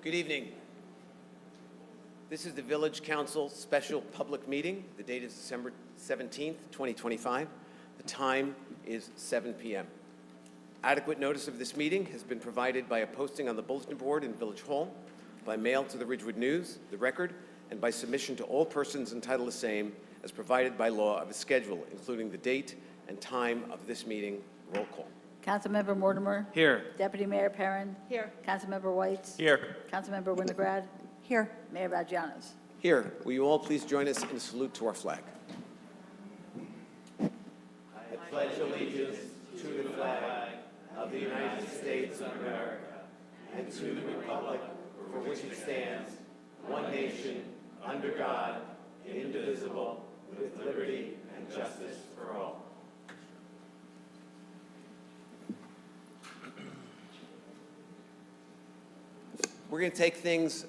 Good evening. This is the Village Council special public meeting. The date is December 17th, 2025. The time is 7 p.m. Adequate notice of this meeting has been provided by a posting on the bulletin board in Village Hall, by mail to the Ridgewood News, the Record, and by submission to all persons entitled to same as provided by law of a schedule, including the date and time of this meeting. Roll call. Councilmember Mortimer. Here. Deputy Mayor Perrin. Here. Councilmember Whites. Here. Councilmember Winograd. Here. Mayor Vagianos. Here, will you all please join us in a salute to our flag? I pledge allegiance to the flag of the United States of America and to the republic for which it stands, one nation, under God, indivisible, with liberty and justice for all. We're going to take things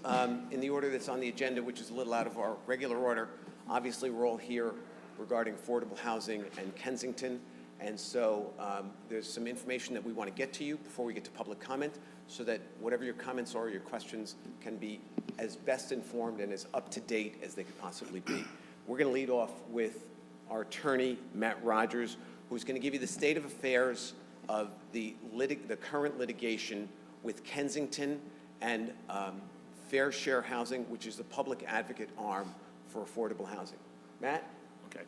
in the order that's on the agenda, which is a little out of our regular order. Obviously, we're all here regarding affordable housing and Kensington, and so there's some information that we want to get to you before we get to public comment, so that whatever your comments are, your questions can be as best informed and as up to date as they could possibly be. We're going to lead off with our attorney, Matt Rogers, who's going to give you the state of affairs of the current litigation with Kensington and Fair Share Housing, which is the public advocate arm for affordable housing. Matt? Okay.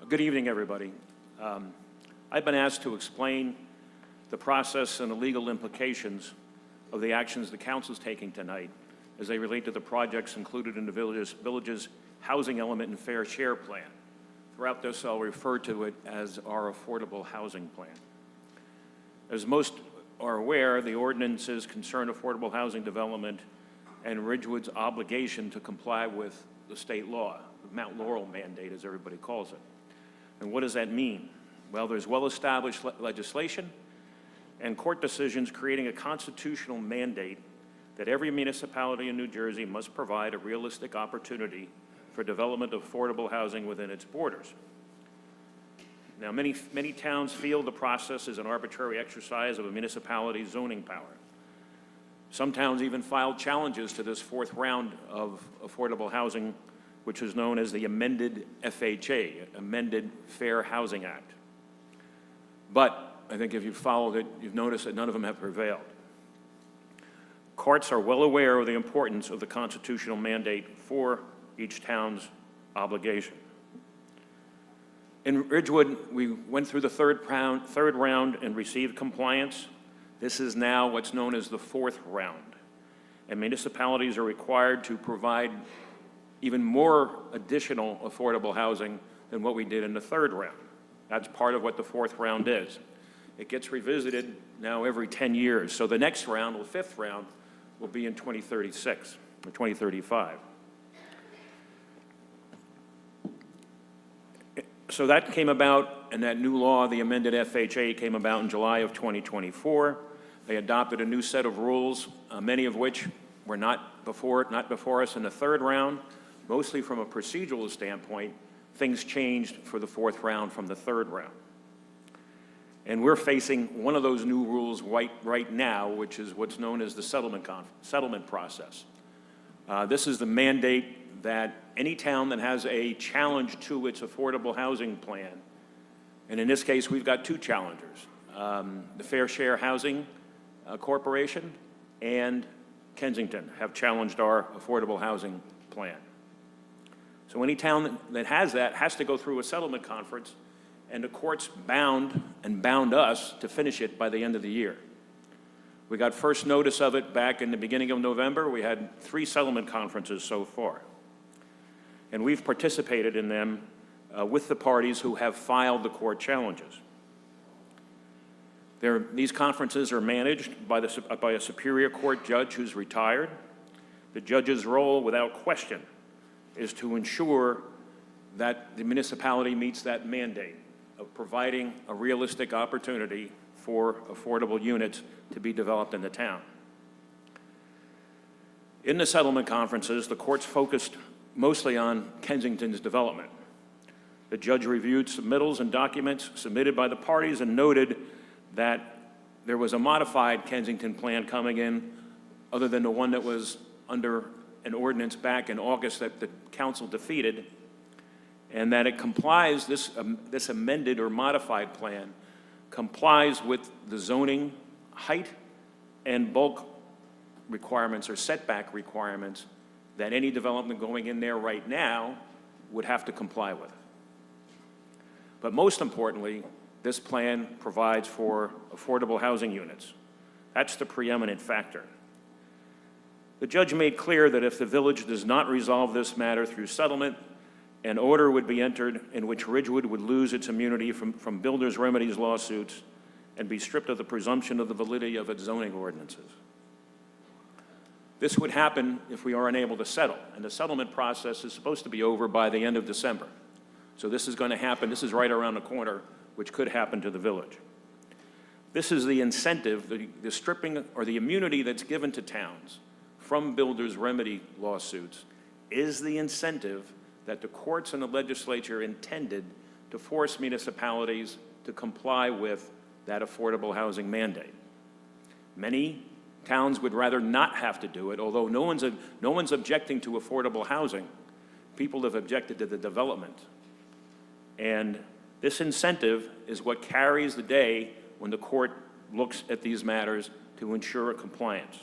Good evening, everybody. I've been asked to explain the process and the legal implications of the actions the council is taking tonight as they relate to the projects included in the village's housing element and fair share plan. Throughout this, I'll refer to it as our affordable housing plan. As most are aware, the ordinances concern affordable housing development and Ridgewood's obligation to comply with the state law, the Mount Laurel mandate, as everybody calls it. And what does that mean? Well, there's well-established legislation and court decisions creating a constitutional mandate that every municipality in New Jersey must provide a realistic opportunity for development of affordable housing within its borders. Now, many towns feel the process is an arbitrary exercise of a municipality's zoning power. Some towns even filed challenges to this fourth round of affordable housing, which is known as the amended FHA, Amended Fair Housing Act. But I think if you've followed it, you've noticed that none of them have prevailed. Courts are well aware of the importance of the constitutional mandate for each town's obligation. In Ridgewood, we went through the third round and received compliance. This is now what's known as the fourth round. And municipalities are required to provide even more additional affordable housing than what we did in the third round. That's part of what the fourth round is. It gets revisited now every 10 years. So the next round, the fifth round, will be in 2036 or 2035. So that came about, and that new law, the amended FHA, came about in July of 2024. They adopted a new set of rules, many of which were not before us in the third round. Mostly from a procedural standpoint, things changed for the fourth round from the third round. And we're facing one of those new rules right now, which is what's known as the settlement process. This is the mandate that any town that has a challenge to its affordable housing plan, and in this case, we've got two challengers, the Fair Share Housing Corporation and Kensington have challenged our affordable housing plan. So any town that has that has to go through a settlement conference, and the court's bound us to finish it by the end of the year. We got first notice of it back in the beginning of November. We had 3 settlement conferences so far. And we've participated in them with the parties who have filed the court challenges. These conferences are managed by a Superior Court judge who's retired. The judge's role, without question, is to ensure that the municipality meets that mandate of providing a realistic opportunity for affordable units to be developed in the town. In the settlement conferences, the courts focused mostly on Kensington's development. The judge reviewed submittals and documents submitted by the parties and noted that there was a modified Kensington plan coming in other than the one that was under an ordinance back in August that the council defeated, and that it complies, this amended or modified plan complies with the zoning height and bulk requirements or setback requirements that any development going in there right now would have to comply with. But most importantly, this plan provides for affordable housing units. That's the preeminent factor. The judge made clear that if the village does not resolve this matter through settlement, an order would be entered in which Ridgewood would lose its immunity from builders' remedies lawsuits and be stripped of the presumption of the validity of its zoning ordinances. This would happen if we are unable to settle, and the settlement process is supposed to be over by the end of December. So this is going to happen, this is right around the corner, which could happen to the village. This is the incentive, the stripping or the immunity that's given to towns from builders' remedy lawsuits is the incentive that the courts and the legislature intended to force municipalities to comply with that affordable housing mandate. Many towns would rather not have to do it, although no one's objecting to affordable housing. People have objected to the development. And this incentive is what carries the day when the court looks at these matters to ensure compliance.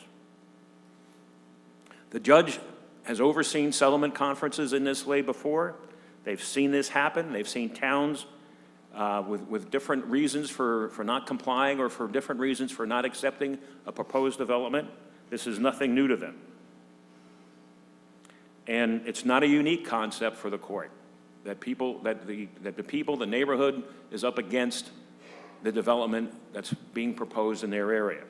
The judge has overseen settlement conferences in this way before. They've seen this happen. They've seen towns with different reasons for not complying or for different reasons for not accepting a proposed development. This is nothing new to them. And it's not a unique concept for the court that the neighborhood is up against the development that's being proposed in their area.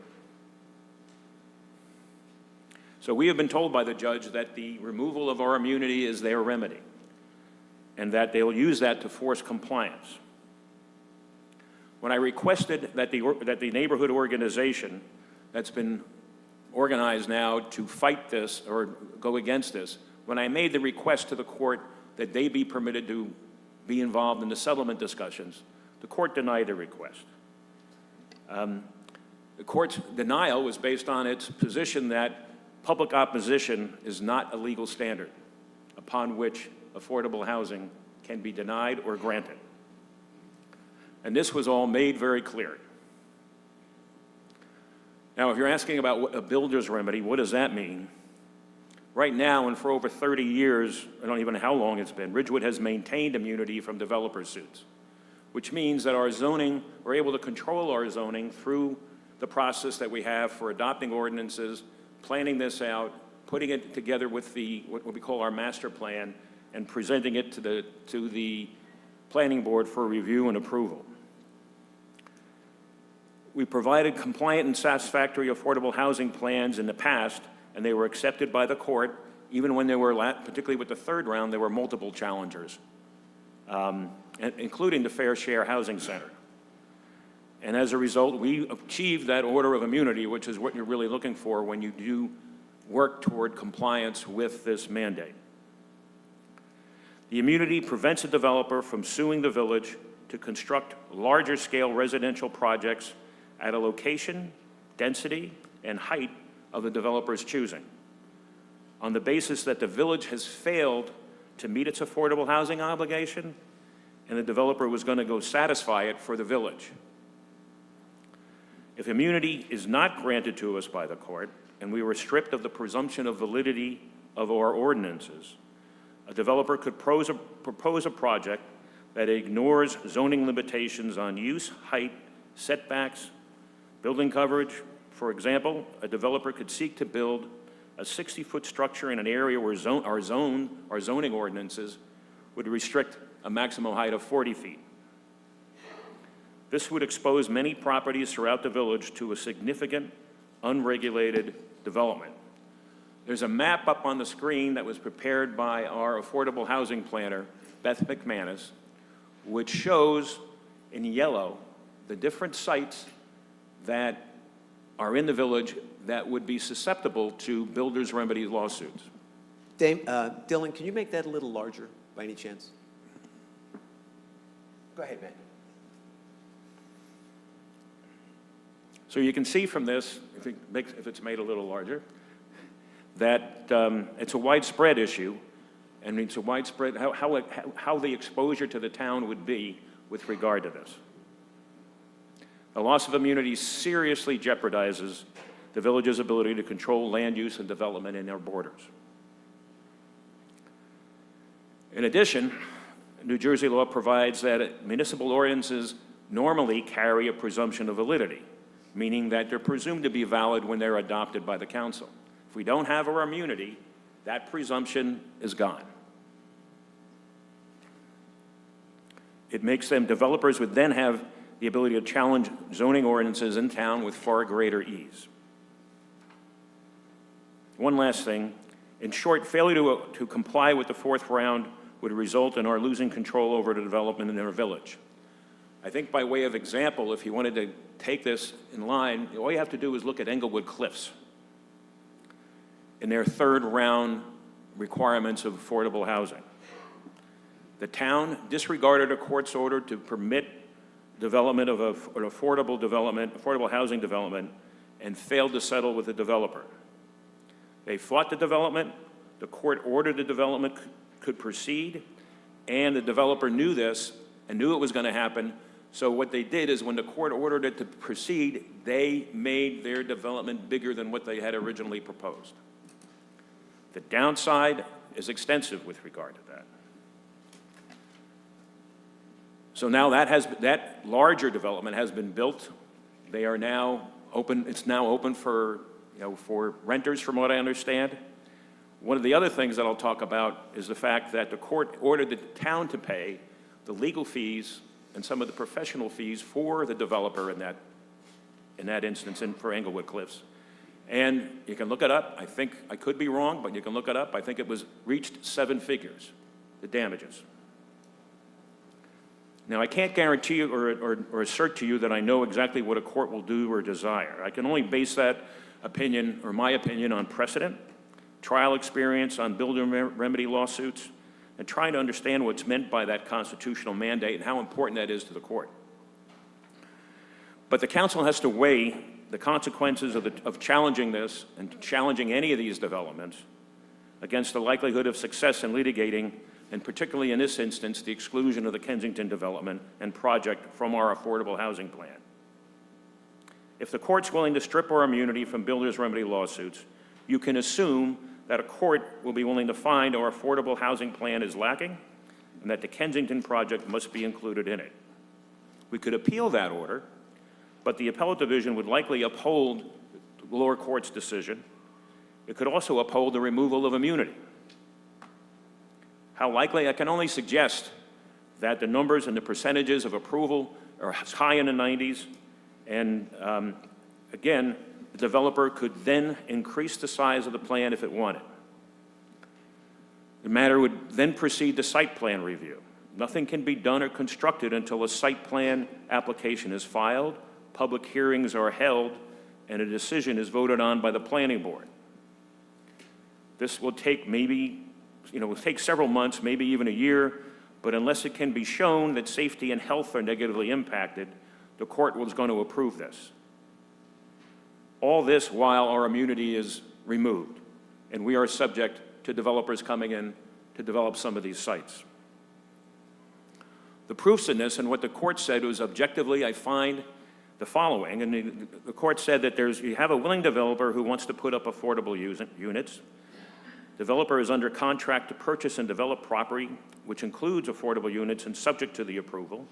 So we have been told by the judge that the removal of our immunity is their remedy, and that they'll use that to force compliance. When I requested that the neighborhood organization that's been organized now to fight this or go against this, when I made the request to the court that they be permitted to be involved in the settlement discussions, the court denied the request. The court's denial was based on its position that public opposition is not a legal standard upon which affordable housing can be denied or granted. And this was all made very clear. Now, if you're asking about a builder's remedy, what does that mean? Right now, and for over 30 years, I don't even know how long it's been, Ridgewood has maintained immunity from developer suits, which means that our zoning, we're able to control our zoning through the process that we have for adopting ordinances, planning this out, putting it together with what we call our master plan, and presenting it to the planning board for review and approval. We provided compliant and satisfactory affordable housing plans in the past, and they were accepted by the court. Even when they were, particularly with the third round, there were multiple challengers, including the Fair Share Housing Center. And as a result, we achieved that order of immunity, which is what you're really looking for when you do work toward compliance with this mandate. The immunity prevents a developer from suing the village to construct larger scale residential projects at a location, density, and height of the developer's choosing, on the basis that the village has failed to meet its affordable housing obligation, and the developer was going to go satisfy it for the village. If immunity is not granted to us by the court, and we were stripped of the presumption of validity of our ordinances, a developer could propose a project that ignores zoning limitations on use, height, setbacks, building coverage. For example, a developer could seek to build a 60-foot structure in an area where our zoning ordinances would restrict a maximum height of 40 feet. This would expose many properties throughout the village to a significant unregulated development. There's a map up on the screen that was prepared by our affordable housing planner, Beth McManus, which shows in yellow the different sites that are in the village that would be susceptible to builders' remedy lawsuits. Dylan, can you make that a little larger by any chance? Go ahead, Matt. So you can see from this, if it's made a little larger, that it's a widespread issue, and it's a widespread, how the exposure to the town would be with regard to this. The loss of immunity seriously jeopardizes the village's ability to control land use and development in their borders. In addition, New Jersey law provides that municipal ordinances normally carry a presumption of validity, meaning that they're presumed to be valid when they're adopted by the council. If we don't have our immunity, that presumption is gone. It makes them, developers would then have the ability to challenge zoning ordinances in town with far greater ease. One last thing. In short, failure to comply with the fourth round would result in our losing control over the development in our village. I think by way of example, if you wanted to take this in line, all you have to do is look at Englewood Cliffs in their third round requirements of affordable housing. The town disregarded a court's order to permit development of an affordable housing development, and failed to settle with the developer. They fought the development, the court ordered the development could proceed, and the developer knew this and knew it was going to happen. So what they did is when the court ordered it to proceed, they made their development bigger than what they had originally proposed. The downside is extensive with regard to that. So now that larger development has been built. They are now open, it's now open for, for renters from what I understand. One of the other things that I'll talk about is the fact that the court ordered the town to pay the legal fees and some of the professional fees for the developer in that instance and for Englewood Cliffs. And you can look it up. I think, I could be wrong, but you can look it up. I think it was reached 7 figures, the damages. Now, I can't guarantee you or assert to you that I know exactly what a court will do or desire. I can only base that opinion, or my opinion, on precedent, trial experience on builder remedy lawsuits, and trying to understand what's meant by that constitutional mandate and how important that is to the court. But the council has to weigh the consequences of challenging this and challenging any of these developments against the likelihood of success in litigating, and particularly in this instance, the exclusion of the Kensington development and project from our affordable housing plan. If the court's willing to strip our immunity from builders' remedy lawsuits, you can assume that a court will be willing to find our affordable housing plan is lacking and that the Kensington project must be included in it. We could appeal that order, but the appellate division would likely uphold the lower court's decision. It could also uphold the removal of immunity. How likely? I can only suggest that the numbers and the percentages of approval are high in the 90s, and again, the developer could then increase the size of the plan if it wanted. The matter would then proceed to site plan review. Nothing can be done or constructed until a site plan application is filed, public hearings are held, and a decision is voted on by the planning board. This will take maybe, will take several months, maybe even a year, but unless it can be shown that safety and health are negatively impacted, the court was going to approve this. All this while our immunity is removed, and we are subject to developers coming in to develop some of these sites. The proofs in this, and what the court said was objectively, I find the following, and the court said that you have a willing developer who wants to put up affordable units. Developer is under contract to purchase and develop property, which includes affordable units and subject to the approval.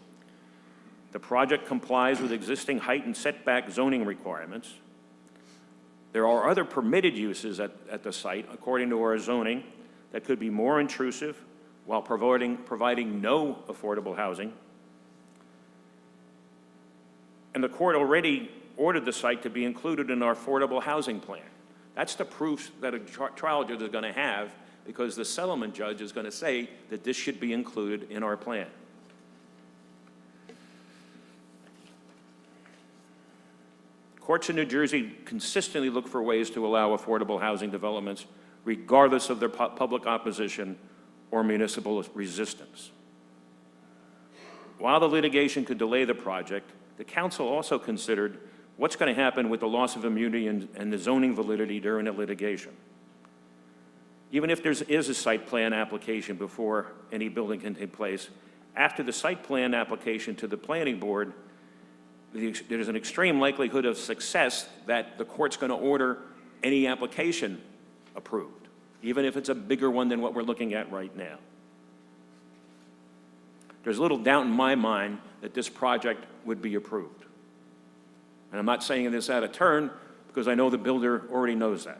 The project complies with existing height and setback zoning requirements. There are other permitted uses at the site, according to our zoning, that could be more intrusive while providing no affordable housing. And the court already ordered the site to be included in our affordable housing plan. That's the proof that a trial judge is going to have, because the settlement judge is going to say that this should be included in our plan. Courts in New Jersey consistently look for ways to allow affordable housing developments, regardless of their public opposition or municipal resistance. While the litigation could delay the project, the council also considered what's going to happen with the loss of immunity and the zoning validity during the litigation. Even if there is a site plan application before any building can take place, after the site plan application to the planning board, there's an extreme likelihood of success that the court's going to order any application approved, even if it's a bigger one than what we're looking at right now. There's little doubt in my mind that this project would be approved. And I'm not saying this out of turn, because I know the builder already knows that.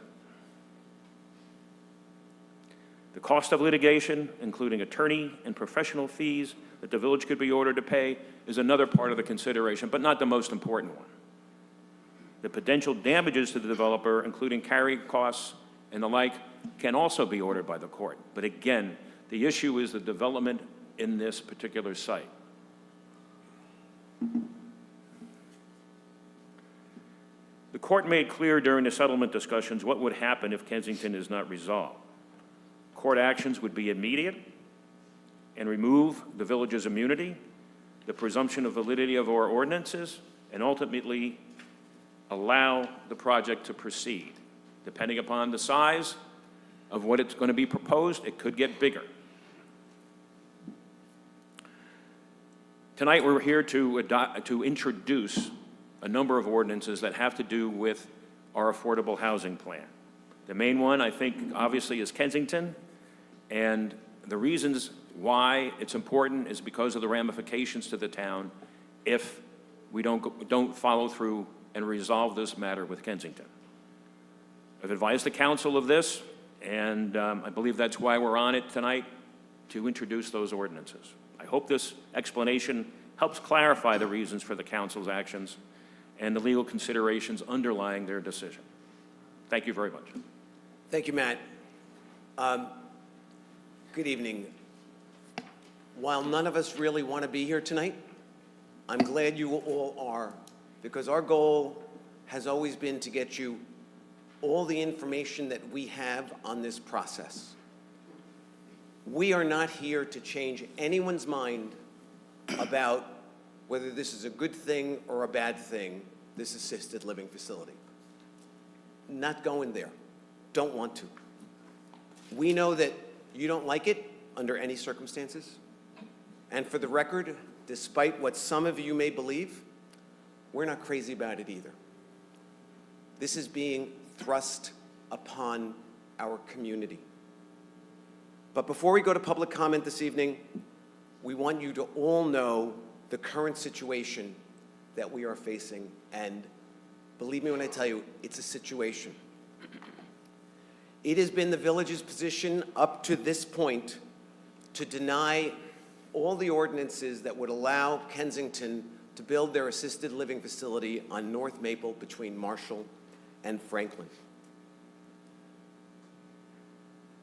The cost of litigation, including attorney and professional fees that the village could be ordered to pay, is another part of the consideration, but not the most important one. The potential damages to the developer, including carrying costs and the like, can also be ordered by the court. But again, the issue is the development in this particular site. The court made clear during the settlement discussions what would happen if Kensington is not resolved. Court actions would be immediate and remove the village's immunity, the presumption of validity of our ordinances, and ultimately allow the project to proceed. Depending upon the size of what it's going to be proposed, it could get bigger. Tonight, we're here to introduce a number of ordinances that have to do with our affordable housing plan. The main one, I think, obviously, is Kensington, and the reasons why it's important is because of the ramifications to the town if we don't follow through and resolve this matter with Kensington. I've advised the council of this, and I believe that's why we're on it tonight, to introduce those ordinances. I hope this explanation helps clarify the reasons for the council's actions and the legal considerations underlying their decision. Thank you very much. Thank you, Matt. Good evening. While none of us really want to be here tonight, I'm glad you all are, because our goal has always been to get you all the information that we have on this process. We are not here to change anyone's mind about whether this is a good thing or a bad thing, this assisted living facility. Not going there. Don't want to. We know that you don't like it under any circumstances. And for the record, despite what some of you may believe, we're not crazy about it either. This is being thrust upon our community. But before we go to public comment this evening, we want you to all know the current situation that we are facing. And believe me when I tell you, it's a situation. It has been the village's position up to this point to deny all the ordinances that would allow Kensington to build their assisted living facility on North Maple between Marshall and Franklin.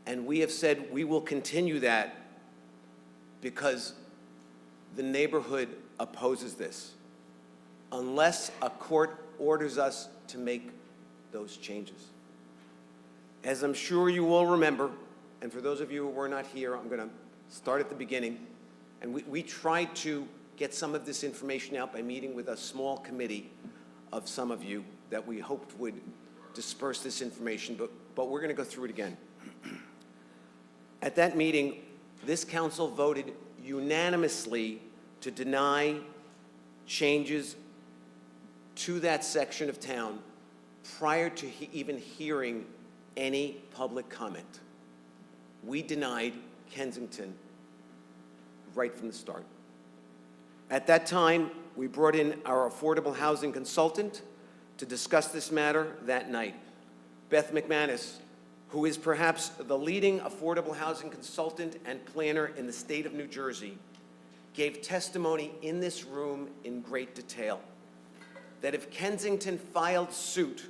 And we have said we will continue that because the neighborhood opposes this, unless a court orders us to make those changes. As I'm sure you all remember, and for those of you who were not here, I'm going to start at the beginning. And we tried to get some of this information out by meeting with a small committee of some of you that we hoped would disperse this information, but we're going to go through it again. At that meeting, this council voted unanimously to deny changes to that section of town prior to even hearing any public comment. We denied Kensington right from the start. At that time, we brought in our affordable housing consultant to discuss this matter that night. Beth McManus, who is perhaps the leading affordable housing consultant and planner in the state of New Jersey, gave testimony in this room in great detail that if Kensington filed suit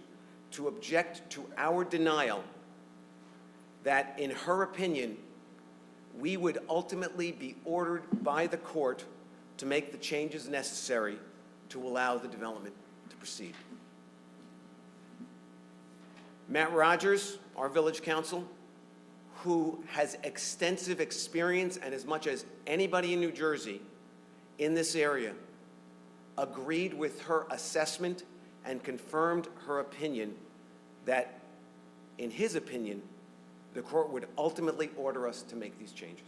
to object to our denial, that in her opinion, we would ultimately be ordered by the court to make the changes necessary to allow the development to proceed. Matt Rogers, our village council, who has extensive experience and as much as anybody in New Jersey in this area, agreed with her assessment and confirmed her opinion that, in his opinion, the court would ultimately order us to make these changes.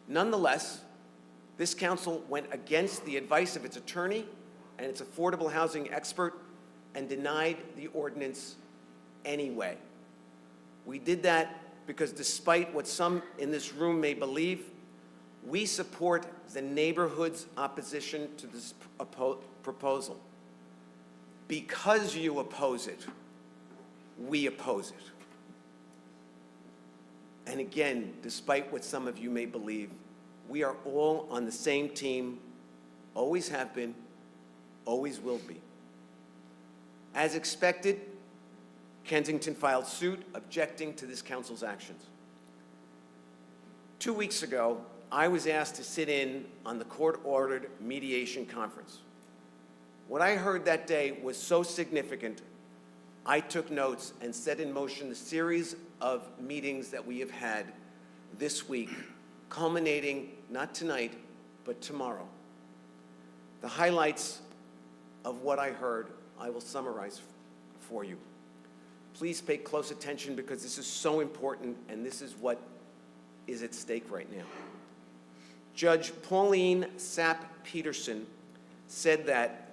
Nonetheless, this council went against the advice of its attorney and its affordable housing expert and denied the ordinance anyway. We did that because despite what some in this room may believe, we support the neighborhood's opposition to this proposal. Because you oppose it, we oppose it. And again, despite what some of you may believe, we are all on the same team, always have been, always will be. As expected, Kensington filed suit objecting to this council's actions. 2 weeks ago, I was asked to sit in on the court-ordered mediation conference. What I heard that day was so significant, I took notes and set in motion the series of meetings that we have had this week, culminating not tonight, but tomorrow. The highlights of what I heard, I will summarize for you. Please pay close attention because this is so important and this is what is at stake right now. Judge Pauline Sapp Peterson said that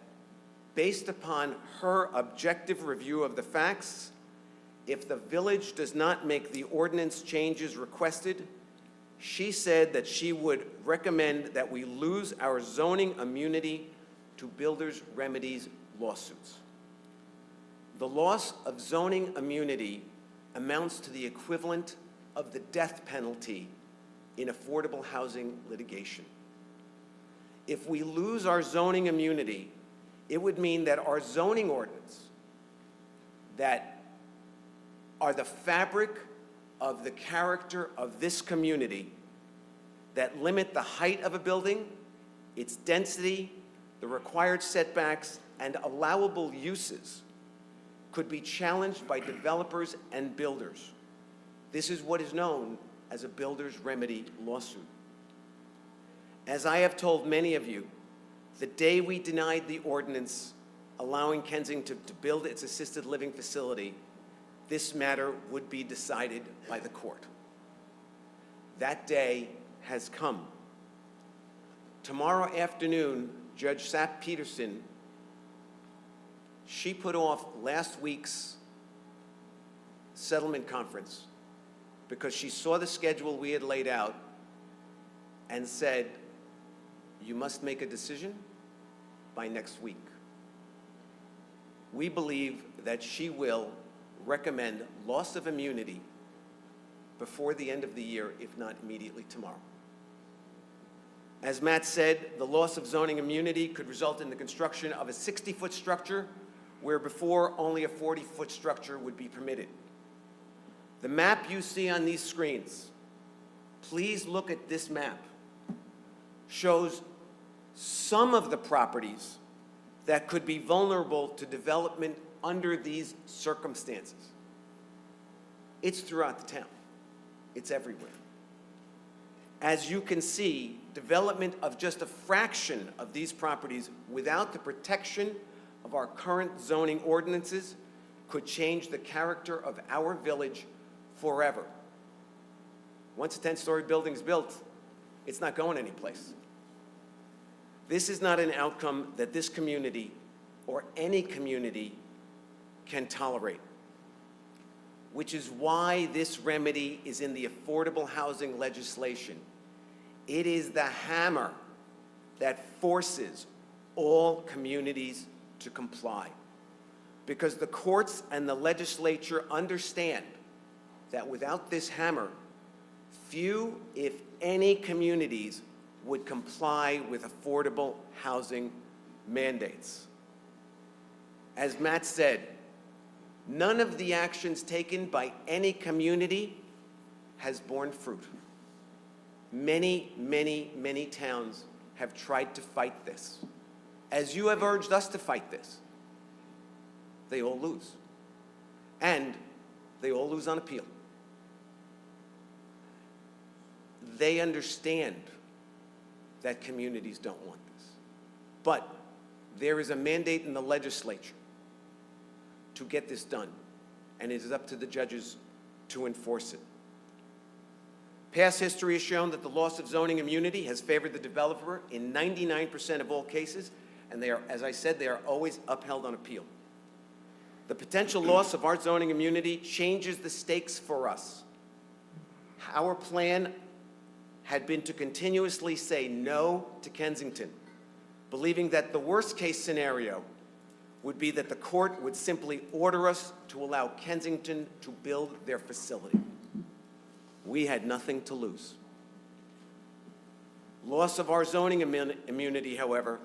based upon her objective review of the facts, if the village does not make the ordinance changes requested, she said that she would recommend that we lose our zoning immunity to builders' remedies lawsuits. The loss of zoning immunity amounts to the equivalent of the death penalty in affordable housing litigation. If we lose our zoning immunity, it would mean that our zoning ordinance that are the fabric of the character of this community, that limit the height of a building, its density, the required setbacks, and allowable uses, could be challenged by developers and builders. This is what is known as a builder's remedy lawsuit. As I have told many of you, the day we denied the ordinance allowing Kensington to build its assisted living facility, this matter would be decided by the court. That day has come. Tomorrow afternoon, Judge Sapp Peterson, she put off last week's settlement conference because she saw the schedule we had laid out and said, you must make a decision by next week. We believe that she will recommend loss of immunity before the end of the year, if not immediately tomorrow. As Matt said, the loss of zoning immunity could result in the construction of a 60-foot structure where before only a 40-foot structure would be permitted. The map you see on these screens, please look at this map, shows some of the properties that could be vulnerable to development under these circumstances. It's throughout the town. It's everywhere. As you can see, development of just a fraction of these properties without the protection of our current zoning ordinances could change the character of our village forever. Once a 10-story building is built, it's not going anyplace. This is not an outcome that this community or any community can tolerate, which is why this remedy is in the affordable housing legislation. It is the hammer that forces all communities to comply, because the courts and the legislature understand that without this hammer, few, if any, communities would comply with affordable housing mandates. As Matt said, none of the actions taken by any community has borne fruit. Many, many, many towns have tried to fight this. As you have urged us to fight this, they all lose. And they all lose on appeal. They understand that communities don't want this. But there is a mandate in the legislature to get this done, and it is up to the judges to enforce it. Past history has shown that the loss of zoning immunity has favored the developer in 99% of all cases, and they are, as I said, they are always upheld on appeal. The potential loss of our zoning immunity changes the stakes for us. Our plan had been to continuously say no to Kensington, believing that the worst-case scenario would be that the court would simply order us to allow Kensington to build their facility. We had nothing to lose. Loss of our zoning immunity, however,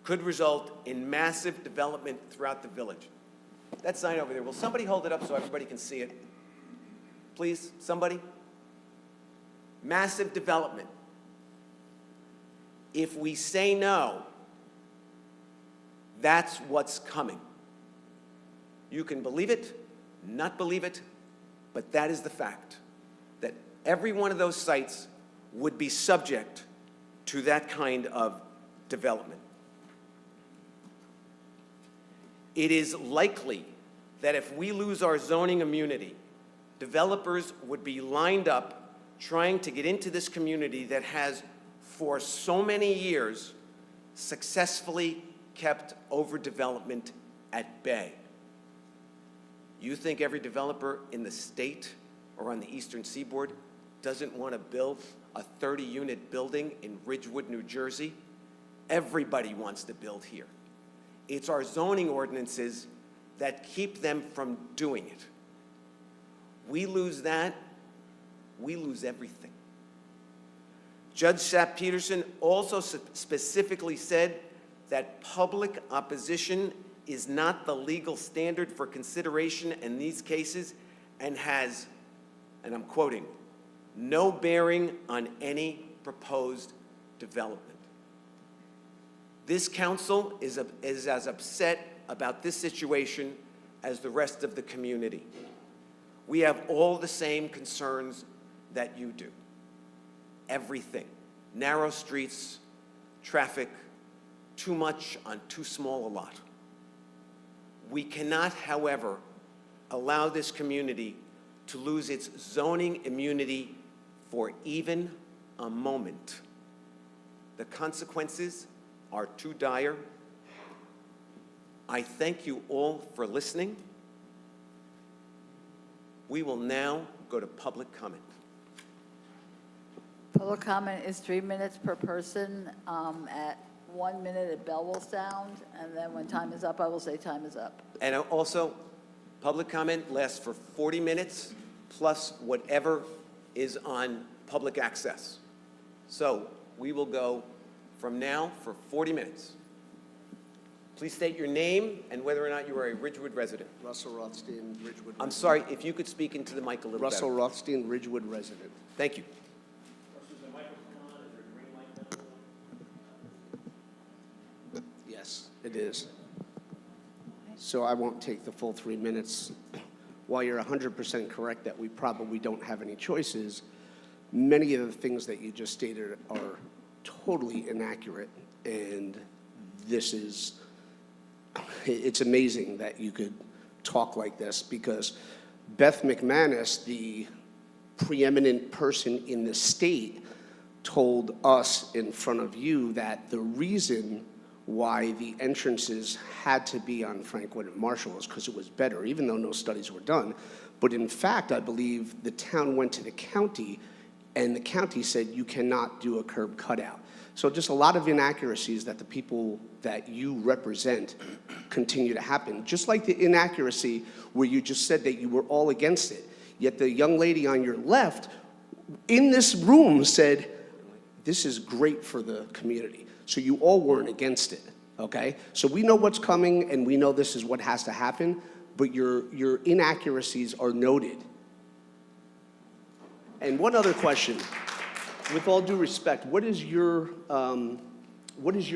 could result in massive development throughout the village. That sign over there, will somebody hold it up so everybody can see it? Please, somebody? Massive development. If we say no, that's what's coming. You can believe it, not believe it, but that is the fact, that every one of those sites would be subject to that kind of development. It is likely that if we lose our zoning immunity, developers would be lined up trying to get into this community that has, for so many years, successfully kept overdevelopment at bay. You think every developer in the state or on the Eastern Seaboard doesn't want to build a 30-unit building in Ridgewood, New Jersey? Everybody wants to build here. It's our zoning ordinances that keep them from doing it. We lose that, we lose everything. Judge Sapp Peterson also specifically said that public opposition is not the legal standard for consideration in these cases and has, and I'm quoting, no bearing on any proposed development. This council is as upset about this situation as the rest of the community. We have all the same concerns that you do. Everything. Narrow streets, traffic, too much on too small a lot. We cannot, however, allow this community to lose its zoning immunity for even a moment. The consequences are too dire. I thank you all for listening. We will now go to public comment. Public comment is 3 minutes per person. At 1 minute, a bell will sound, and then when time is up, I will say time is up. And also, public comment lasts for 40 minutes, plus whatever is on public access. So we will go from now for 40 minutes. Please state your name and whether or not you are a Ridgewood resident. Russell Rothstein, Ridgewood. I'm sorry, if you could speak into the mic a little Russell better. Rothstein, Ridgewood resident. Thank you. Yes, it is. So I won't take the full 3 minutes. While you're 100% correct that we probably don't have any choices, many of the things that you just stated are totally inaccurate. And this is, it's amazing that you could talk like this, because Beth McManus, the preeminent person in the state, told us in front of you that the reason why the entrances had to be on Franklin and Marshall is because it was better, even though no studies were done. But in fact, I believe the town went to the county, and the county said you cannot do a curb cutout. So just a lot of inaccuracies that the people that you represent continue to happen. Just like the inaccuracy where you just said that you were all against it, yet the young lady on your left in this room said, this is great for the community. So you all weren't against it, okay? So we know what's coming, and we know this is what has to happen, but your inaccuracies are noted. And one other question, with all due respect, what is your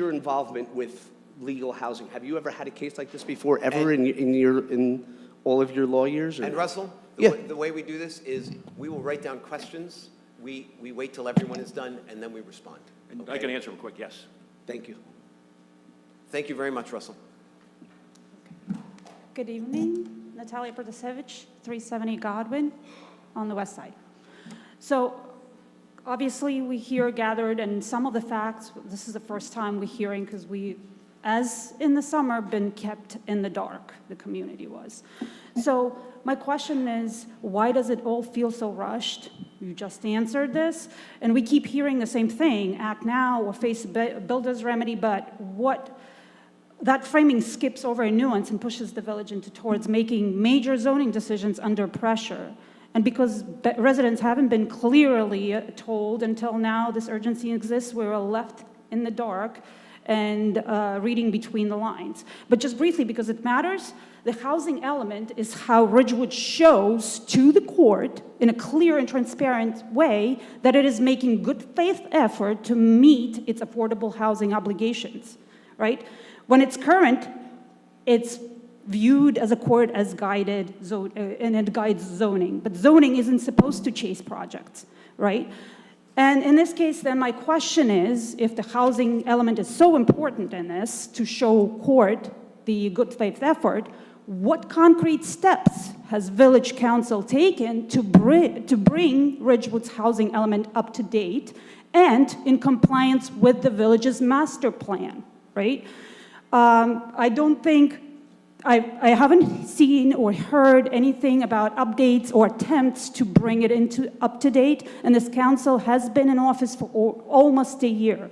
involvement with legal housing? Have you ever had a case like this before, ever in all of your law years? Or? And Russell, Yeah. the way we do this is we will write down questions. We wait till everyone is done, and then we respond. And Okay? I can answer them quick, yes. Thank you. Thank you very much, Russell. Good evening, Natalia Protasevich, 370 Godwin. on the west side. So obviously, we here gathered, and some of the facts, this is the first time we're hearing, because we, as in the summer, been kept in the dark, the community was. So my question is, why does it all feel so rushed? You just answered this, and we keep hearing the same thing, act now or face builder's remedy, but what that framing skips over a nuance and pushes the village towards making major zoning decisions under pressure. And because residents haven't been clearly told until now this urgency exists, we're left in the dark and reading between the lines. But just briefly, because it matters, the housing element is how Ridgewood shows to the court in a clear and transparent way that it is making good faith effort to meet its affordable housing obligations, right? When it's current, it's viewed as a court as guided, and it guides zoning. But zoning isn't supposed to chase projects, right? And in this case, then my question is, if the housing element is so important in this to show court the good faith effort, what concrete steps has Village Council taken to bring Ridgewood's housing element up to date and in compliance with the village's master plan, right? I don't think I haven't seen or heard anything about updates or attempts to bring it into up to date, and this council has been in office for almost a year.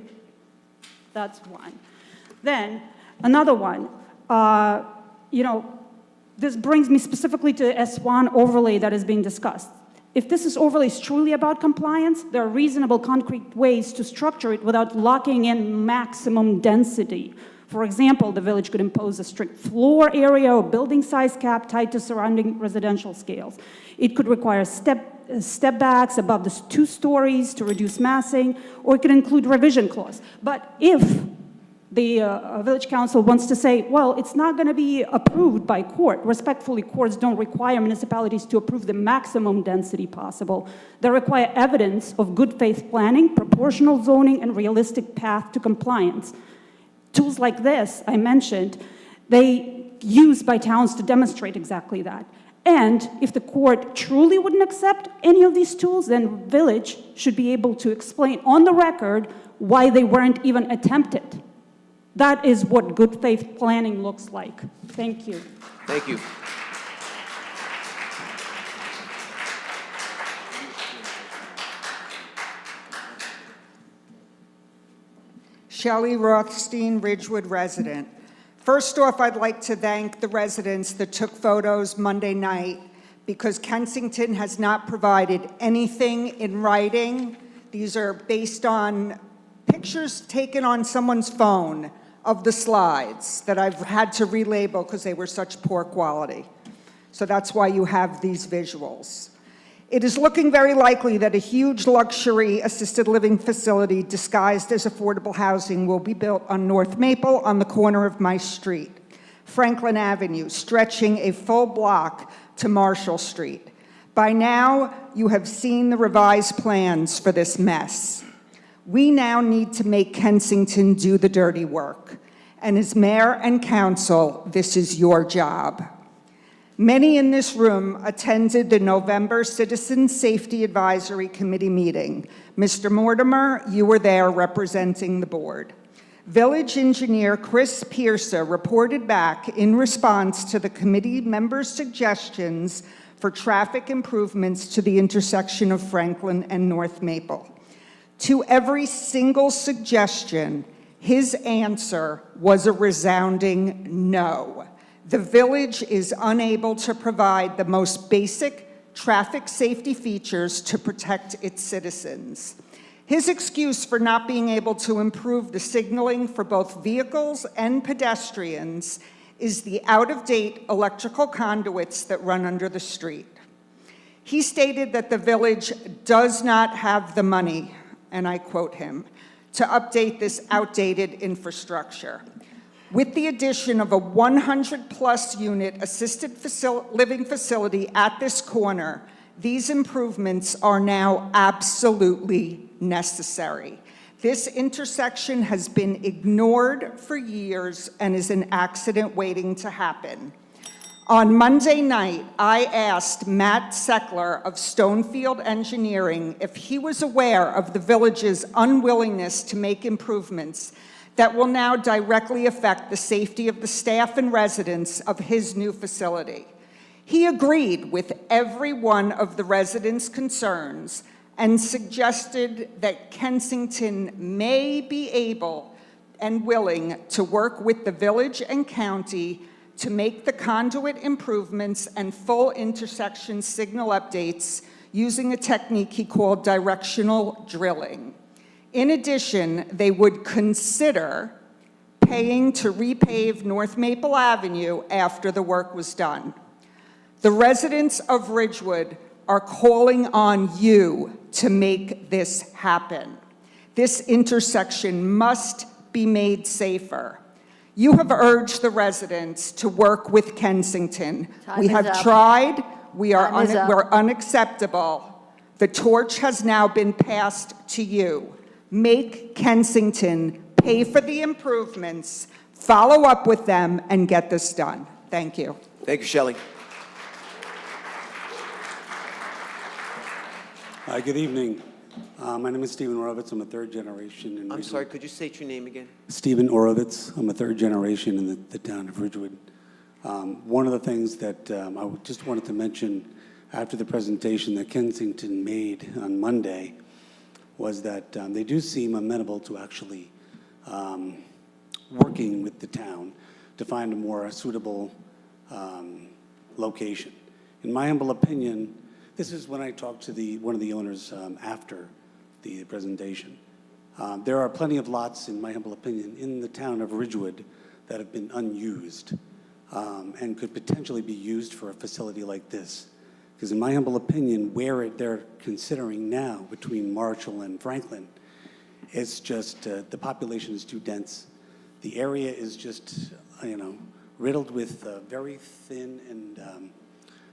That's one. Then another one, this brings me specifically to S1 overlay that is being discussed. If this overlay is truly about compliance, there are reasonable concrete ways to structure it without locking in maximum density. For example, the village could impose a strict floor area or building size cap tied to surrounding residential scales. It could require step backs above the 2 stories to reduce massing, or it could include revision clause. But if the village council wants to say, well, it's not going to be approved by court. Respectfully, courts don't require municipalities to approve the maximum density possible. They require evidence of good faith planning, proportional zoning, and realistic path to compliance. Tools like this, I mentioned, they used by towns to demonstrate exactly that. And if the court truly wouldn't accept any of these tools, then village should be able to explain on the record why they weren't even attempted. That is what good faith planning looks like. Thank you. Thank you. Shelley Rothstein, Ridgewood resident. First off, I'd like to thank the residents that took photos Monday night, because Kensington has not provided anything in writing. These are based on pictures taken on someone's phone of the slides that I've had to relabel because they were such poor quality. So that's why you have these visuals. It is looking very likely that a huge luxury assisted living facility disguised as affordable housing will be built on North Maple on the corner of my street, Franklin Avenue, stretching a full block to Marshall Street. By now, you have seen the revised plans for this mess. We now need to make Kensington do the dirty work. And as mayor and council, this is your job. Many in this room attended the November Citizen Safety Advisory Committee meeting. Mr. Mortimer, you were there representing the board. Village engineer Chris Pierce reported back in response to the committee members' suggestions for traffic improvements to the intersection of Franklin and North Maple. To every single suggestion, his answer was a resounding no. The village is unable to provide the most basic traffic safety features to protect its citizens. His excuse for not being able to improve the signaling for both vehicles and pedestrians is the out-of-date electrical conduits that run under the street. He stated that the village does not have the money, and I quote him, to update this outdated infrastructure. With the addition of a 100-plus unit assisted living facility at this corner, these improvements are now absolutely necessary. This intersection has been ignored for years and is an accident waiting to happen. On Monday night, I asked Matt Seckler of Stonefield Engineering if he was aware of the village's unwillingness to make improvements that will now directly affect the safety of the staff and residents of his new facility. He agreed with every one of the residents' concerns and suggested that Kensington may be able and willing to work with the village and county to make the conduit improvements and full intersection signal updates using a technique he called directional drilling. In addition, they would consider paying to repave North Maple Avenue after the work was done. The residents of Ridgewood are calling on you to make this happen. This intersection must be made safer. You have urged the residents to work with Kensington. Time We is have up. tried. We're unacceptable. The torch has now been passed to you. Make Kensington pay for the improvements, follow up with them, and get this done. Thank you. Thank you, Shelley. Hi, good evening. My name is Stephen Orovitz. I'm a third generation in I'm Ridgewood. sorry, could you state your name again? Stephen Orovitz. I'm a third generation in the town of Ridgewood. One of the things that just wanted to mention after the presentation that Kensington made on Monday was that they do seem amenable to actually working with the town to find a more suitable location. In my humble opinion, this is when I talked to one of the owners after the presentation. There are plenty of lots, in my humble opinion, in the town of Ridgewood that have been unused and could potentially be used for a facility like this. Because in my humble opinion, where they're considering now between Marshall and Franklin, it's just, the population is too dense. The area is just, riddled with very thin and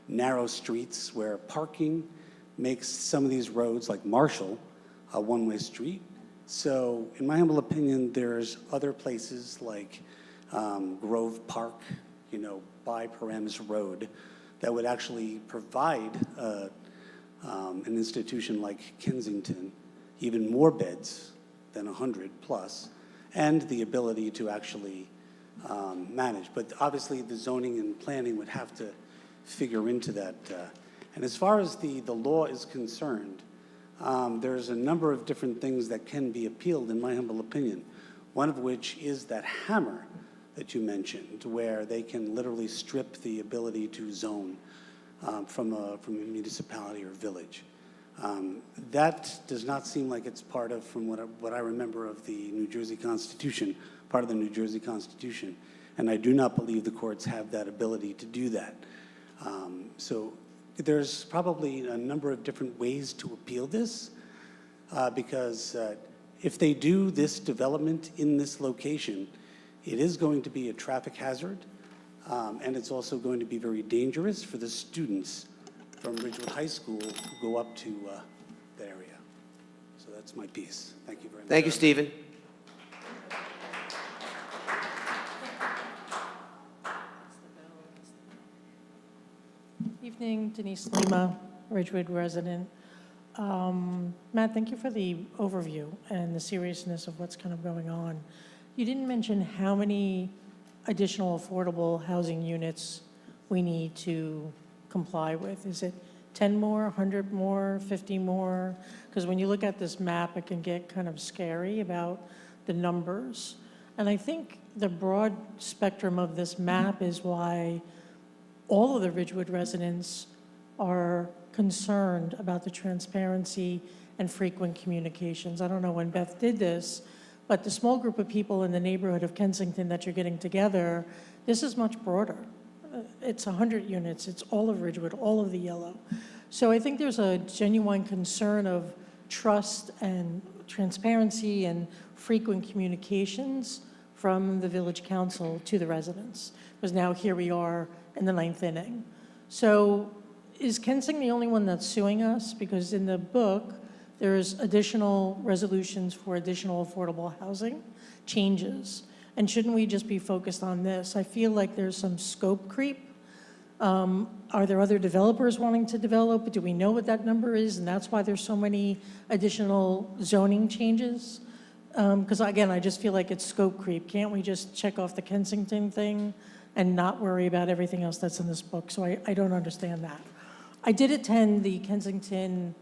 narrow streets where parking makes some of these roads, like Marshall, a one-way street. So in my humble opinion, there's other places like Grove Park, by Paramus Road, that would actually provide an institution like Kensington even more beds than 100 plus, and the ability to actually manage. But obviously the zoning and planning would have to figure into that. And as far as the law is concerned, there's a number of different things that can be appealed, in my humble opinion, one of which is that hammer that you mentioned, where they can literally strip the ability to zone from a municipality or village. That does not seem like it's part of, from what I remember of the New Jersey Constitution, part of the New Jersey Constitution. And I do not believe the courts have that ability to do that. So there's probably a number of different ways to appeal this, because if they do this development in this location, it is going to be a traffic hazard, and it's also going to be very dangerous for the students from Ridgewood High School who go up to that area. So that's my piece. Thank you very much. Thank you, Stephen. Evening, Denise Lima, Ridgewood resident. Matt, thank you for the overview and the seriousness of what's kind of going on. You didn't mention how many additional affordable housing units we need to comply with. Is it 10 more, 100 more, 50 more? Because when you look at this map, it can get kind of scary about the numbers. And I think the broad spectrum of this map is why all of the Ridgewood residents are concerned about the transparency and frequent communications. I don't know when Beth did this, but the small group of people in the neighborhood of Kensington that you're getting together, this is much broader. It's 100 units, it's all of Ridgewood, all of the yellow. So I think there's a genuine concern of trust and transparency and frequent communications from the village council to the residents. Because now here we are in the 9th inning. So is Kensington the only one that's suing us? Because in the book, there's additional resolutions for additional affordable housing changes. And shouldn't we just be focused on this? I feel like there's some scope creep Are there other developers wanting to develop? Do we know what that number is? And that's why there's so many additional zoning changes? Because again, I just feel like it's scope creep. Can't we just check off the Kensington thing and not worry about everything else that's in this book? So I don't understand that. I did attend the Kensington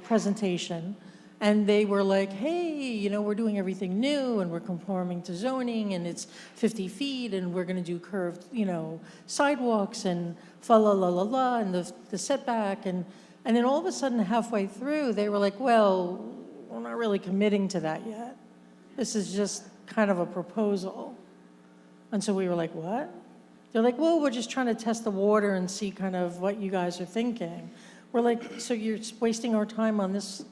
presentation, and they were like, hey, you know, we're doing everything new, and we're conforming to zoning, and it's 50 feet, and we're going to do curved, you know, sidewalks, and fa la la la la, and the setback, and then all of a sudden, halfway through, they were like, well, we're not really committing to that yet. This is just kind of a proposal. And so we were like, what? They're like, well, we're just trying to test the water and see kind of what you guys are thinking. We're like, so you're wasting our time on this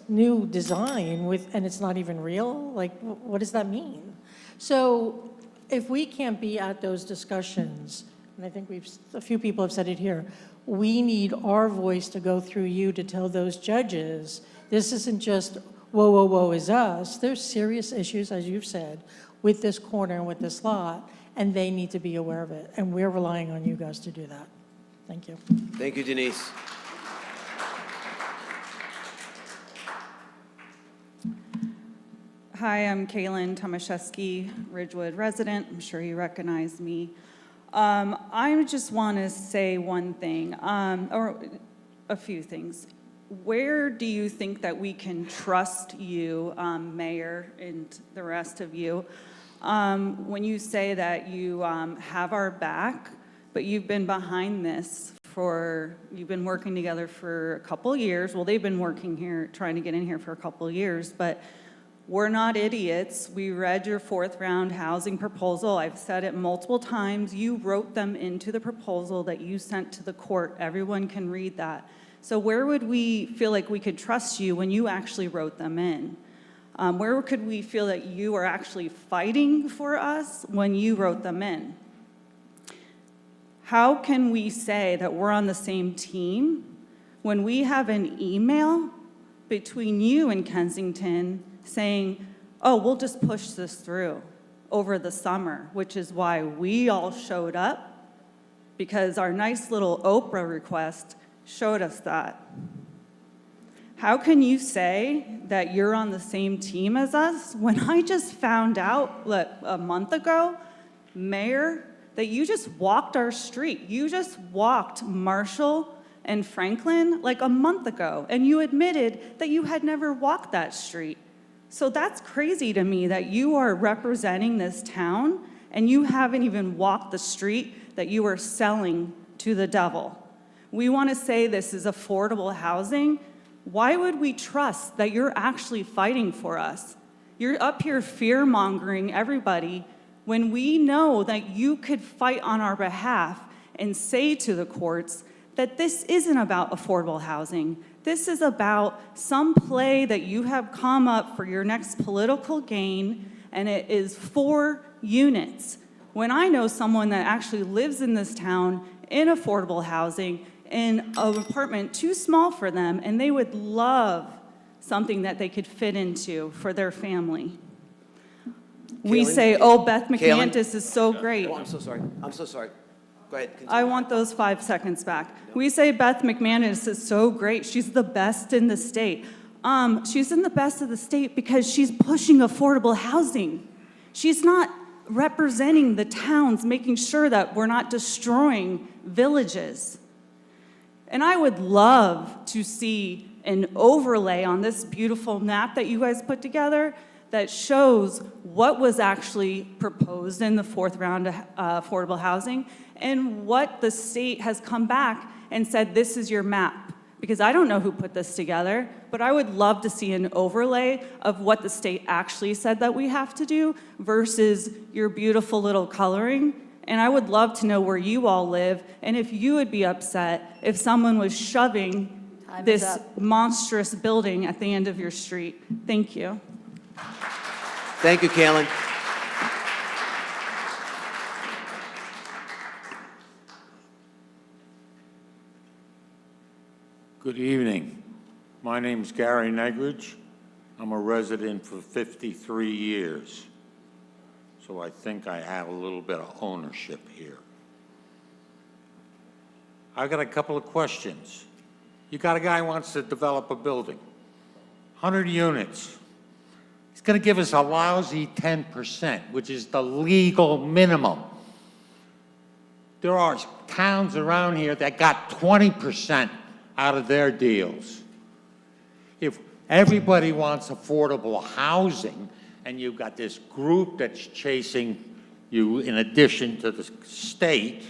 new design and it's not even real? Like, what does that mean? So if we can't be at those discussions, and I think a few people have said it here, we need our voice to go through you to tell those judges, this isn't just, whoa, whoa, whoa is us. There's serious issues, as you've said, with this corner and with this lot, and they need to be aware of it. And we're relying on you guys to do that. Thank you. Thank you, Denise. Hi, I'm Kaylin Tomaszewski, Ridgewood resident. I'm sure you recognize me. I just want to say one thing, or a few things. Where do you think that we can trust you, Mayor, and the rest of you, when you say that you have our back, but you've been behind this you've been working together for a couple years. Well, they've been working here, trying to get in here for a couple years, but we're not idiots. We read your fourth round housing proposal. I've said it multiple times. You wrote them into the proposal that you sent to the court. Everyone can read that. So where would we feel like we could trust you when you actually wrote them in? Where could we feel that you are actually fighting for us when you wrote them in? How can we say that we're on the same team when we have an email between you and Kensington saying, oh, we'll just push this through over the summer, which is why we all showed up, because our nice little Oprah request showed us that. How can you say that you're on the same team as us when I just found out a month ago, Mayor, that you just walked our street? You just walked Marshall and Franklin like a month ago, and you admitted that you had never walked that street. So that's crazy to me that you are representing this town and you haven't even walked the street that you are selling to the devil. We want to say this is affordable housing. Why would we trust that you're actually fighting for us? You're up here fear-mongering everybody when we know that you could fight on our behalf and say to the courts that this isn't about affordable housing. This is about some play that you have come up for your next political gain, and it is 4 units. When I know someone that actually lives in this town in affordable housing, in an apartment too small for them, and they would love something that they could fit into for their family. We Kaylin? say, oh, Beth Kaylin? McManus is so great. Oh, I'm so sorry. I'm so sorry. Go ahead. Continue. I want those 5 seconds back. We say Beth McManus is so great. She's the best in the state. She's in the best of the state because she's pushing affordable housing. She's not representing the towns, making sure that we're not destroying villages. And I would love to see an overlay on this beautiful map that you guys put together that shows what was actually proposed in the 4th round of affordable housing and what the state has come back and said, this is your map. Because I don't know who put this together, but I would love to see an overlay of what the state actually said that we have to do versus your beautiful little coloring. And I would love to know where you all live and if you would be upset if someone was shoving Time is this up. monstrous building at the end of your street. Thank you. Thank you, Kaylin. Good evening. My name's Gary Negridge. I'm a resident for 53 years, so I think I have a little bit of ownership here. I got a couple of questions. You got a guy who wants to develop a building, 100 units. He's going to give us a lousy 10%, which is the legal minimum. There are towns around here that got 20% out of their deals. If everybody wants affordable housing, and you've got this group that's chasing you in addition to the state,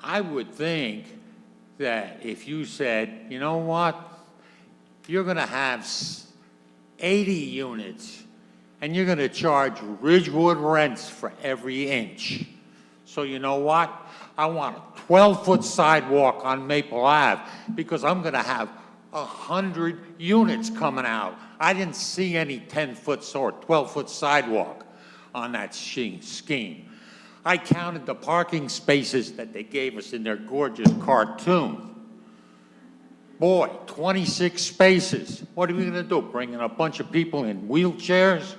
I would think that if you said, you know what, you're going to have 80 units, and you're going to charge Ridgewood rents for every inch. So you know what? I want a 12-foot sidewalk on Maple Ave because I'm going to have 100 units coming out. I didn't see any 10-foot or 12-foot sidewalk on that scheme. I counted the parking spaces that they gave us in their gorgeous cartoon. Boy, 26 spaces. What are we going to do? Bring in a bunch of people in wheelchairs?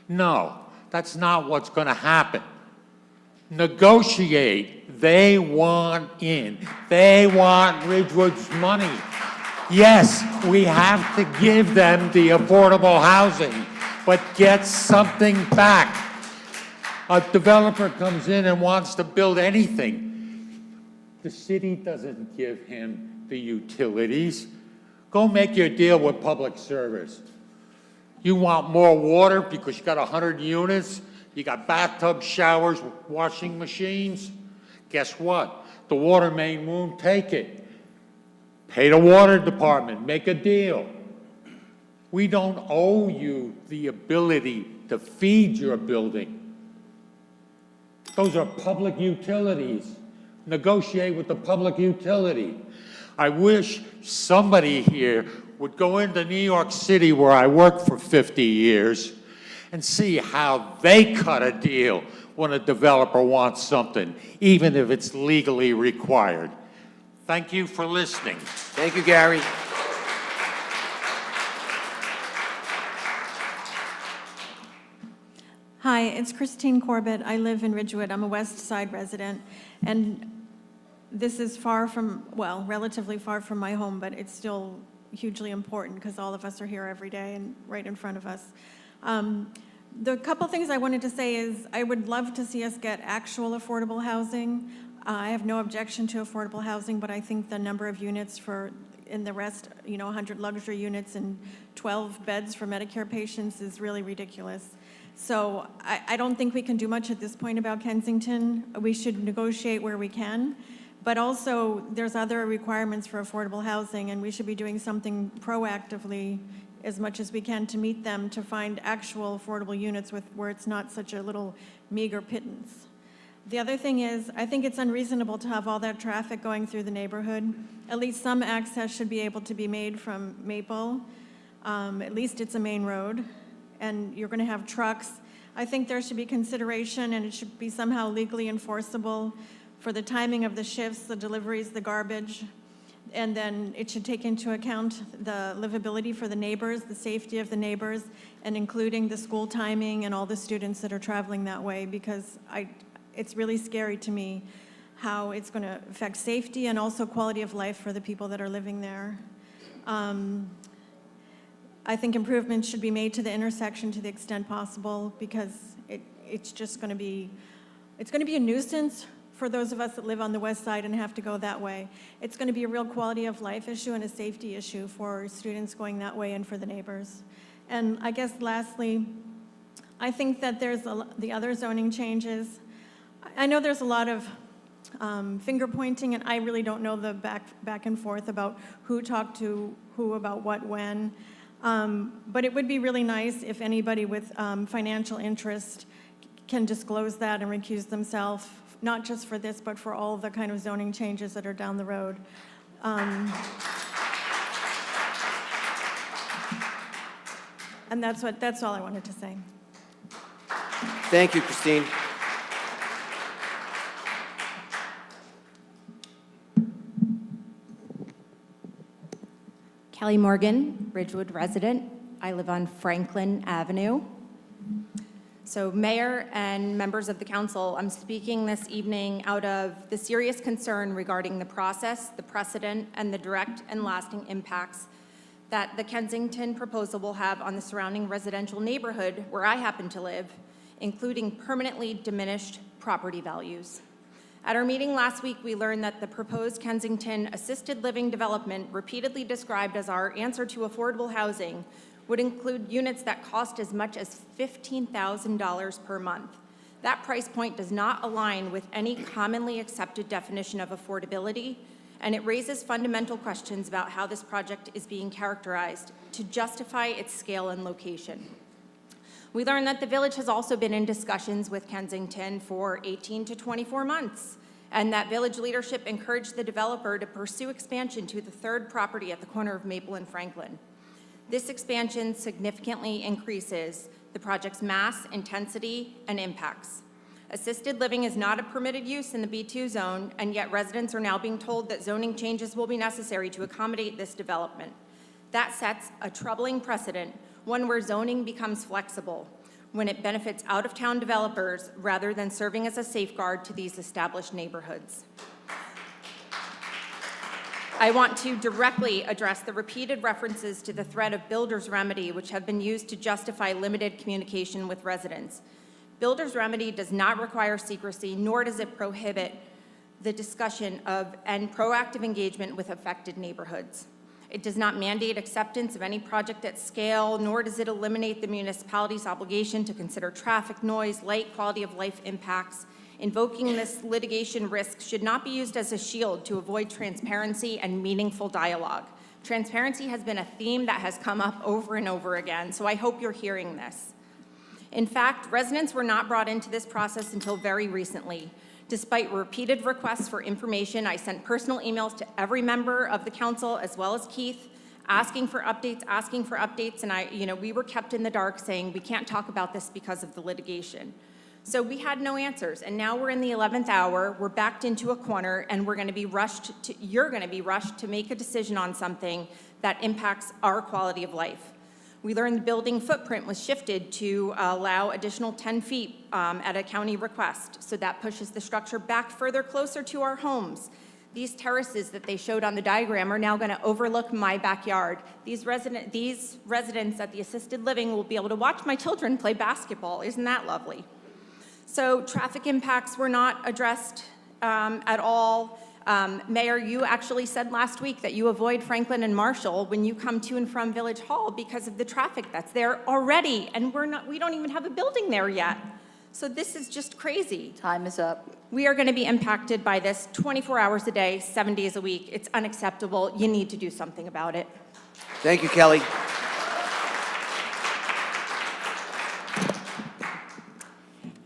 No, that's not what's going to happen. Negotiate. They want in. They want Ridgewood's money. Yes, we have to give them the affordable housing, but get something back. A developer comes in and wants to build anything. The city doesn't give him the utilities. Go make your deal with public service. You want more water because you got 100 units? You got bathtub showers, washing machines? Guess what? The water main won't take it. Pay the water department, make a deal. We don't owe you the ability to feed your building. Those are public utilities. Negotiate with the public utility. I wish somebody here would go into New York City, where I worked for 50 years, and see how they cut a deal when a developer wants something, even if it's legally required. Thank you for listening. Thank you, Gary. Hi, it's Christine Corbett. I live in Ridgewood. I'm a West Side resident, and this is far from, well, relatively far from my home, but it's still hugely important because all of us are here every day and right in front of us. The couple things I wanted to say is I would love to see us get actual affordable housing. I have no objection to affordable housing, but I think the number of units in the rest, 100 luxury units and 12 beds for Medicare patients is really ridiculous. So I don't think we can do much at this point about Kensington. We should negotiate where we can, but also there's other requirements for affordable housing, and we should be doing something proactively as much as we can to meet them, to find actual affordable units where it's not such a little meager pittance. The other thing is, I think it's unreasonable to have all that traffic going through the neighborhood. At least some access should be able to be made from Maple. At least it's a main road, and you're going to have trucks. I think there should be consideration, and it should be somehow legally enforceable for the timing of the shifts, the deliveries, the garbage, and then it should take into account the livability for the neighbors, the safety of the neighbors, and including the school timing and all the students that are traveling that way, because it's really scary to me how it's going to affect safety and also quality of life for the people that are living there. I think improvements should be made to the intersection to the extent possible, because it's just going to be, it's going to be a nuisance for those of us that live on the west side and have to go that way. It's going to be a real quality of life issue and a safety issue for students going that way and for the neighbors. And I guess lastly, I think that there's the other zoning changes. I know there's a lot of finger pointing, and I really don't know the back and forth about who talked to who about what when. But it would be really nice if anybody with financial interest can disclose that and recuse themselves, not just for this, but for all the kind of zoning changes that are down the road. And that's all I wanted to say. Thank you, Christine. Kelly Morgan, Ridgewood resident. I live on Franklin Avenue. So Mayor and members of the council, I'm speaking this evening out of the serious concern regarding the process, the precedent, and the direct and lasting impacts that the Kensington proposal will have on the surrounding residential neighborhood where I happen to live, including permanently diminished property values. At our meeting last week, we learned that the proposed Kensington assisted living development, repeatedly described as our answer to affordable housing, would include units that cost as much as $15,000 per month. That price point does not align with any commonly accepted definition of affordability, and it raises fundamental questions about how this project is being characterized to justify its scale and location. We learned that the village has also been in discussions with Kensington for 18 to 24 months, and that village leadership encouraged the developer to pursue expansion to the third property at the corner of Maple and Franklin. This expansion significantly increases the project's mass, intensity, and impacts. Assisted living is not a permitted use in the B2 zone, and yet residents are now being told that zoning changes will be necessary to accommodate this development. That sets a troubling precedent, one where zoning becomes flexible when it benefits out-of-town developers rather than serving as a safeguard to these established neighborhoods. I want to directly address the repeated references to the threat of builder's remedy, which have been used to justify limited communication with residents. Builder's remedy does not require secrecy, nor does it prohibit the discussion of and proactive engagement with affected neighborhoods. It does not mandate acceptance of any project at scale, nor does it eliminate the municipality's obligation to consider traffic noise, light, quality of life impacts. Invoking this litigation risk should not be used as a shield to avoid transparency and meaningful dialogue. Transparency has been a theme that has come up over and over again, so I hope you're hearing this. In fact, residents were not brought into this process until very recently. Despite repeated requests for information, I sent personal emails to every member of the council, as well as Keith, asking for updates, and we were kept in the dark saying, we can't talk about this because of the litigation. So we had no answers, and now we're in the 11th hour, we're backed into a corner, and you're gonna be rushed to make a decision on something that impacts our quality of life. We learned the building footprint was shifted to allow additional 10 feet at a county request, so that pushes the structure back further closer to our homes. These terraces that they showed on the diagram are now gonna overlook my backyard. These residents at the assisted living will be able to watch my children play basketball. Isn't that lovely? So traffic impacts were not addressed at all. Mayor, you actually said last week that you avoid Franklin and Marshall when you come to and from Village Hall because of the traffic that's there already, and we don't even have a building there yet. So this is just crazy. Time is up. We are going to be impacted by this 24 hours a day, 7 days a week. It's unacceptable. You need to do something about it. Thank you, Kelly.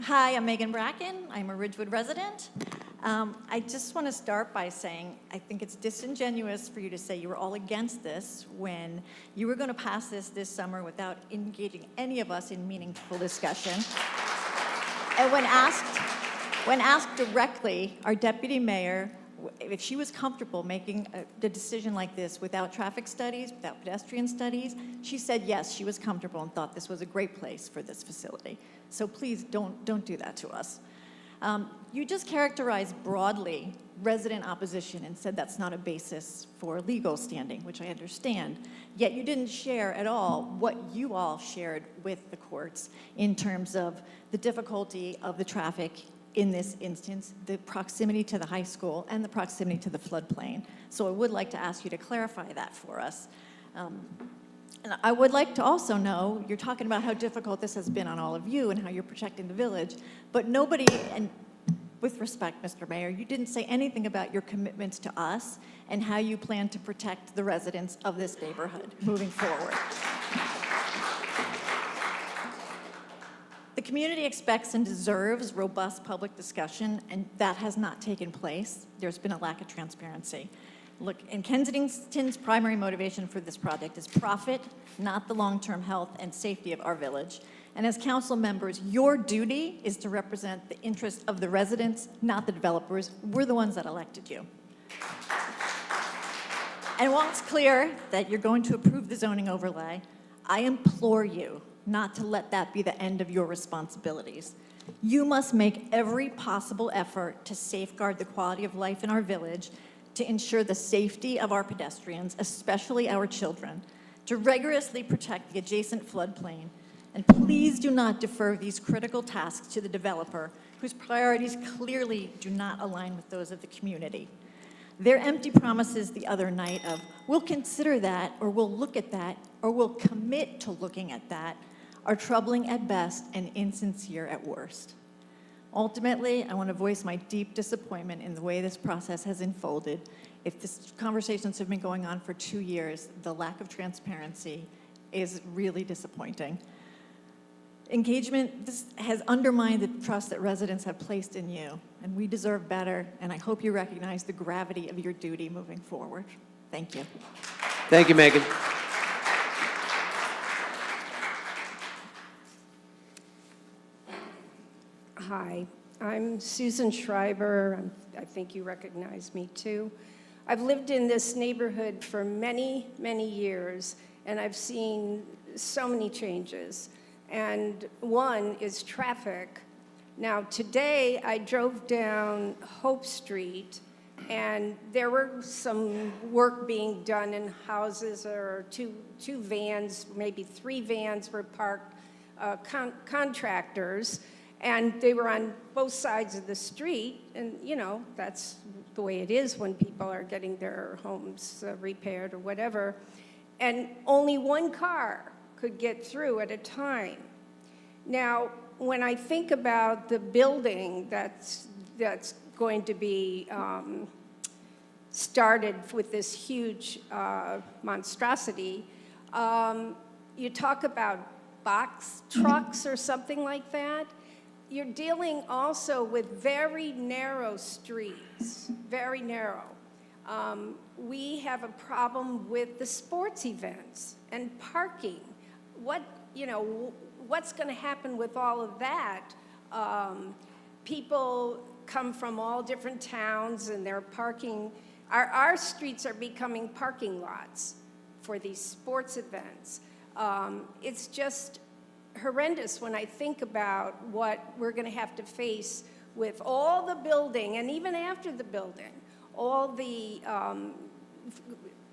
Hi, I'm Megan Bracken. I'm a Ridgewood resident. I just want to start by saying I think it's disingenuous for you to say you were all against this when you were going to pass this summer without engaging any of us in meaningful discussion. And when asked directly, our deputy mayor, if she was comfortable making the decision like this without traffic studies, without pedestrian studies, she said yes, she was comfortable and thought this was a great place for this facility. So please don't do that to us. You just characterized broadly resident opposition and said that's not a basis for legal standing, which I understand. Yet you didn't share at all what you all shared with the courts in terms of the difficulty of the traffic in this instance, the proximity to the high school, and the proximity to the floodplain. So I would like to ask you to clarify that for us. And I would like to also know, you're talking about how difficult this has been on all of you and how you're protecting the village, but nobody, and with respect, Mr. Mayor, you didn't say anything about your commitments to us and how you plan to protect the residents of this neighborhood moving forward. The community expects and deserves robust public discussion, and that has not taken place. There's been a lack of transparency. Look, and Kensington's primary motivation for this project is profit, not the long-term health and safety of our village. And as council members, your duty is to represent the interests of the residents, not the developers. We're the ones that elected you. And while it's clear that you're going to approve the zoning overlay, I implore you not to let that be the end of your responsibilities. You must make every possible effort to safeguard the quality of life in our village, to ensure the safety of our pedestrians, especially our children, to rigorously protect the adjacent floodplain, and please do not defer these critical tasks to the developer, whose priorities clearly do not align with those of the community. Their empty promises the other night of, we'll consider that, or we'll look at that, or we'll commit to looking at that, are troubling at best and insincere at worst. Ultimately, I want to voice my deep disappointment in the way this process has unfolded. If these conversations have been going on for 2 years, the lack of transparency is really disappointing. Engagement, this has undermined the trust that residents have placed in you, and we deserve better, and I hope you recognize the gravity of your duty moving forward. Thank you. Thank you, Megan. Hi, I'm Susan Schreiber. I think you recognize me too. I've lived in this neighborhood for many, many years, and I've seen so many changes. And one is traffic. Now, today I drove down Hope Street, and there were some work being done in houses, or two vans, maybe 3 vans were parked, contractors, and they were on both sides of the street. And, you know, that's the way it is when people are getting their homes repaired or whatever. And only one car could get through at a time. Now, when I think about the building that's going to be started with this huge monstrosity, you talk about box trucks or something like that. You're dealing also with very narrow streets, very narrow. We have a problem with the sports events and parking. What's going to happen with all of that? People come from all different towns, and they're parking. Our streets are becoming parking lots for these sports events. It's just horrendous when I think about what we're going to have to face with all the building, and even after the building, all the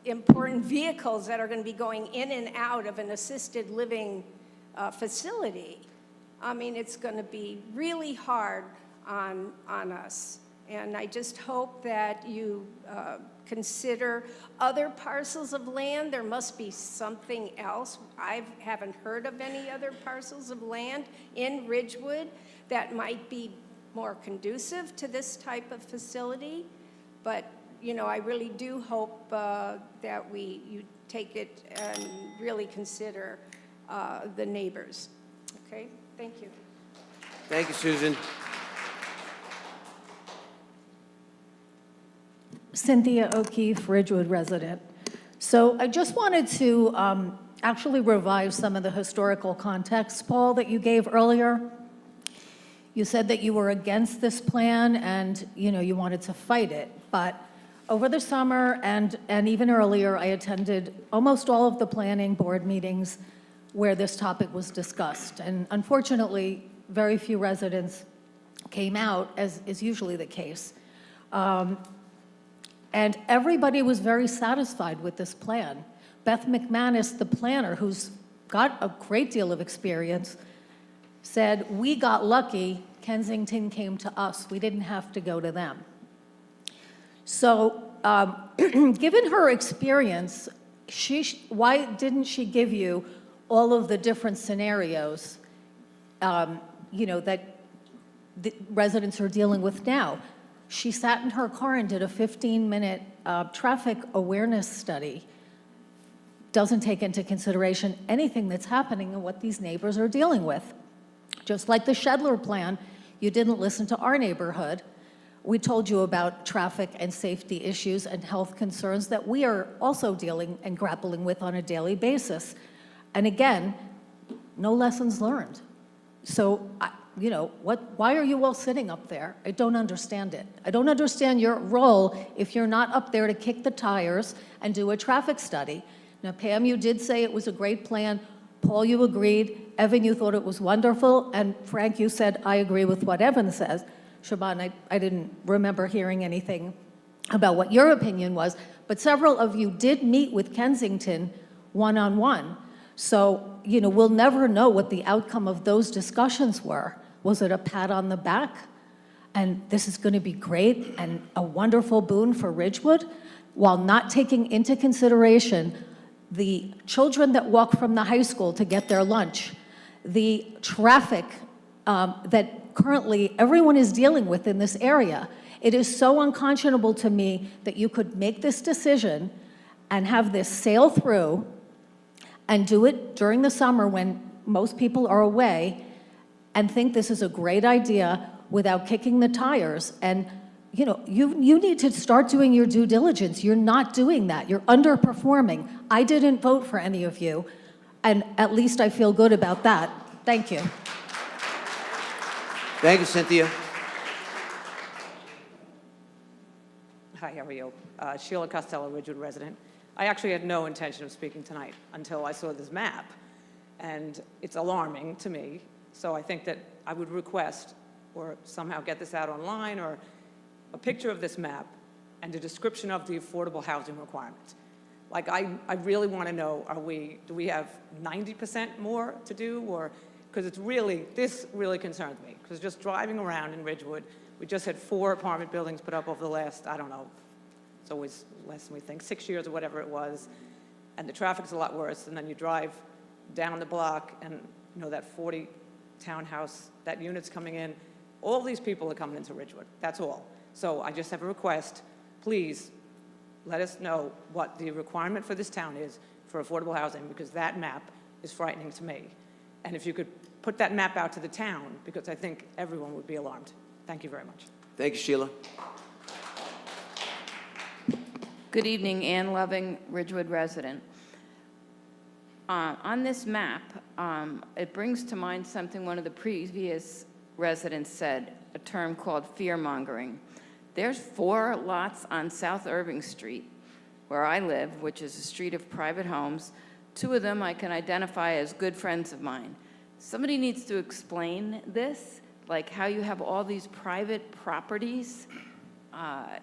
important vehicles that are going to be going in and out of an assisted living facility. I mean, it's going to be really hard on us. And I just hope that you consider other parcels of land. There must be something else. I haven't heard of any other parcels of land in Ridgewood that might be more conducive to this type of facility. But, I really do hope that you take it and really consider the neighbors. Okay, thank you. Thank you, Susan. Cynthia O'Keefe, Ridgewood resident. So I just wanted to actually revive some of the historical context, Paul, that you gave earlier. You said that you were against this plan and, you wanted to fight it. But over the summer and even earlier, I attended almost all of the planning board meetings where this topic was discussed. And unfortunately, very few residents came out, as is usually the case. And everybody was very satisfied with this plan. Beth McManus, the planner, who's got a great deal of experience, said, "We got lucky. Kensington came to us. We didn't have to go to them." So given her experience, why didn't she give you all of the different scenarios, that the residents are dealing with now? She sat in her car and did a 15-minute traffic awareness study. Doesn't take into consideration anything that's happening and what these neighbors are dealing with. Just like the Shedler plan, you didn't listen to our neighborhood. We told you about traffic and safety issues and health concerns that we are also dealing and grappling with on a daily basis. And again, no lessons learned. So, why are you all sitting up there? I don't understand it. I don't understand your role if you're not up there to kick the tires and do a traffic study. Now, Pam, you did say it was a great plan, Paul, you agreed. Evan, you thought it was wonderful. And Frank, you said, I agree with what Evan says. Siobhan, I didn't remember hearing anything about what your opinion was, but several of you did meet with Kensington one-on-one. So, you know, we'll never know what the outcome of those discussions were. Was it a pat on the back? And this is going to be great and a wonderful boon for Ridgewood, while not taking into consideration the children that walk from the high school to get their lunch, the traffic that currently everyone is dealing with in this area. It is so unconscionable to me that you could make this decision and have this sail through and do it during the summer when most people are away and think this is a great idea without kicking the tires. And you know, you need to start doing your due diligence. You're not doing that. You're underperforming. I didn't vote for any of you, and at least I feel good about that. Thank you. Thank you, Cynthia. Hi, how are you? Sheila Costello, Ridgewood resident. I actually had no intention of speaking tonight until I saw this map, and it's alarming to me. So I think that I would request, or somehow get this out online, or a picture of this map and a description of the affordable housing requirements. Like, I really want to know, do we have 90% more to do, or, because this really concerns me, because just driving around in Ridgewood, we just had 4 apartment buildings put up over the last, I don't know, it's always less than we think, 6 years or whatever it was, and the traffic's a lot worse, and then you drive down the block, and you know, that 40 townhouse, that unit's coming in, all these people are coming into Ridgewood, that's all. So I just have a request, please let us know what the requirement for this town is for affordable housing, because that map is frightening to me. And if you could put that map out to the town, because I think everyone would be alarmed. Thank you very much. Thank you, Sheila. Good evening, Ann Loving, Ridgewood resident. On this map, it brings to mind something one of the previous residents said, a term called fear-mongering. There's 4 lots on South Irving Street, where I live, which is a street of private homes. 2 of them I can identify as good friends of mine. Somebody needs to explain this, like how you have all these private properties.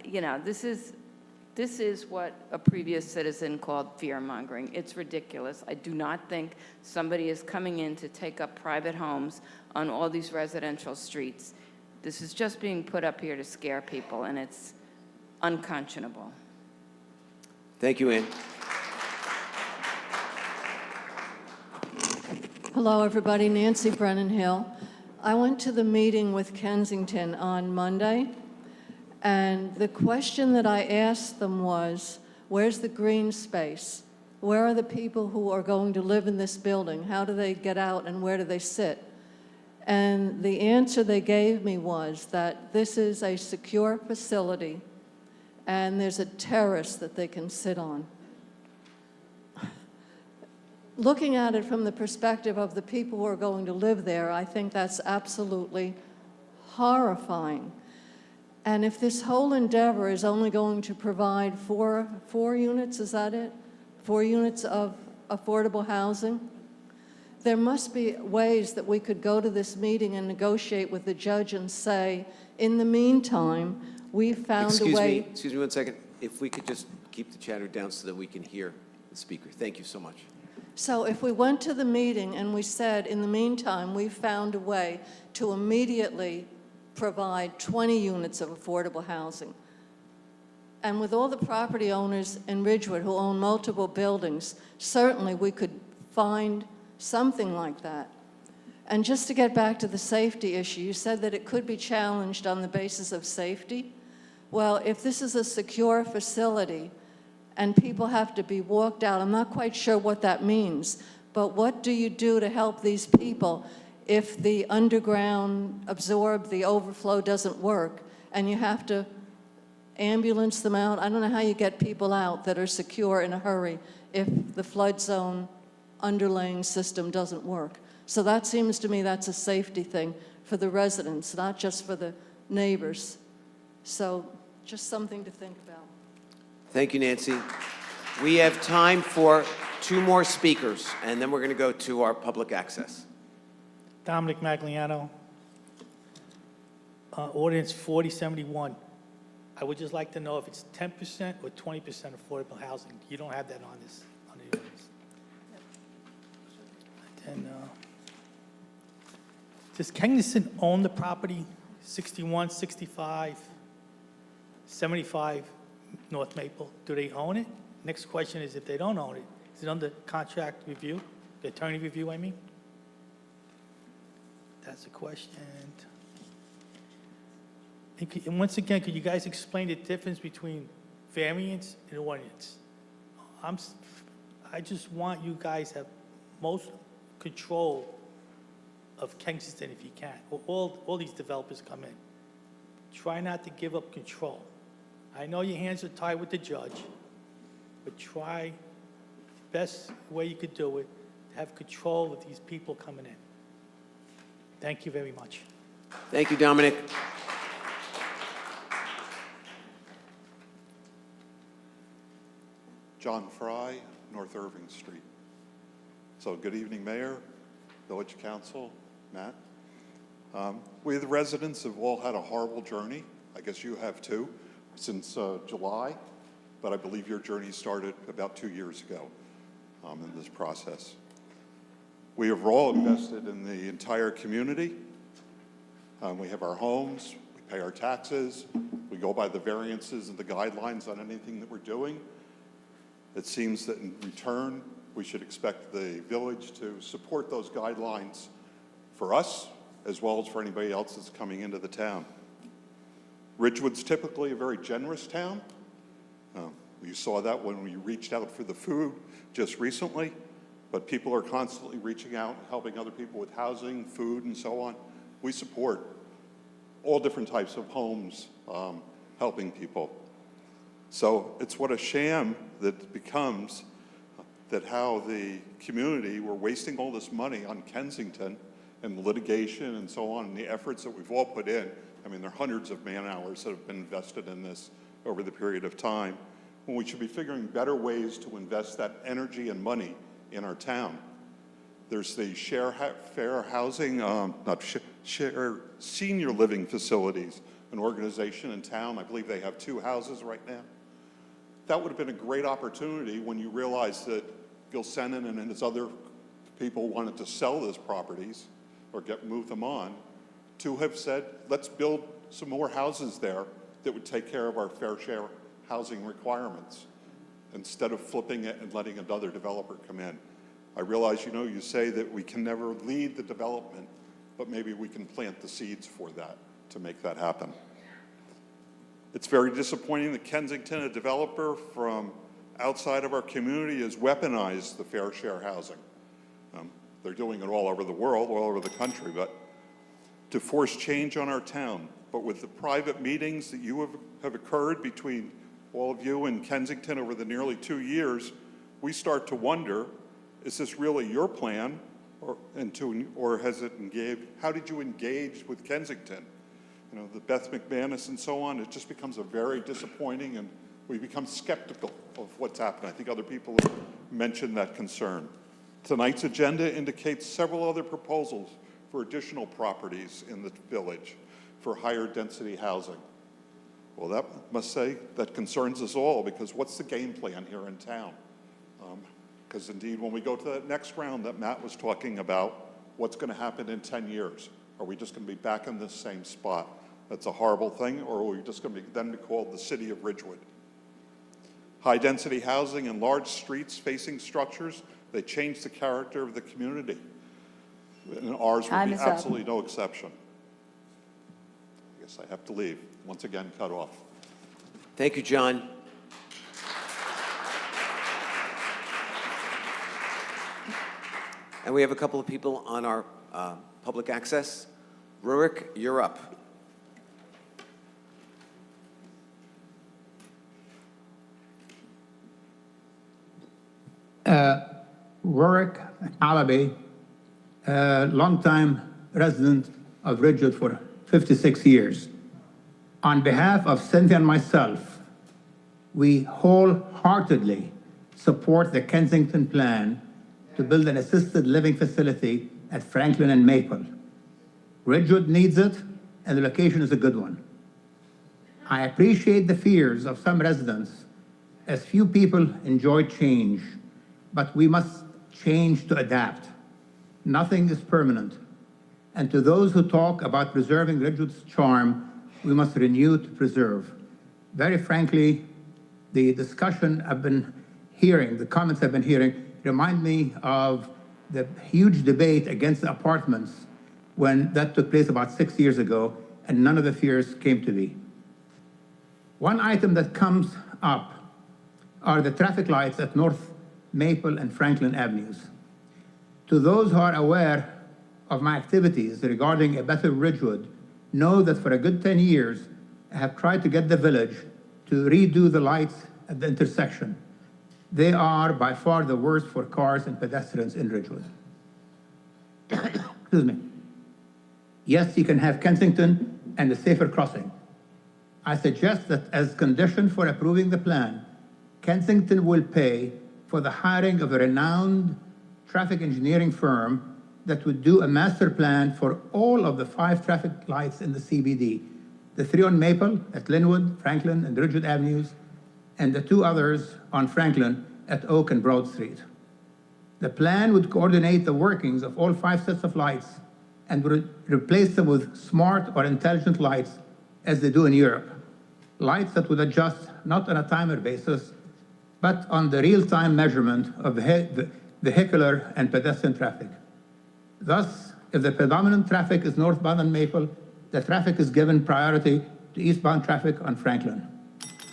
You know, this is what a previous citizen called fear-mongering. It's ridiculous. I do not think somebody is coming in to take up private homes on all these residential streets. This is just being put up here to scare people, and it's unconscionable. Thank you, Ann. Hello, everybody. Nancy Brennan Hill. I went to the meeting with Kensington on Monday, and the question that I asked them was, where's the green space? Where are the people who are going to live in this building? How do they get out, and where do they sit? And the answer they gave me was that this is a secure facility, and there's a terrace that they can sit on. Looking at it from the perspective of the people who are going to live there, I think that's absolutely horrifying. And if this whole endeavor is only going to provide four units, is that it? 4 units of affordable housing? There must be ways that we could go to this meeting and negotiate with the judge and say, in the meantime, we've found a way. Excuse me 1 second. If we could just keep the chatter down so that we can hear the speaker. Thank you so much. So if we went to the meeting and we said, in the meantime, we've found a way to immediately provide 20 units of affordable housing. And with all the property owners in Ridgewood who own multiple buildings, certainly we could find something like that. And just to get back to the safety issue, you said that it could be challenged on the basis of safety. Well, if this is a secure facility and people have to be walked out, I'm not quite sure what that means, but what do you do to help these people if the underground the overflow doesn't work and you have to ambulance them out? I don't know how you get people out that are secure in a hurry if the flood zone underlaying system doesn't work. So that seems to me that's a safety thing for the residents, not just for the neighbors. So just something to think about. Thank you, Nancy. We have time for 2 2 more speakers, and then we're going to go to our public access. Dominic Magliano, ordinance 4071. I would just like to know if it's 10% or 20% affordable housing. You don't have that on this, on the ordinance. And does Kensington own the property, 61, 65, 75 North Maple? Do they own it? Next question is, if they don't own it, is it under contract review, the attorney review, I mean? That's the question. And once again, could you guys explain the difference between variance and ordinance? I just want you guys to have most control of Kensington if you can. All these developers come in. Try not to give up control. I know your hands are tied with the judge, but try the best way you could do it, to have control of these people coming in. Thank you very much. Thank you, Dominic. John Fry, North Irving Street. So good evening, Mayor, Village Council, Matt. We, the residents, have all had a horrible journey. I guess you have too, since July, but I believe your journey started about 2 years ago in this process. We have all invested in the entire community. We have our homes, we pay our taxes, we go by the variances and the guidelines on anything that we're doing. It seems that in return, we should expect the village to support those guidelines for us, as well as for anybody else that's coming into the town. Ridgewood's typically a very generous town. You saw that when we reached out for the food just recently, but people are constantly reaching out, helping other people with housing, food, and so on. We support all different types of homes, helping people. So it's what a sham that becomes that how the community, we're wasting all this money on Kensington and litigation and so on, and the efforts that we've all put in. I mean, there are hundreds of man-hours that have been invested in this over the period of time, when we should be figuring better ways to invest that energy and money in our town. There's the fair housing, share senior living facilities, an organization in town. I believe they have 2 houses right now. That would have been a great opportunity when you realize that Gil Senon and his other people wanted to sell those properties or move them on, to have said, let's build some more houses there that would take care of our fair share housing requirements, instead of flipping it and letting another developer come in. I realize, you say that we can never lead the development, but maybe we can plant the seeds for that to make that happen. It's very disappointing that Kensington, a developer from outside of our community, has weaponized the fair share housing. They're doing it all over the world, all over the country, but to force change on our town. But with the private meetings that have occurred between all of you in Kensington over the nearly 2 years, we start to wonder, is this really your plan, or has it engaged? How did you engage with Kensington? The Beth McManus and so on, it just becomes a very disappointing, and we become skeptical of what's happened. I think other people have mentioned that concern. Tonight's agenda indicates several other proposals for additional properties in the village for higher density housing. Well, that must say that concerns us all, because what's the game plan here in town? Because indeed, when we go to that next round that Matt was talking about, what's going to happen in 10 years? Are we just going to be back in this same spot? That's a horrible thing, or are we just going to then be called the city of Ridgewood? High-density housing and large streets-facing structures, they change the character of the community. And ours would be absolutely no exception. I guess I have to leave. Once again, cut off. Thank you, John. And we have a couple of people on our public access. Rurik, you're up. Rurik Alabi, a longtime resident of Ridgewood for 56 years. On behalf of Cynthia and myself, we wholeheartedly support the Kensington plan to build an assisted living facility at Franklin and Maple. Ridgewood needs it, and the location is a good one. I appreciate the fears of some residents, as few people enjoy change, but we must change to adapt. Nothing is permanent. And to those who talk about preserving Ridgewood's charm, we must renew to preserve. Very frankly, the discussion I've been hearing, the comments I've been hearing, remind me of the huge debate against the apartments when that took place about 6 years ago, and none of the fears came to be. One item that comes up are the traffic lights at North Maple and Franklin Avenues. To those who are aware of my activities regarding a better Ridgewood, know that for a good 10 years, I have tried to get the village to redo the lights at the intersection. They are by far the worst for cars and pedestrians in Ridgewood. Excuse me. Yes, you can have Kensington and a safer crossing. I suggest that as condition for approving the plan, Kensington will pay for the hiring of a renowned traffic engineering firm that would do a master plan for all of the 5 traffic lights in the CBD, the 3 on Maple at Linwood, Franklin, and Ridgewood Avenues, and the 2 others on Franklin at Oak and Broad Street. The plan would coordinate the workings of all 5 sets of lights and would replace them with smart or intelligent lights as they do in Europe. Lights that would adjust not on a timer basis, but on the real-time measurement of vehicular and pedestrian traffic. Thus, if the predominant traffic is northbound on Maple, the traffic is given priority to eastbound traffic on Franklin.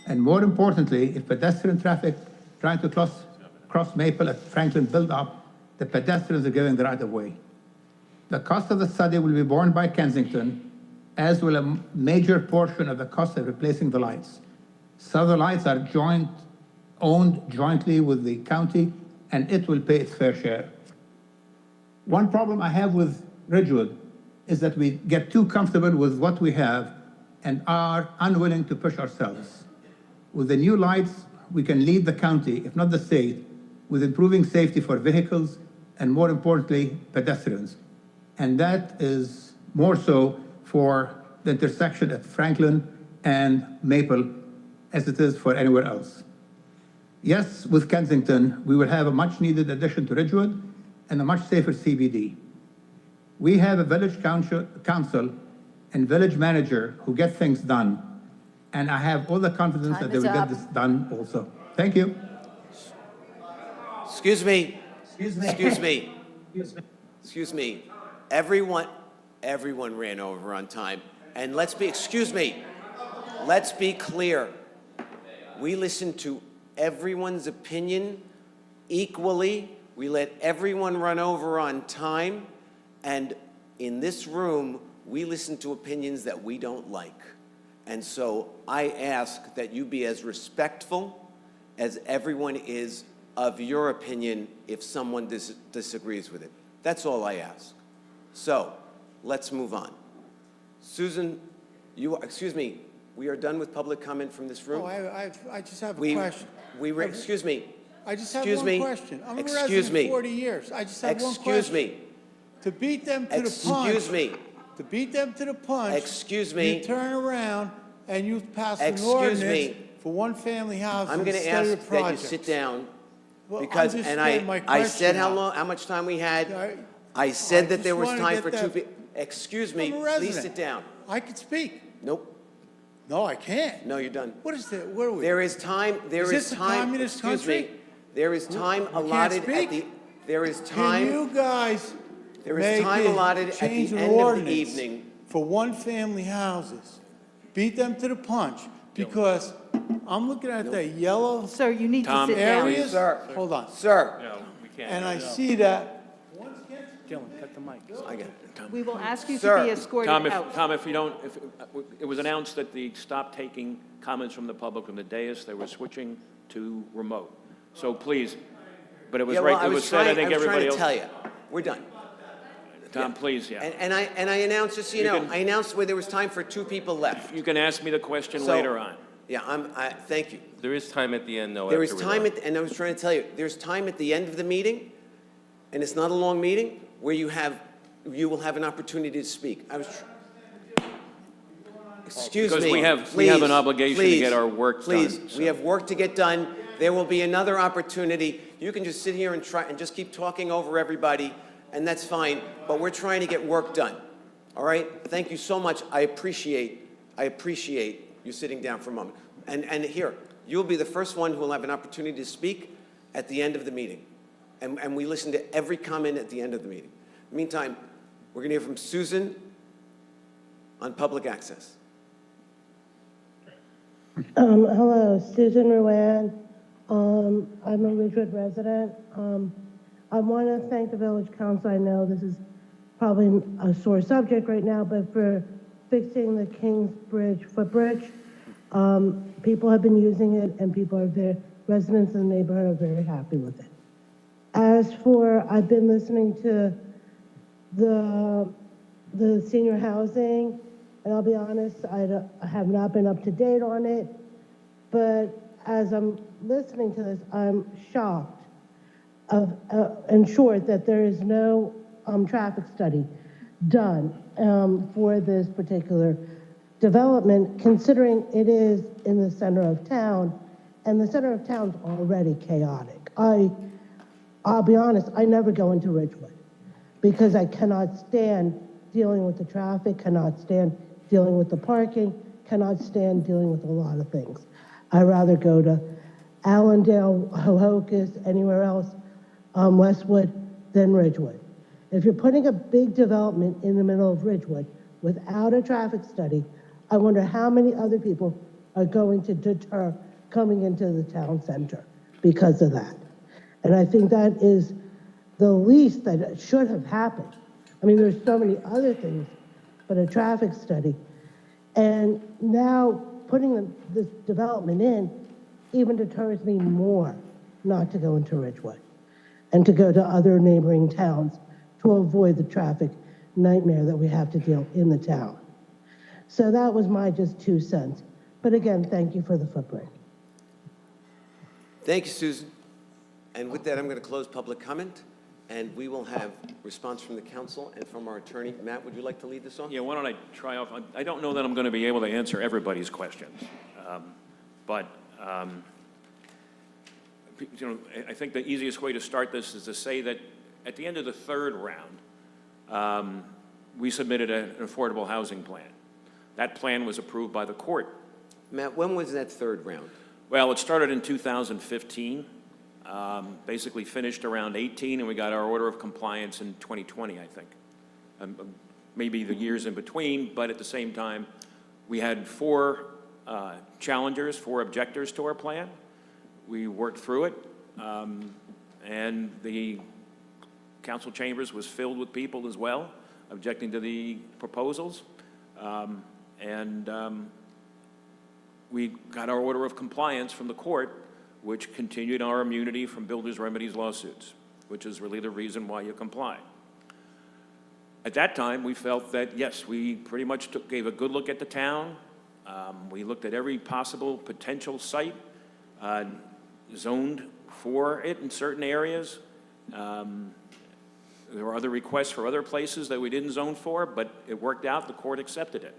And more importantly, if pedestrian traffic trying to cross Maple at Franklin build up, the pedestrians are given the right of way. The cost of the study will be borne by Kensington, as will a major portion of the cost of replacing the lights. So the lights are owned jointly with the county, and it will pay its fair share. One problem I have with Ridgewood is that we get too comfortable with what we have and are unwilling to push ourselves. With the new lights, we can lead the county, if not the state, with improving safety for vehicles and, more importantly, pedestrians. And that is more so for the intersection at Franklin and Maple as it is for anywhere else. Yes, with Kensington, we will have a much-needed addition to Ridgewood and a much safer CBD. We have a village council and village manager who get things done, and I have all the confidence that they will get this done also. Thank you. Excuse me. Excuse me. Excuse me. Everyone ran over on time. And excuse me, let's be clear. We listen to everyone's opinion equally. We let everyone run over on time. And in this room, we listen to opinions that we don't like. And so I ask that you be as respectful as everyone is of your opinion if someone disagrees with it. That's all I ask. So let's move on. Susan, excuse me, we are done with public comment from this room? Oh, I just have a question. Excuse me. I just have one question. I'm a Excuse resident me. 40 years. I just have one question. Excuse me. To beat them to the punch. Excuse me. To beat them to the punch. Excuse me. You turn around and you pass an Excuse ordinance me. for one-family housing I'm going to instead of ask the that you projects. sit down Well, because, I'm just and getting my I said question out. how much time we had. I I said that just there was wanna time get for that- two people. Excuse me, I'm a please resident. sit down. I could speak. Nope. No, I can't. No, you're done. What is that? Where are we? There is time, Is this a communist excuse me. country? There is time can't allotted at speak? the, there is Can time, you guys there is time allotted at the change an end of the ordinance evening. for one-family houses? Beat them to the punch, because I'm looking at that yellow Sir, you need to sit down. areas. Sir. Hold on. Sir. And I see that. Dylan, cut the mic. I get it. Tom. We will ask you Sir. to be escorted Tom, out. if you don't, it was announced that they stopped taking comments from the public from the dais, they were switching to remote. So please, but it was Yeah, well, right, it was said, I think I was everybody trying else. to tell you, we're done. Tom, please, yeah. And I announced, just so you You know, can- I announced where there was time for two people left. You can ask me the question So- later on. Yeah, thank you. There is time at the end, though. There is after we're time, done. and I was trying to tell you, there's time at the end of the meeting, and it's not a long meeting, where you will have an opportunity to speak. Excuse me. Because we have please, an obligation to get please, our work done. Please, so. we have work to get done. There will be another opportunity. You can just sit here and try and just keep talking over everybody, and that's fine, but we're trying to get work done. All right? Thank you so much. I appreciate you sitting down for a moment. And here, you'll be the first one who will have an opportunity to speak at the end of the meeting. And we listen to every comment at the end of the meeting. Meantime, we're going to hear from Susan on public access. Hello, Susan Ruan. I'm a Ridgewood resident. I want to thank the Village Council. I know this is probably a sore subject right now, but for fixing the Kings Bridge footbridge, people have been using it, and residents in the neighborhood are very happy with it. As for, I've been listening to the senior housing, and I'll be honest, I have not been up to date on it, but as I'm listening to this, I'm shocked in short that there is no traffic study done for this particular development, considering it is in the center of town, and the center of town's already chaotic. I'll be honest, I never go into Ridgewood because I cannot stand dealing with the traffic, cannot stand dealing with the parking, cannot stand dealing with a lot of things. I'd rather go to Allendale, Hohokus, anywhere else, Westwood, than Ridgewood. If you're putting a big development in the middle of Ridgewood without a traffic study, I wonder how many other people are going to deter coming into the town center because of that. And I think that is the least that should have happened. I mean, there's so many other things, but a traffic study. And now putting this development in even deters me more not to go into Ridgewood and to go to other neighboring towns to avoid the traffic nightmare that we have to deal in the town. So that was my just 2 cents. But again, thank you for the footprint. Thank you, Susan. And with that, I'm going to close public comment, and we will have response from the council and from our attorney. Matt, would you like to lead this off? Yeah, why don't I try off? I don't know that I'm going to be able to answer everybody's questions. I think the easiest way to start this is to say that at the end of the third round, we submitted an affordable housing plan. That plan was approved by the court. Matt, when was that third round? Well, it started in 2015, basically finished around 18, and we got our order of compliance in 2020, I think. Maybe the years in between, but at the same time, we had 4 challengers, 4 objectors to our plan. We worked through it, and the council chambers was filled with people as well, objecting to the proposals. We got our order of compliance from the court, which continued our immunity from builders' remedies lawsuits, which is really the reason why you comply. At that time, we felt that, yes, we pretty much gave a good look at the town. We looked at every possible potential site, zoned for it in certain areas. There were other requests for other places that we didn't zone for, but it worked out. The court accepted it.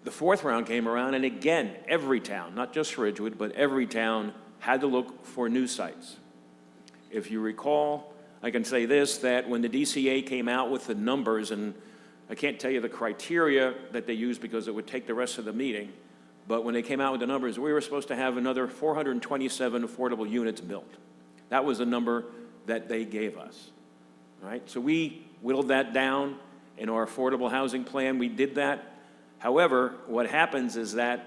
The fourth round came around, and again, every town, not just Ridgewood, but every town had to look for new sites. If you recall, I can say this, that when the DCA came out with the numbers, and I can't tell you the criteria that they used because it would take the rest of the meeting, but when they came out with the numbers, we were supposed to have another 427 affordable units built. That was the number that they gave us, all right? So we whittled that down in our affordable housing plan. We did that. However, what happens is that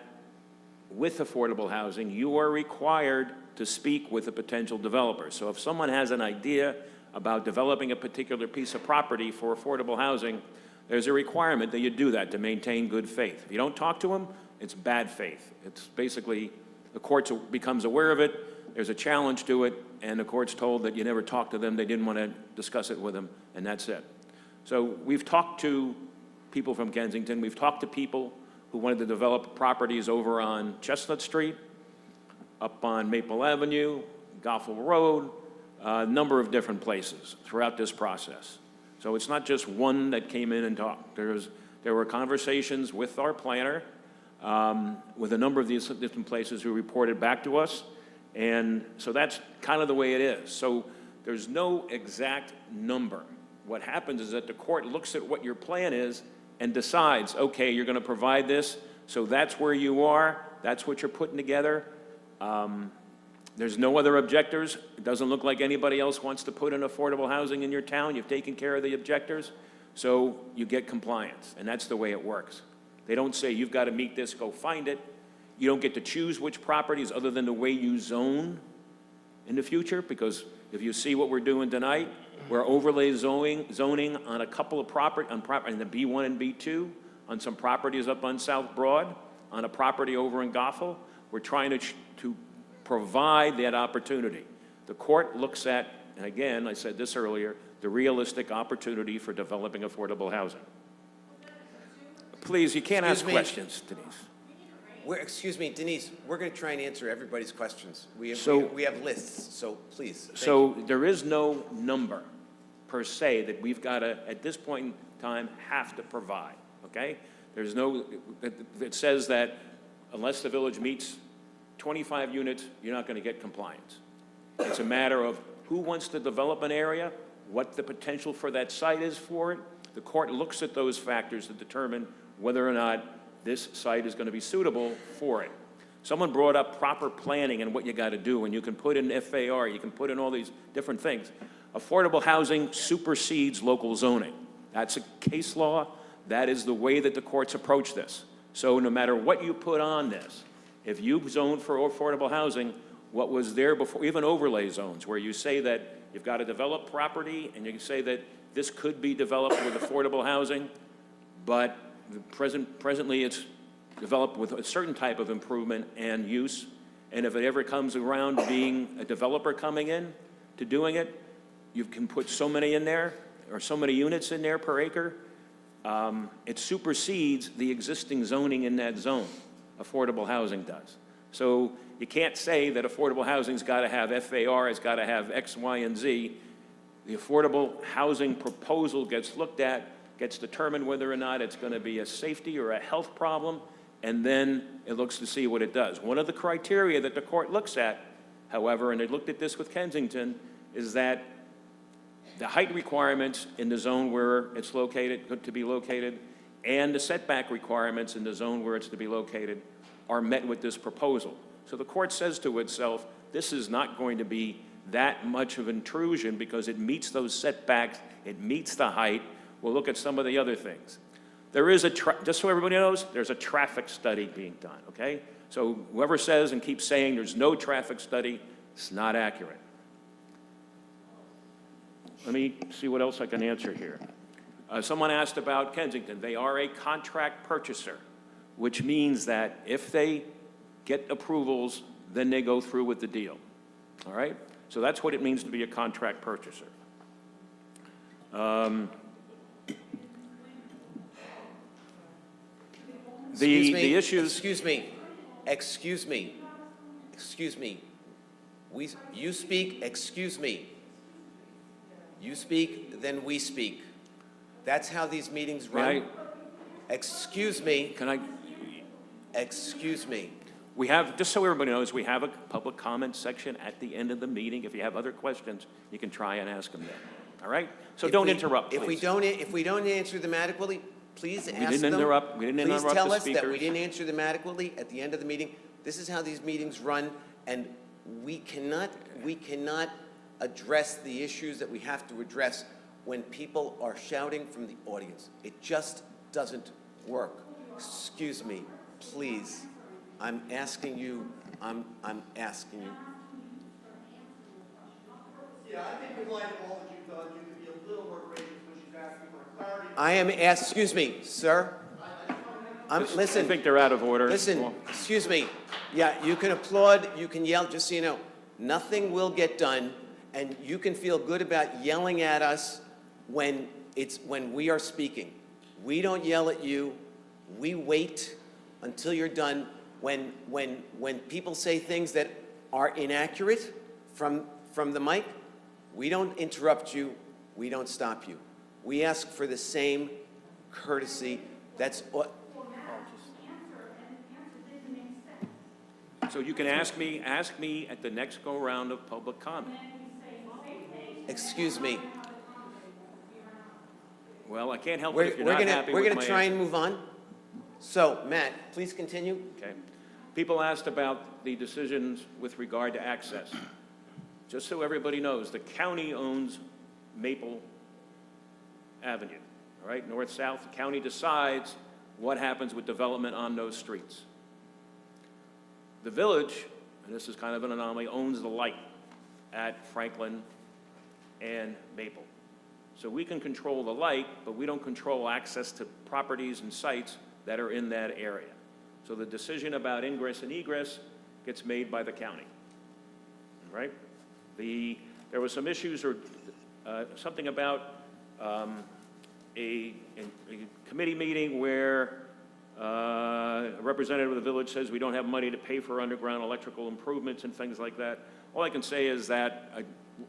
with affordable housing, you are required to speak with a potential developer. So if someone has an idea about developing a particular piece of property for affordable housing, there's a requirement that you do that to maintain good faith. If you don't talk to them, it's bad faith. It's basically, the court becomes aware of it, there's a challenge to it, and the court's told that you never talked to them, they didn't want to discuss it with them, and that's it. So we've talked to people from Kensington, we've talked to people who wanted to develop properties over on Chestnut Street, up on Maple Avenue, Goffel Road, a number of different places throughout this process. So it's not just one that came in and talked. There were conversations with our planner, with a number of these different places who reported back to us. And so that's kind of the way it is. So there's no exact number. What happens is that the court looks at what your plan is and decides, okay, you're going to provide this, so that's where you are, that's what you're putting together. There's no other objectors. It doesn't look like anybody else wants to put in affordable housing in your town. You've taken care of the objectors, so you get compliance, and that's the way it works. They don't say, you've got to meet this, go find it. You don't get to choose which properties other than the way you zone in the future, because if you see what we're doing tonight, we're overlay zoning on a couple of property, in the B1 and B2, on some properties up on South Broad, on a property over in Goffel. We're trying to provide that opportunity. The court looks at, and again, I said this earlier, the realistic opportunity for developing affordable housing. Please, you can't ask questions, Denise. Excuse me, Denise, we're going to try and answer everybody's questions. We have lists, so please. So there is no number per se that we've got to, at this point in time, have to provide, okay? There's no, it says that unless the village meets 25 units, you're not going to get compliance. It's a matter of who wants to develop an area, what the potential for that site is for it. The court looks at those factors to determine whether or not this site is going to be suitable for it. Someone brought up proper planning and what you got to do, and you can put in FAR, you can put in all these different things. Affordable housing supersedes local zoning. That's a case law. That is the way that the courts approach this. So no matter what you put on this, if you zone for affordable housing, what was there before, even overlay zones, where you say that you've got to develop property and you can say that this could be developed with affordable housing, but presently it's developed with a certain type of improvement and use, and if it ever comes around being a developer coming in to doing it, you can put so many in there, or so many units in there per acre, it supersedes the existing zoning in that zone. Affordable housing does. So you can't say that affordable housing's got to have FAR, it's got to have X, Y, and Z. The affordable housing proposal gets looked at, gets determined whether or not it's going to be a safety or a health problem, and then it looks to see what it does. One of the criteria that the court looks at, however, and they looked at this with Kensington, is that the height requirements in the zone where it's located, to be located, and the setback requirements in the zone where it's to be located are met with this proposal. So the court says to itself, this is not going to be that much of intrusion because it meets those setbacks, it meets the height. We'll look at some of the other things. There is just so everybody knows, there's a traffic study being done, okay? So whoever says and keeps saying there's no traffic study, it's not accurate. Let me see what else I can answer here. Someone asked about Kensington. They are a contract purchaser, which means that if they get approvals, then they go through with the deal, all right? So that's what it means to be a contract purchaser. The issues... Excuse me. You speak, excuse me. You speak, then we speak. That's how these meetings run. Excuse me. Excuse me. We have, just so everybody knows, we have a public comment section at the end of the meeting. If you have other questions, you can try and ask them then. All right? So don't interrupt, please. If we don't answer them adequately, please ask them. We didn't interrupt the speakers. Please tell us that we didn't answer them adequately at the end of the meeting. This is how these meetings run, and we cannot address the issues that we have to address when people are shouting from the audience. It just doesn't work. Excuse me, please. I'm asking you. I'm asking you. Yeah, I think in light of all that you've done, you could be a little more gracious when she's asking for clarity. I am excuse me, sir. Listen. I think they're out of order. Listen, excuse me. Yeah, you can applaud, you can yell, just so you know. Nothing will get done, and you can feel good about yelling at us when we are speaking. We don't yell at you. We wait. until you're done. When people say things that are inaccurate from the mic, we don't interrupt you, we don't stop you. We ask for the same courtesy. That's what. So you can ask me at the next go-round of public comment. Excuse me. Well, I can't help We're it if you're not happy with my gonna try answer. and move on. So, Matt, please continue. Okay. People asked about the decisions with regard to access. Just so everybody knows, the county owns Maple Avenue, all right, north-south. The county decides what happens with development on those streets. The village, and this is kind of an anomaly, owns the light at Franklin and Maple. So we can control the light, but we don't control access to properties and sites that are in that area. So the decision about ingress and egress gets made by the county, right? There was some issues or something about a committee meeting where a representative of the village says we don't have money to pay for underground electrical improvements and things like that. All I can say is that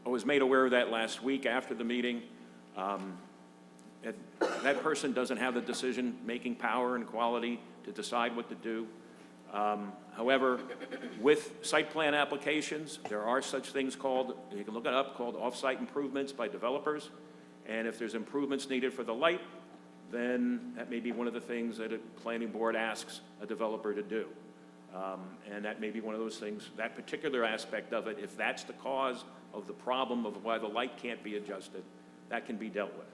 I was made aware of that last week after the meeting. That person doesn't have the decision-making power and quality to decide what to do. However, with site plan applications, there are such things called, you can look it up, called off-site improvements by developers. And if there's improvements needed for the light, then that may be one of the things that a planning board asks a developer to do. And that may be one of those things, that particular aspect of it, if that's the cause of the problem of why the light can't be adjusted, that can be dealt with.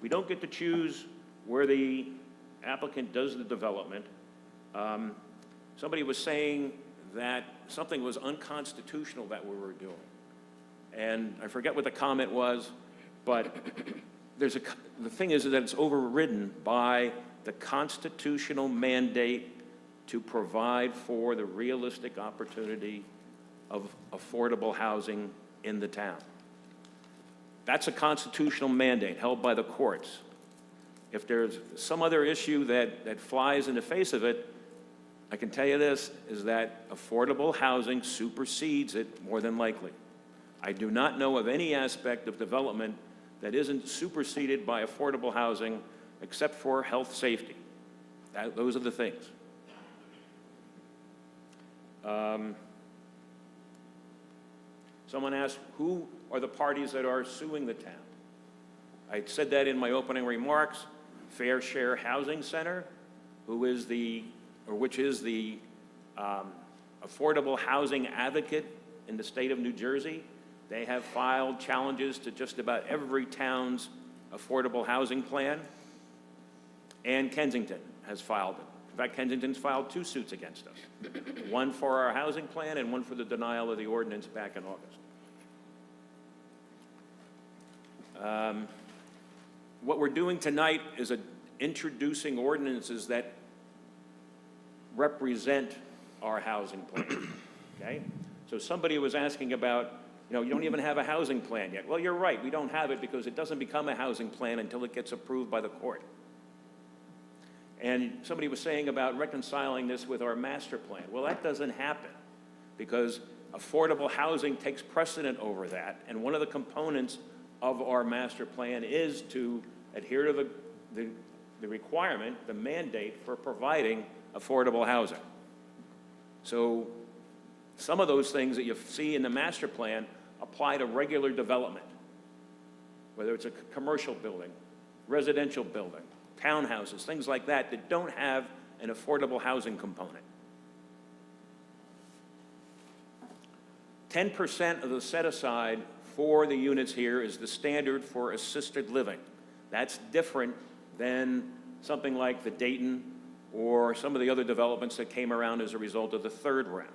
We don't get to choose where the applicant does the development. Somebody was saying that something was unconstitutional that we were doing. And I forget what the comment was, but the thing is that it's overridden by the constitutional mandate to provide for the realistic opportunity of affordable housing in the town. That's a constitutional mandate held by the courts. If there's some other issue that flies in the face of it, I can tell you this, is that affordable housing supersedes it more than likely. I do not know of any aspect of development that isn't superseded by affordable housing except for health safety. Those are the things. Someone asked, who are the parties that are suing the town? I said that in my opening remarks. Fair Share Housing Center, which is the affordable housing advocate in the state of New Jersey. They have filed challenges to just about every town's affordable housing plan, and Kensington has filed it. In fact, Kensington's filed 2 suits against us, one for our housing plan and one for the denial of the ordinance back in August. What we're doing tonight is introducing ordinances that represent our housing plan, okay? So somebody was asking about, you don't even have a housing plan yet. Well, you're right, we don't have it because it doesn't become a housing plan until it gets approved by the court. And somebody was saying about reconciling this with our master plan. Well, that doesn't happen because affordable housing takes precedent over that. And one of the components of our master plan is to adhere to the requirement, the mandate for providing affordable housing. So some of those things that you see in the master plan apply to regular development, whether it's a commercial building, residential building, townhouses, things like that that don't have an affordable housing component. 10% of the set-aside for the units here is the standard for assisted living. That's different than something like the Dayton or some of the other developments that came around as a result of the 3rd round.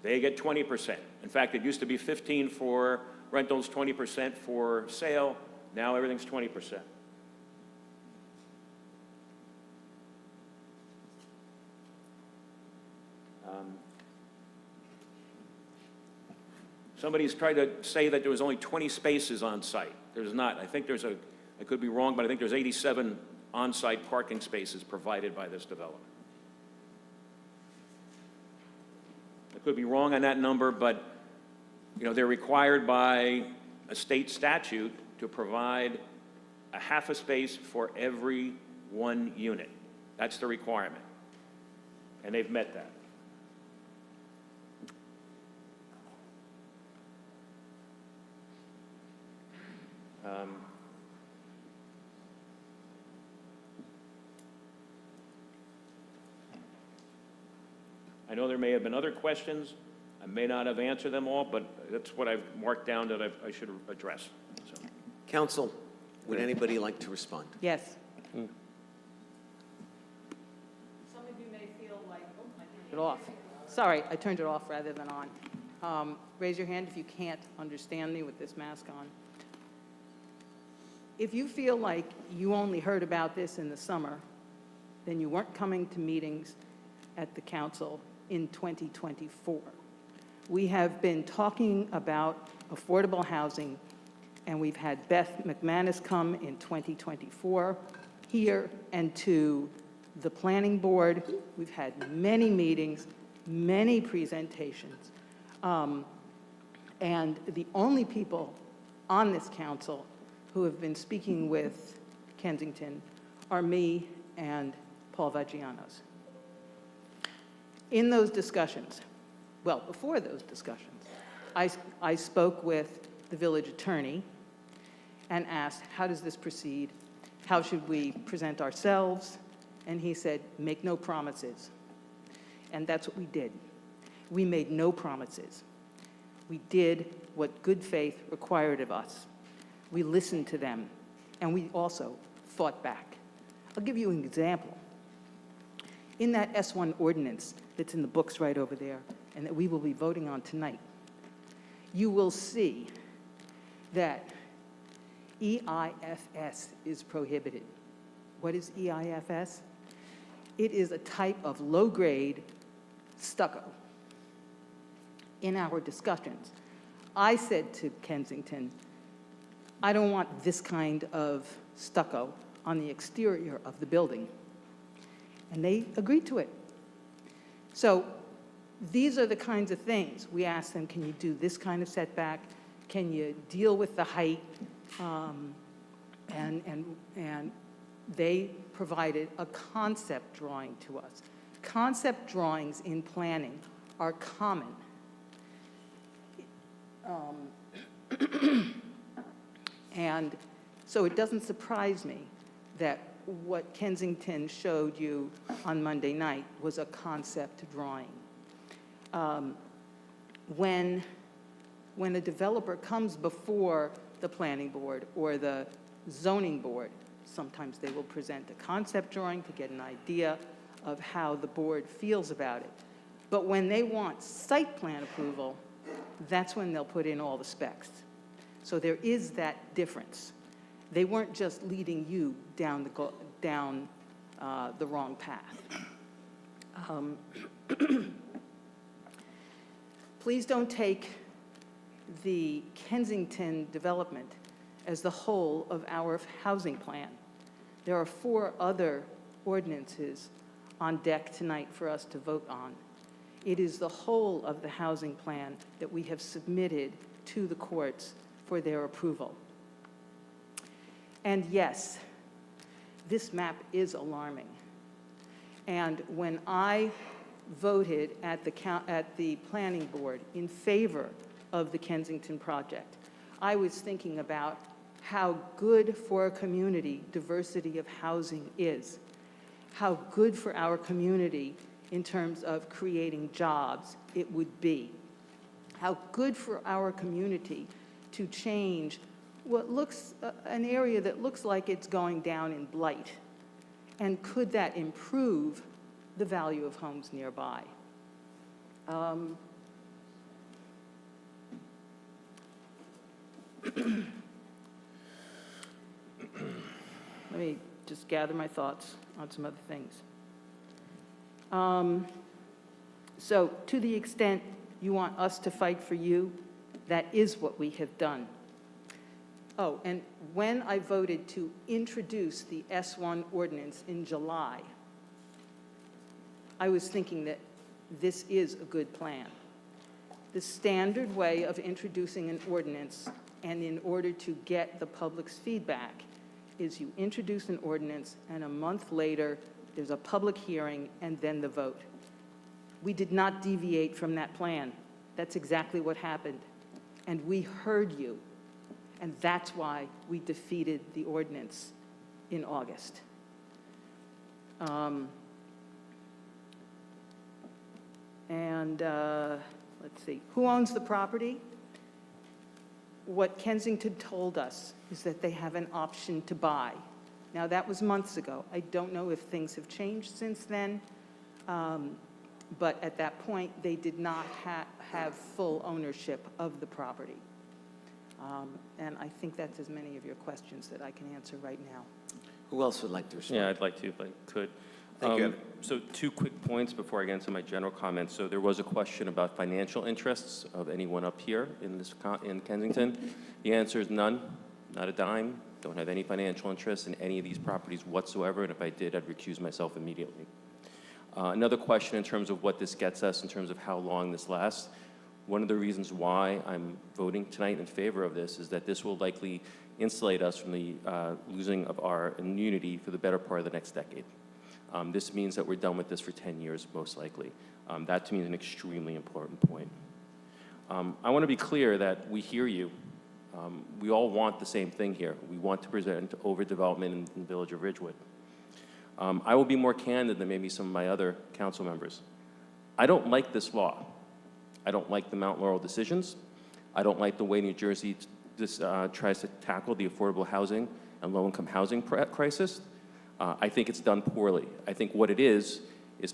They get 20%. In fact, it used to be 15 for rentals, 20% for sale. Now everything's 20%. Somebody's tried to say that there was only 20 spaces on site. There's not. I think I could be wrong, but I think there's 87 on-site parking spaces provided by this development. I could be wrong on that number, but, you know, they're required by a state statute to provide a half a space for every one unit. That's the requirement. And they've met that. I know there may have been other questions. I may not have answered them all, but that's what I've marked down that I should address. So. Council, would anybody like to respond? Yes. Mm. Some of you may feel like, oh, I turned it off. Sorry, I turned it off rather than on. Raise your hand if you can't understand me with this mask on. If you feel like you only heard about this in the summer, then you weren't coming to meetings at the council in 2024. We have been talking about affordable housing, and we've had Beth McManus come in 2024 here and to the planning board. We've had many meetings, many presentations, and the only people on this council who have been speaking with Kensington are me and Paul Vagianos. In those discussions, well, before those discussions, I spoke with the village attorney and asked, how does this proceed? How should we present ourselves? And he said, make no promises. And that's what we did. We made no promises. We did what good faith required of us. We listened to them, and we also fought back. I'll give you an example. In that S1 ordinance that's in the books right over there, and that we will be voting on tonight, you will see that EIFS is prohibited. What is EIFS? It is a type of low-grade stucco. In our discussions, I said to Kensington, I don't want this kind of stucco on the exterior of the building. And they agreed to it. So these are the kinds of things. We asked them, can you do this kind of setback? Can you deal with the height? And they provided a concept drawing to us. Concept drawings in planning are common. And so it doesn't surprise me that what Kensington showed you on Monday night was a concept drawing. When a developer comes before the planning board or the zoning board, sometimes they will present a concept drawing to get an idea of how the board feels about it. But when they want site plan approval, that's when they'll put in all the specs. So there is that difference. They weren't just leading you down the wrong path. Please don't take the Kensington development as the whole of our housing plan. There are 4 other ordinances on deck tonight for us to vote on. It is the whole of the housing plan that we have submitted to the courts for their approval. And yes, this map is alarming. And when I voted at the planning board in favor of the Kensington project, I was thinking about how good for a community diversity of housing is, how good for our community in terms of creating jobs it would be, how good for our community to change what looks, an area that looks like it's going down in blight, and could that improve the value of homes nearby? Let me just gather my thoughts on some other things. So to the extent you want us to fight for you, that is what we have done. Oh, and when I voted to introduce the S1 ordinance in July, I was thinking that this is a good plan. The standard way of introducing an ordinance, and in order to get the public's feedback, is you introduce an ordinance, and a month later, there's a public hearing, and then the vote. We did not deviate from that plan. That's exactly what happened. And we heard you. And that's why we defeated the ordinance in August. Let's see, who owns the property? What Kensington told us is that they have an option to buy. Now, that was months ago. I don't know if things have changed since then, but at that point, they did not have full ownership of the property. And I think that's as many of your questions that I can answer right now. Who else would like to respond? Yeah, I'd like to, if I could. Thank you. So 2 quick points before I get into my general comments. So there was a question about financial interests of anyone up here in Kensington. The answer is none, not a dime. Don't have any financial interest in any of these properties whatsoever, and if I did, I'd recuse myself immediately. Another question in terms of what this gets us, in terms of how long this lasts. One of the reasons why I'm voting tonight in favor of this is that this will likely insulate us from the losing of our immunity for the better part of the next decade. This means that we're done with this for 10 years, most likely. That, to me, is an extremely important point. I want to be clear that we hear you. We all want the same thing here. We want to prevent overdevelopment in the village of Ridgewood. I will be more candid than maybe some of my other council members. I don't like this law. I don't like the Mount Laurel decisions. I don't like the way New Jersey tries to tackle the affordable housing and low-income housing crisis. I think it's done poorly. I think what it is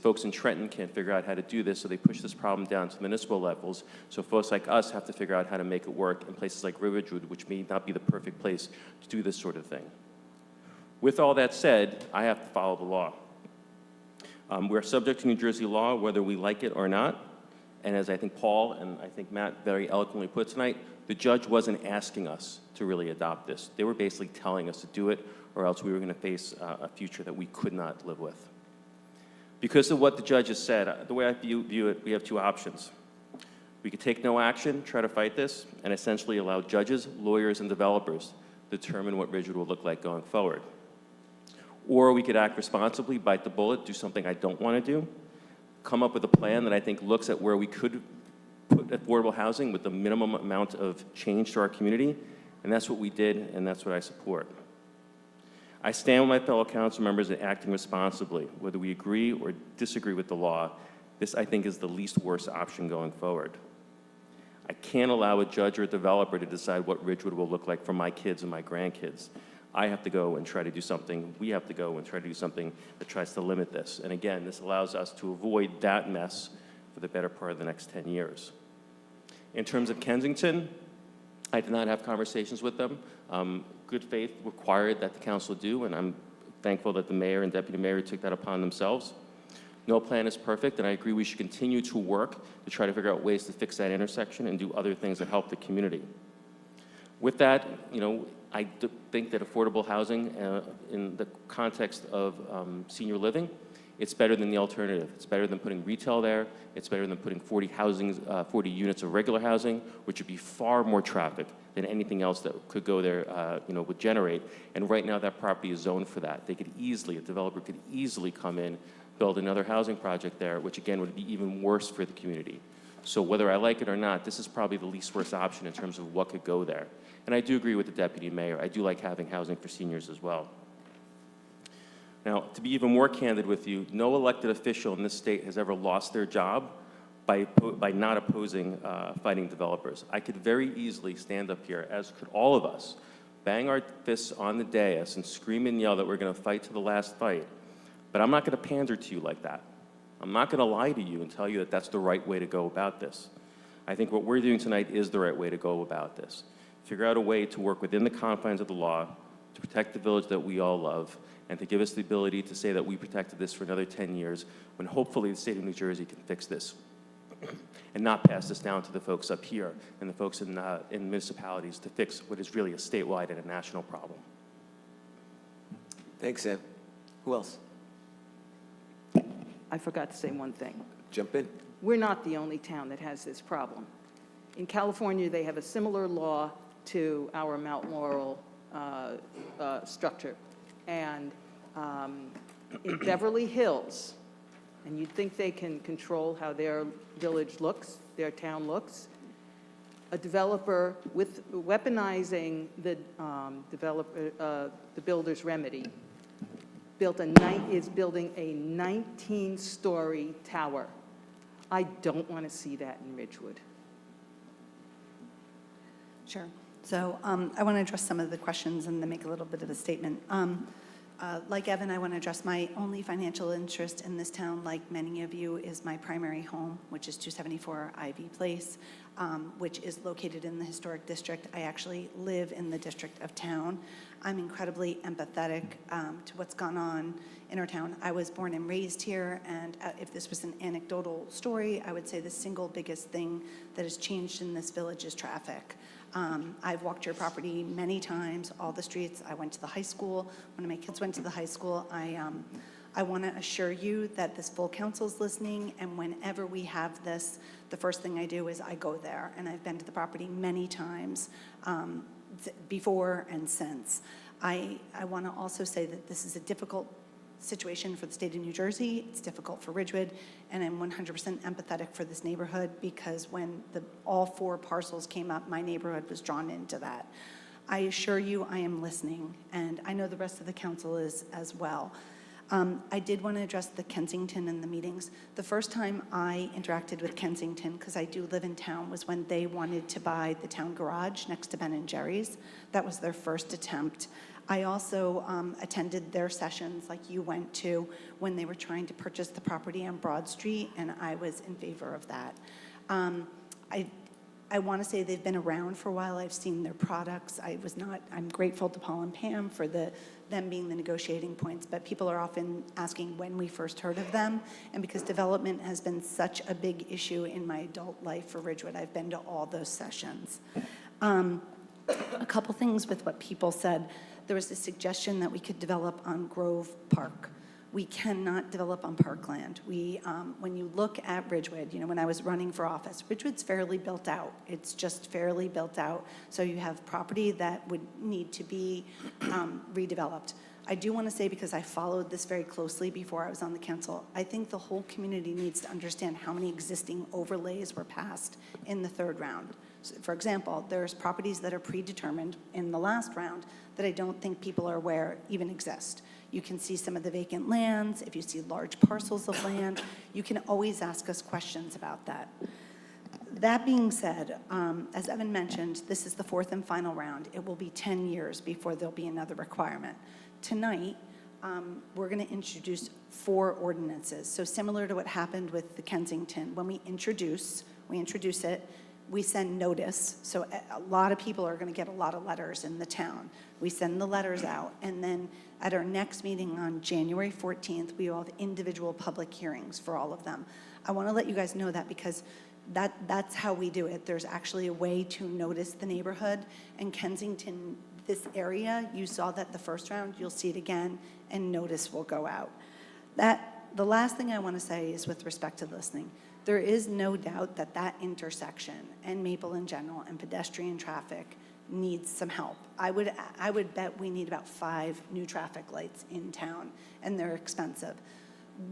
folks in Trenton can't figure out how to do this, so they push this problem down to municipal levels. So folks like us have to figure out how to make it work in places like Ridgewood, which may not be the perfect place to do this sort of thing. With all that said, I have to follow the law. We're subject to New Jersey law, whether we like it or not. And as I think Paul and I think Matt very eloquently put tonight, the judge wasn't asking us to really adopt this. They were basically telling us to do it, or else we were going to face a future that we could not live with. Because of what the judge has said, the way I view it, we have 2 options. We could take no action, try to fight this, and essentially allow judges, lawyers, and developers to determine what Ridgewood will look like going forward. Or we could act responsibly, bite the bullet, do something I don't want to do, come up with a plan that I think looks at where we could put affordable housing with the minimum amount of change to our community, and that's what we did, and that's what I support. I stand with my fellow council members in acting responsibly. Whether we agree or disagree with the law, this, I think, is the least worst option going forward. I can't allow a judge or a developer to decide what Ridgewood will look like for my kids and my grandkids. I have to go and try to do something, we have to go and try to do something that tries to limit this. And again, this allows us to avoid that mess for the better part of the next 10 years. In terms of Kensington, I did not have conversations with them. Good faith required that the council do, and I'm thankful that the mayor and deputy mayor took that upon themselves. No plan is perfect, and I agree we should continue to work to try to figure out ways to fix that intersection and do other things that help the community. With that, I think that affordable housing in the context of senior living, it's better than the alternative. It's better than putting retail there. It's better than putting 40 units of regular housing, which would be far more traffic than anything else that could go there, would generate. And right now, that property is zoned for that. A developer could easily come in, build another housing project there, which again would be even worse for the community. So whether I like it or not, this is probably the least worst option in terms of what could go there. And I do agree with the deputy mayor. I do like having housing for seniors as well. Now, to be even more candid with you, no elected official in this state has ever lost their job by not opposing fighting developers. I could very easily stand up here, as could all of us, bang our fists on the dais and scream and yell that we're going to fight to the last fight. But I'm not going to pander to you like that. I'm not going to lie to you and tell you that that's the right way to go about this. I think what we're doing tonight is the right way to go about this. Figure out a way to work within the confines of the law to protect the village that we all love, and to give us the ability to say that we protected this for another 10 years, when hopefully the state of New Jersey can fix this and not pass this down to the folks up here and the folks in municipalities to fix what is really a statewide and a national problem. Thanks, Ed. Who else? I forgot to say one thing. Jump in. We're not the only town that has this problem. In California, they have a similar law to our Mount Laurel structure. And in Beverly Hills, and you'd think they can control how their village looks, their town looks, a developer with weaponizing the builder's remedy is building a 19-story tower. I don't want to see that in Ridgewood. Sure. So I want to address some of the questions and then make a little bit of a statement. Like Evan, I want to address my only financial interest in this town, like many of you, is my primary home, which is 274 Ivy Place, which is located in the historic district. I actually live in the district of town. I'm incredibly empathetic to what's gone on in our town. I was born and raised here, and if this was an anecdotal story, I would say the single biggest thing that has changed in this village is traffic. I've walked your property many times, all the streets. I went to the high school. When my kids went to the high school, I want to assure you that this full council's listening, and whenever we have this, the first thing I do is I go there, and I've been to the property many times before and since. I want to also say that this is a difficult situation for the state of New Jersey. It's difficult for Ridgewood, and I'm 100% empathetic for this neighborhood, because when all 4 parcels came up, my neighborhood was drawn into that. I assure you I am listening, and I know the rest of the council is as well. I did want to address the Kensington and the meetings. The first time I interacted with Kensington, because I do live in town, was when they wanted to buy the town garage next to Ben and Jerry's. That was their first attempt. I also attended their sessions like you went to when they were trying to purchase the property on Broad Street, and I was in favor of that. I want to say they've been around for a while. I've seen their products. I'm grateful to Paul and Pam for them being the negotiating points, but people are often asking when we first heard of them, and because development has been such a big issue in my adult life for Ridgewood, I've been to all those sessions. A couple things with what people said. There was a suggestion that we could develop on Grove Park. We cannot develop on parkland. When you look at Ridgewood, when I was running for office, Ridgewood's fairly built out. It's just fairly built out. So you have property that would need to be redeveloped. I do want to say, because I followed this very closely before I was on the council, I think the whole community needs to understand how many existing overlays were passed in the 3rd round. So, for example, there's properties that are predetermined in the last round that I don't think people are aware even exist. You can see some of the vacant lands. If you see large parcels of land, you can always ask us questions about that. That being said, as Evan mentioned, this is the 4th and final round. It will be 10 years before there'll be another requirement. Tonight, we're going to introduce 4 ordinances. So similar to what happened with the Kensington, when we introduce it, we send notice. So a lot of people are going to get a lot of letters in the town. We send the letters out, and then at our next meeting on January 14th, we will have individual public hearings for all of them. I want to let you guys know that, because that's how we do it. There's actually a way to notice the neighborhood, and Kensington, this area, you saw that the first round, you'll see it again, and notice will go out. The last thing I want to say is with respect to listening. There is no doubt that that intersection and Maple in general and pedestrian traffic needs some help. I would bet we need about 5 new traffic lights in town, and they're expensive.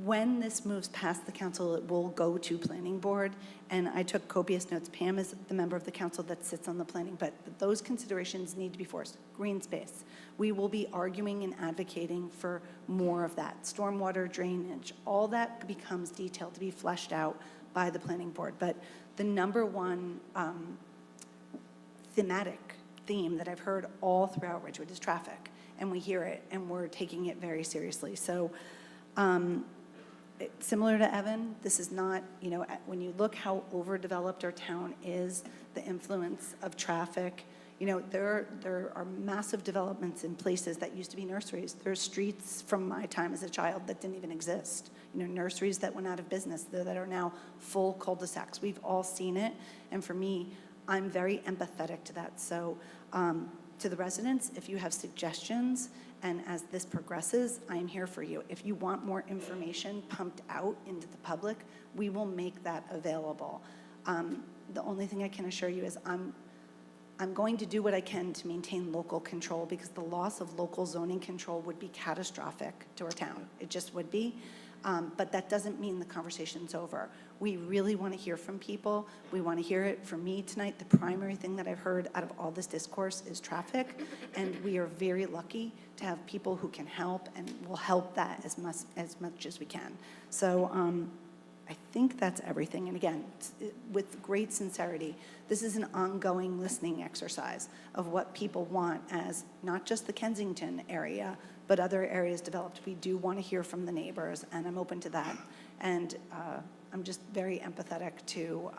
When this moves past the council, it will go to planning board, and I took copious notes. Pam is the member of the council that sits on the planning, but those considerations need to be forced. Green space. We will be arguing and advocating for more of that. Stormwater drainage, all that becomes detailed to be fleshed out by the planning board. But the number one thematic theme that I've heard all throughout Ridgewood is traffic, and we hear it, and we're taking it very seriously. So similar to Evan, this is not, when you look how overdeveloped our town is, the influence of traffic, You know, there are massive developments in places that used to be nurseries. There's streets from my time as a child that didn't even exist. You know, nurseries that went out of business that are now full cul-de-sacs. We've all seen it. And for me, I'm very empathetic to that. So to the residents, if you have suggestions, and as this progresses, I am here for you. If you want more information pumped out into the public, we will make that available. The only thing I can assure you is I'm going to do what I can to maintain local control, because the loss of local zoning control would be catastrophic to our town. It just would be. But that doesn't mean the conversation's over. We really want to hear from people. We want to hear it from me tonight. The primary thing that I've heard out of all this discourse is traffic, and we are very lucky to have people who can help and will help that as much as we can. So I think that's everything. And again, with great sincerity, this is an ongoing listening exercise of what people want as not just the Kensington area, but other areas developed. We do want to hear from the neighbors, and I'm open to that. And I'm just very empathetic to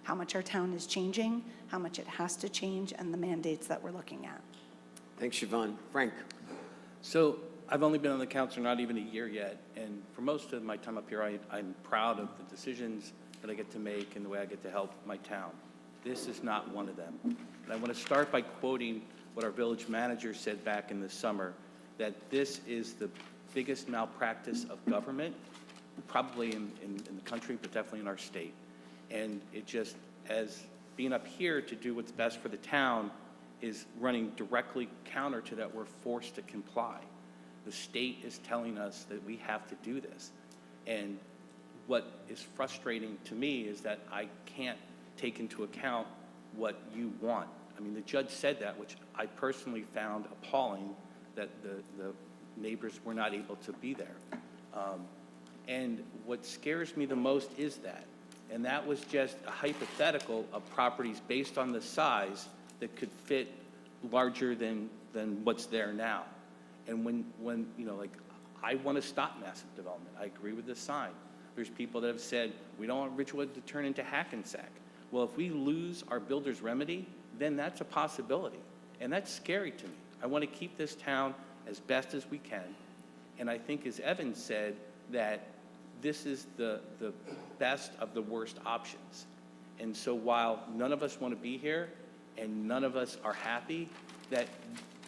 how much our town is changing, how much it has to change, and the mandates that we're looking at. Thanks, Siobhan. Frank? So I've only been on the council not even a year yet, and for most of my time up here, I'm proud of the decisions that I get to make and the way I get to help my town. This is not one of them. And I want to start by quoting what our village manager said back in the summer, that this is the biggest malpractice of government, probably in the country, but definitely in our state. And it just, as being up here to do what's best for the town, is running directly counter to that. We're forced to comply. The state is telling us that we have to do this. And what is frustrating to me is that I can't take into account what you want. I mean, the judge said that, which I personally found appalling, that the neighbors were not able to be there. And what scares me the most is that. And that was just a hypothetical of properties based on the size that could fit larger than what's there now. And when you know, like, I want to stop massive development. I agree with the sign. There's people that have said, we don't want Ridgewood to turn into Hackensack. Well, if we lose our builder's remedy, then that's a possibility. And that's scary to me. I want to keep this town as best as we can. And I think, as Evan said, that this is the best of the worst options. And so while none of us want to be here and none of us are happy, that,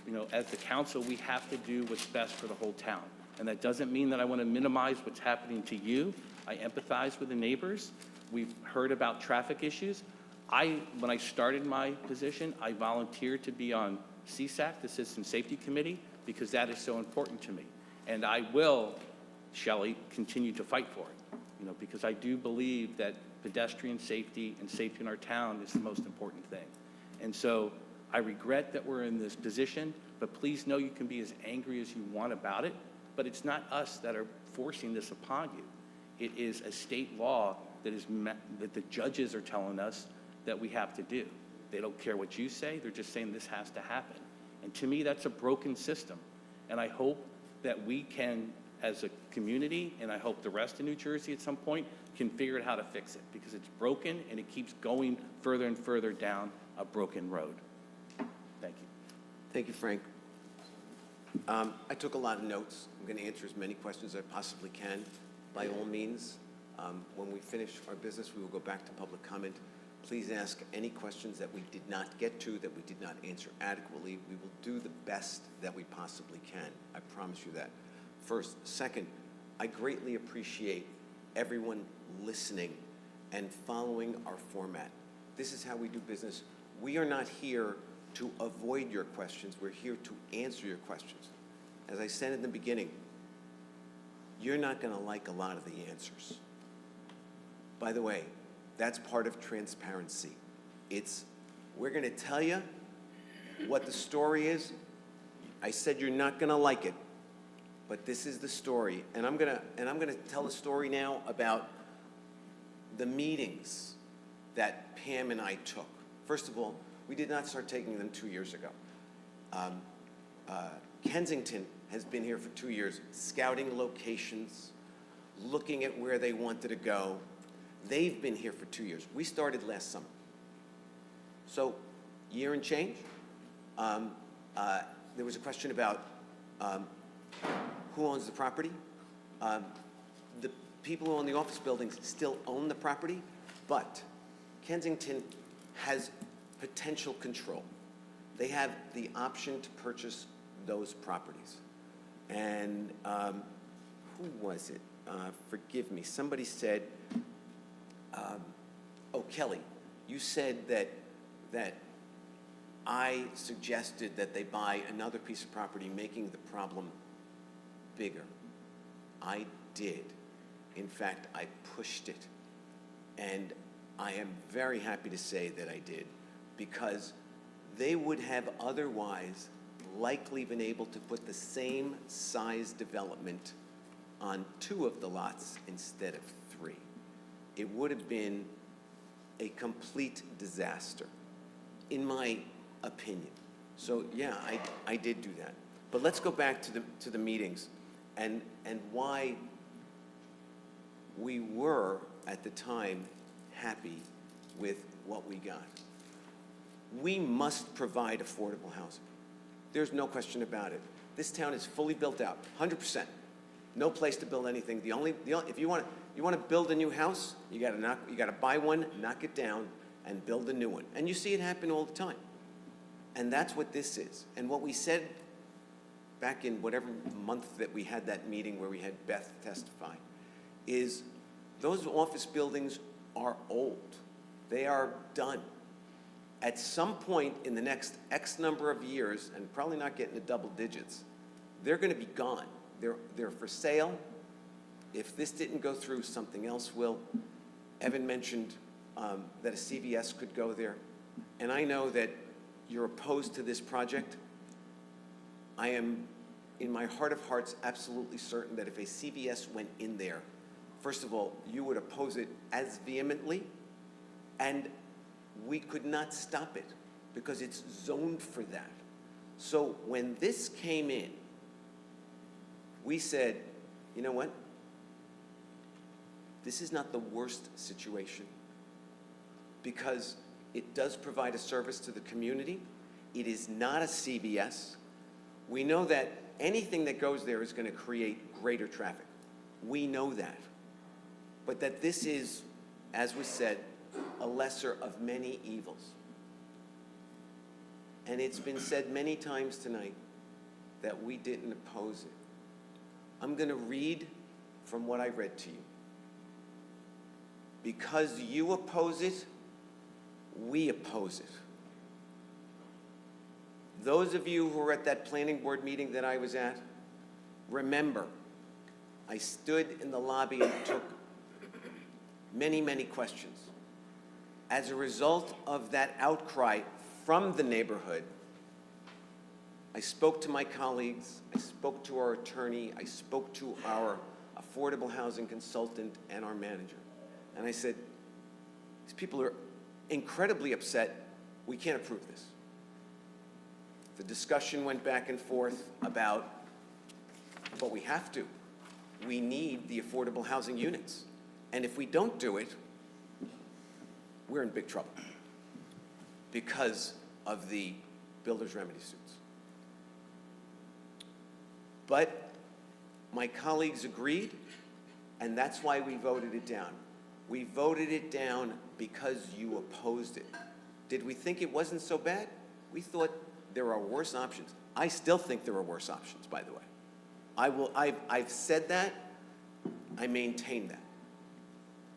you know, as the council, we have to do what's best for the whole town. And that doesn't mean that I want to minimize what's happening to you. I empathize with the neighbors. We've heard about traffic issues. When I started my position, I volunteered to be on CSAC, the Citizen Safety Committee, because that is so important to me. And I will, Shelley, continue to fight for it, you know, because I do believe that pedestrian safety and safety in our town is the most important thing. And so I regret that we're in this position, but please know you can be as angry as you want about it, but it's not us that are forcing this upon you. It is a state law that the judges are telling us that we have to do. They don't care what you say, they're just saying this has to happen. And to me, that's a broken system. And I hope that we can, as a community, and I hope the rest of New Jersey at some point, can figure out how to fix it, because it's broken and it keeps going further and further down a broken road. Thank you. Thank you, Frank. I took a lot of notes. I'm going to answer as many questions as I possibly can. By all means, when we finish our business, we will go back to public comment. Please ask any questions that we did not get to, that we did not answer adequately. We will do the best that we possibly can. I promise you that. First. Second, I greatly appreciate everyone listening and following our format. This is how we do business. We are not here to avoid your questions. We're here to answer your questions. As I said in the beginning, you're not going to like a lot of the answers. By the way, that's part of transparency. We're going to tell you what the story is. I said you're not going to like it, but this is the story. And I'm going to tell a story now about the meetings that Pam and I took. First of all, we did not start taking them 2 years ago. Kensington has been here for 2 years, scouting locations, looking at where they wanted to go. They've been here for 2 years. We started last summer. So, year and change, There was a question about who owns the property. The people who own the office buildings still own the property, but Kensington has potential control. They have the option to purchase those properties. And who was it? Forgive me. Somebody said, oh, Kelly, you said that I suggested that they buy another piece of property, making the problem bigger. I did. In fact, I pushed it. And I am very happy to say that I did, because they would have otherwise likely been able to put the same size development on 2 of the lots instead of 3. It would have been a complete disaster, in my opinion. So yeah, I did do that. But let's go back to the meetings and why we were at the time happy with what we got. We must provide affordable housing. There's no question about it. This town is fully built out, 100%. No place to build anything. If you want to build a new house, you got to buy one, knock it down, and build a new one. And you see it happen all the time. And that's what this is. And what we said back in whatever month that we had that meeting where we had Beth testify is those office buildings are old. They are done. At some point in the next X number of years, and probably not getting to double digits, they're going to be gone. They're for sale. If this didn't go through, something else will. Evan mentioned that a CVS could go there. And I know that you're opposed to this project. I am, in my heart of hearts, absolutely certain that if a CVS went in there, first of all, you would oppose it as vehemently, and we could not stop it because it's zoned for that. So when this came in, we said, you know what? This is not the worst situation because it does provide a service to the community. It is not a CVS. We know that anything that goes there is going to create greater traffic. We know that. But that this is, as was said, a lesser of many evils. And it's been said many times tonight that we didn't oppose it. I'm going to read from what I read to you. Because you oppose it, we oppose it. Those of you who were at that planning board meeting that I was at, remember, I stood in the lobby and took many, many questions. As a result of that outcry from the neighborhood, I spoke to my colleagues, I spoke to our attorney, I spoke to our affordable housing consultant and our manager. And I said, these people are incredibly upset. We can't approve this. The discussion went back and forth about, but we have to. We need the affordable housing units. And if we don't do it, we're in big trouble because of the builder's remedy suits. But my colleagues agreed, and that's why we voted it down. We voted it down because you opposed it. Did we think it wasn't so bad? We thought there are worse options. I still think there are worse options, by the way. I've said that, I maintain that.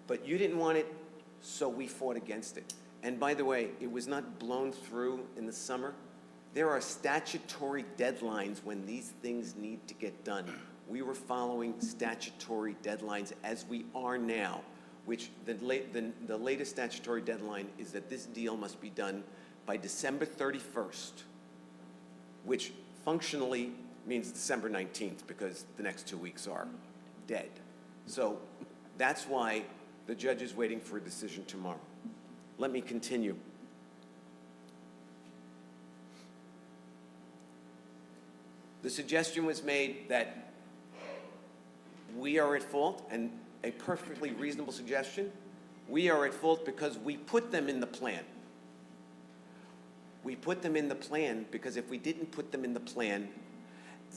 But you didn't want it, so we fought against it. And by the way, it was not blown through in the summer. There are statutory deadlines when these things need to get done. We were following statutory deadlines as we are now, which the latest statutory deadline is that this deal must be done by December 31st, which functionally means December 19th because the next 2 weeks are dead. So that's why the judge is waiting for a decision tomorrow. Let me continue. The suggestion was made that we are at fault, and a perfectly reasonable suggestion. We are at fault because we put them in the plan. We put them in the plan because if we didn't put them in the plan,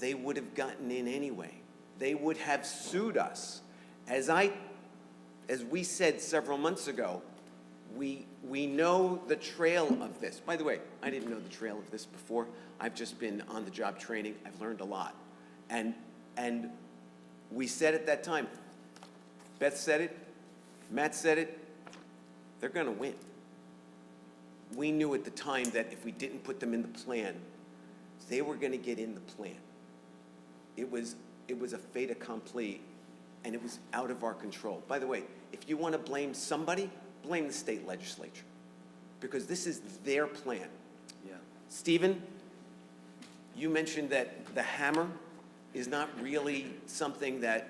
they would have gotten in anyway. They would have sued us. As we said several months ago, we know the trail of this. By the way, I didn't know the trail of this before. I've just been on the job training. I've learned a lot. And we said at that time, Beth said it, Matt said it, they're going to win. We knew at the time that if we didn't put them in the plan, they were going to get in the plan. It was a fait accompli, and it was out of our control. By the way, if you want to blame somebody, blame the state legislature, because this is their plan. Yeah. Stephen, you mentioned that the hammer is not really something that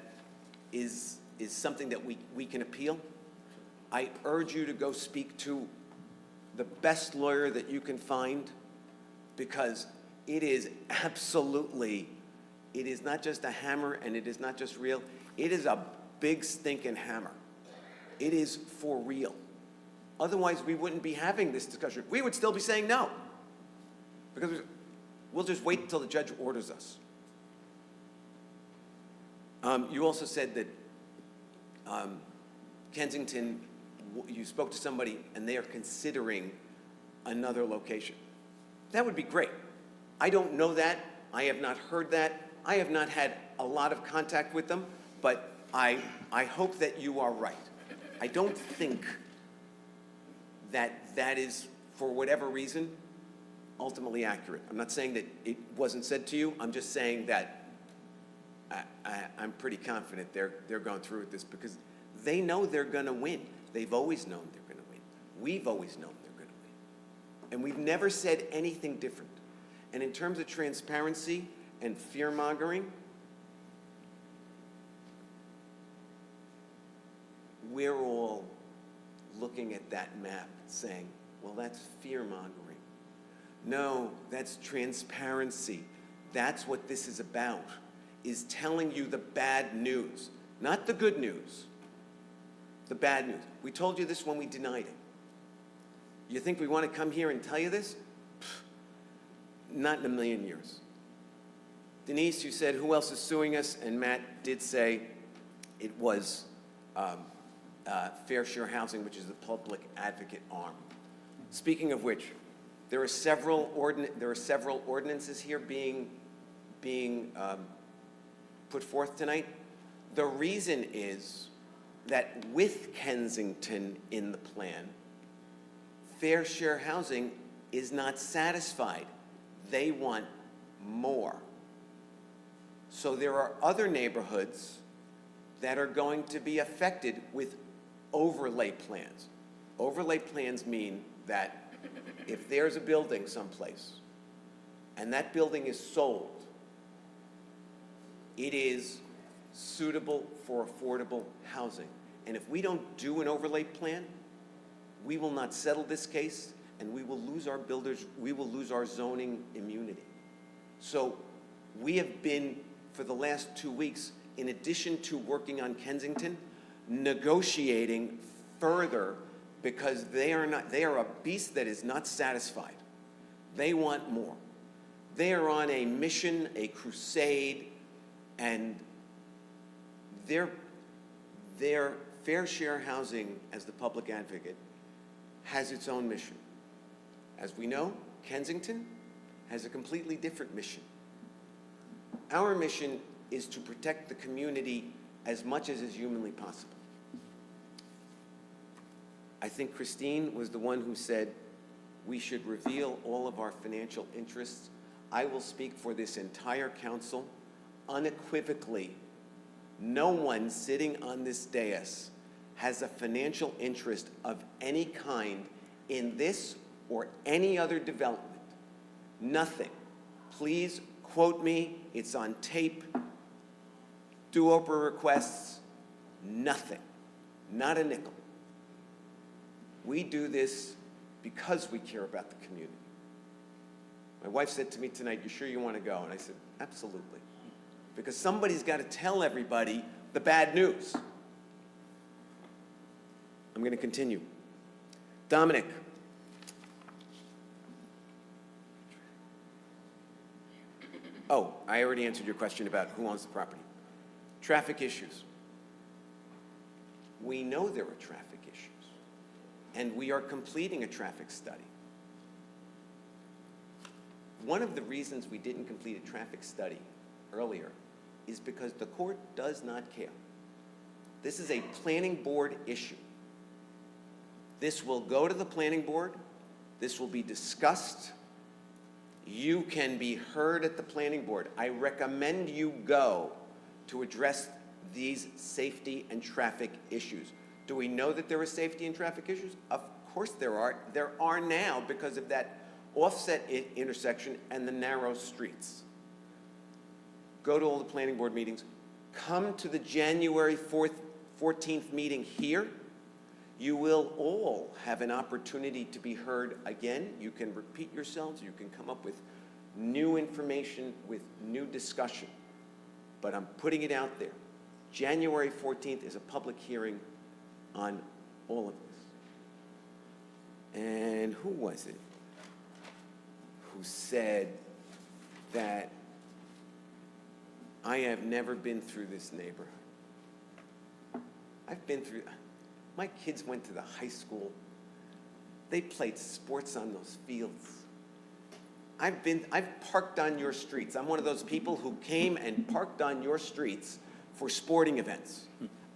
is something that we can appeal. I urge you to go speak to the best lawyer that you can find, because it is absolutely, it is not just a hammer and it is not just real. It is a big stinking hammer. It is for real. Otherwise, we wouldn't be having this discussion. We would still be saying no, because we'll just wait until the judge orders us. You also said that Kensington, you spoke to somebody and they are considering another location. That would be great. I don't know that. I have not heard that. I have not had a lot of contact with them, but I hope that you are right. I don't think that is, for whatever reason, ultimately accurate. I'm not saying that it wasn't said to you. I'm just saying that I'm pretty confident they're going through with this, because they know they're going to win. They've always known they're going to win. We've always known they're going to win. And we've never said anything different. And in terms of transparency and fear-mongering, we're all looking at that map saying, well, that's fear-mongering. No, that's transparency. That's what this is about, is telling you the bad news, not the good news, the bad news. We told you this when we denied it. You think we want to come here and tell you this? Not in a million years. Denise, you said, who else is suing us? And Matt did say it was Fair Share Housing, which is the public advocate arm. Speaking of which, there are several ordinances here being put forth tonight. The reason is that with Kensington in the plan, Fair Share Housing is not satisfied. They want more. So there are other neighborhoods that are going to be affected with overlay plans. Overlay plans mean that if there's a building someplace and that building is sold, it is suitable for affordable housing. And if we don't do an overlay plan, we will not settle this case, and we will lose our builders, we will lose our zoning immunity. So we have been, for the last 2 weeks, in addition to working on Kensington, negotiating further, because they are a beast that is not satisfied. They want more. They are on a mission, a crusade, and their Fair Share Housing, as the public advocate, has its own mission. As we know, Kensington has a completely different mission. Our mission is to protect the community as much as is humanly possible. I think Christine was the one who said we should reveal all of our financial interests. I will speak for this entire council unequivocally. No one sitting on this dais has a financial interest of any kind in this or any other development. Nothing. Please quote me. It's on tape. Do-over requests. Nothing. Not a nickel. We do this because we care about the community. My wife said to me tonight, "You sure you want to go?" And I said, "Absolutely." Because somebody's got to tell everybody the bad news. I'm going to continue. Dominic, Oh, I already answered your question about who owns the property. Traffic issues. We know there are traffic issues, and we are completing a traffic study. One of the reasons we didn't complete a traffic study earlier is because the court does not care. This is a planning board issue. This will go to the planning board. This will be discussed. You can be heard at the planning board. I recommend you go to address these safety and traffic issues. Do we know that there are safety and traffic issues? Of course there are. There are now because of that offset intersection and the narrow streets. Go to all the planning board meetings. Come to the January 14th meeting here. You will all have an opportunity to be heard again. You can repeat yourselves. You can come up with new information, with new discussion. But I'm putting it out there. January 14th is a public hearing on all of this. And who was it who said that I have never been through this neighborhood? I've been through, my kids went to the high school. They played sports on those fields. I've parked on your streets. I'm one of those people who came and parked on your streets for sporting events.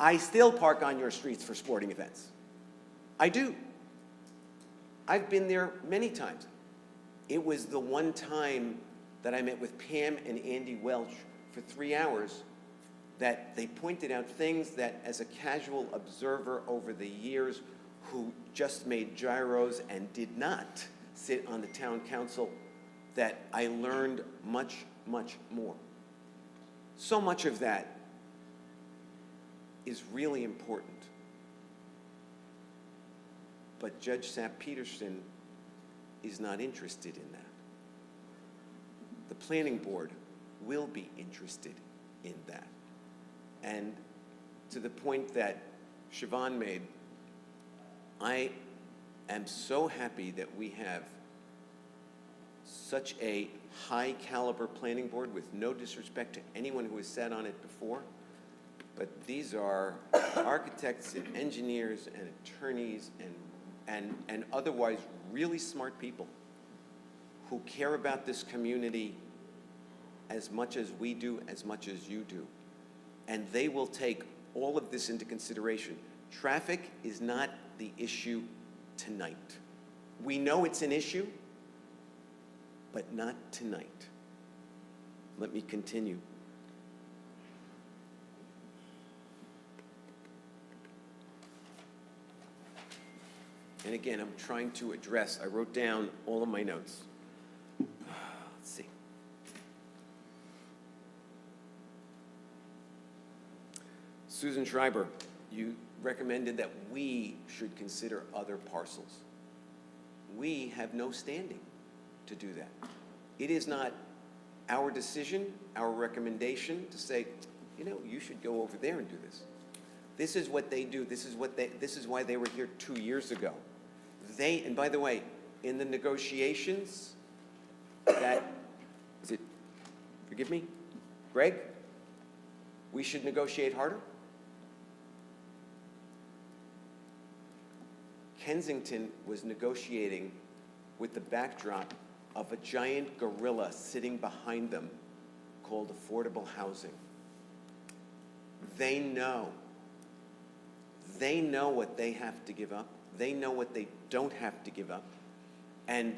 I still park on your streets for sporting events. I do. I've been there many times. It was the one time that I met with Pam and Andy Welch for 3 hours that they pointed out things that, as a casual observer over the years who just made gyros and did not sit on the town council, that I learned much, much more. So much of that is really important. But Judge Sapp Peterson is not interested in that. The planning board will be interested in that. And to the point that Siobhan made, I am so happy that we have such a high caliber planning board, with no disrespect to anyone who has sat on it before. But these are architects and engineers and attorneys and otherwise really smart people who care about this community as much as we do, as much as you do. And they will take all of this into consideration. Traffic is not the issue tonight. We know it's an issue, but not tonight. Let me continue. And again, I'm trying to address, I wrote down all of my notes. Let's see. Susan Schreiber, you recommended that we should consider other parcels. We have no standing to do that. It is not our decision, our recommendation to say, you know, you should go over there and do this. This is what they do. This is why they were here 2 years ago. And by the way, in the negotiations, forgive me, Greg, we should negotiate harder? Kensington was negotiating with the backdrop of a giant gorilla sitting behind them called affordable housing. They know what they have to give up. They know what they don't have to give up. And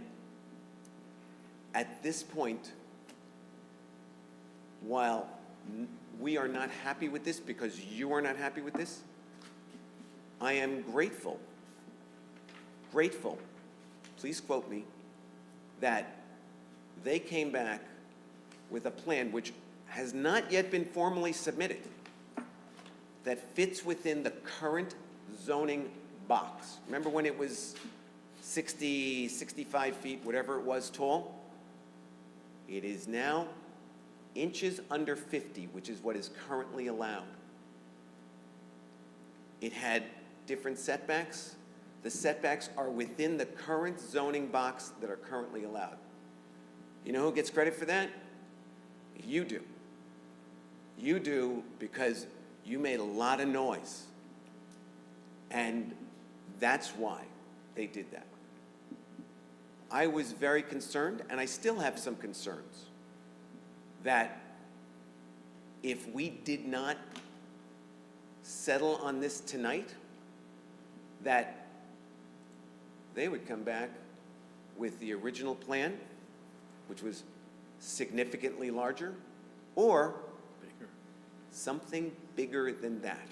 at this point, while we are not happy with this because you are not happy with this, I am grateful, please quote me, that they came back with a plan which has not yet been formally submitted, that fits within the current zoning box. Remember when it was 60, 65 feet, whatever it was tall? It is now inches under 50, which is what is currently allowed. It had different setbacks. The setbacks are within the current zoning box that are currently allowed. You know who gets credit for that? You do. You do because you made a lot of noise. And that's why they did that. I was very concerned, and I still have some concerns, that if we did not settle on this tonight, that they would come back with the original plan, which was significantly larger, or something bigger than that.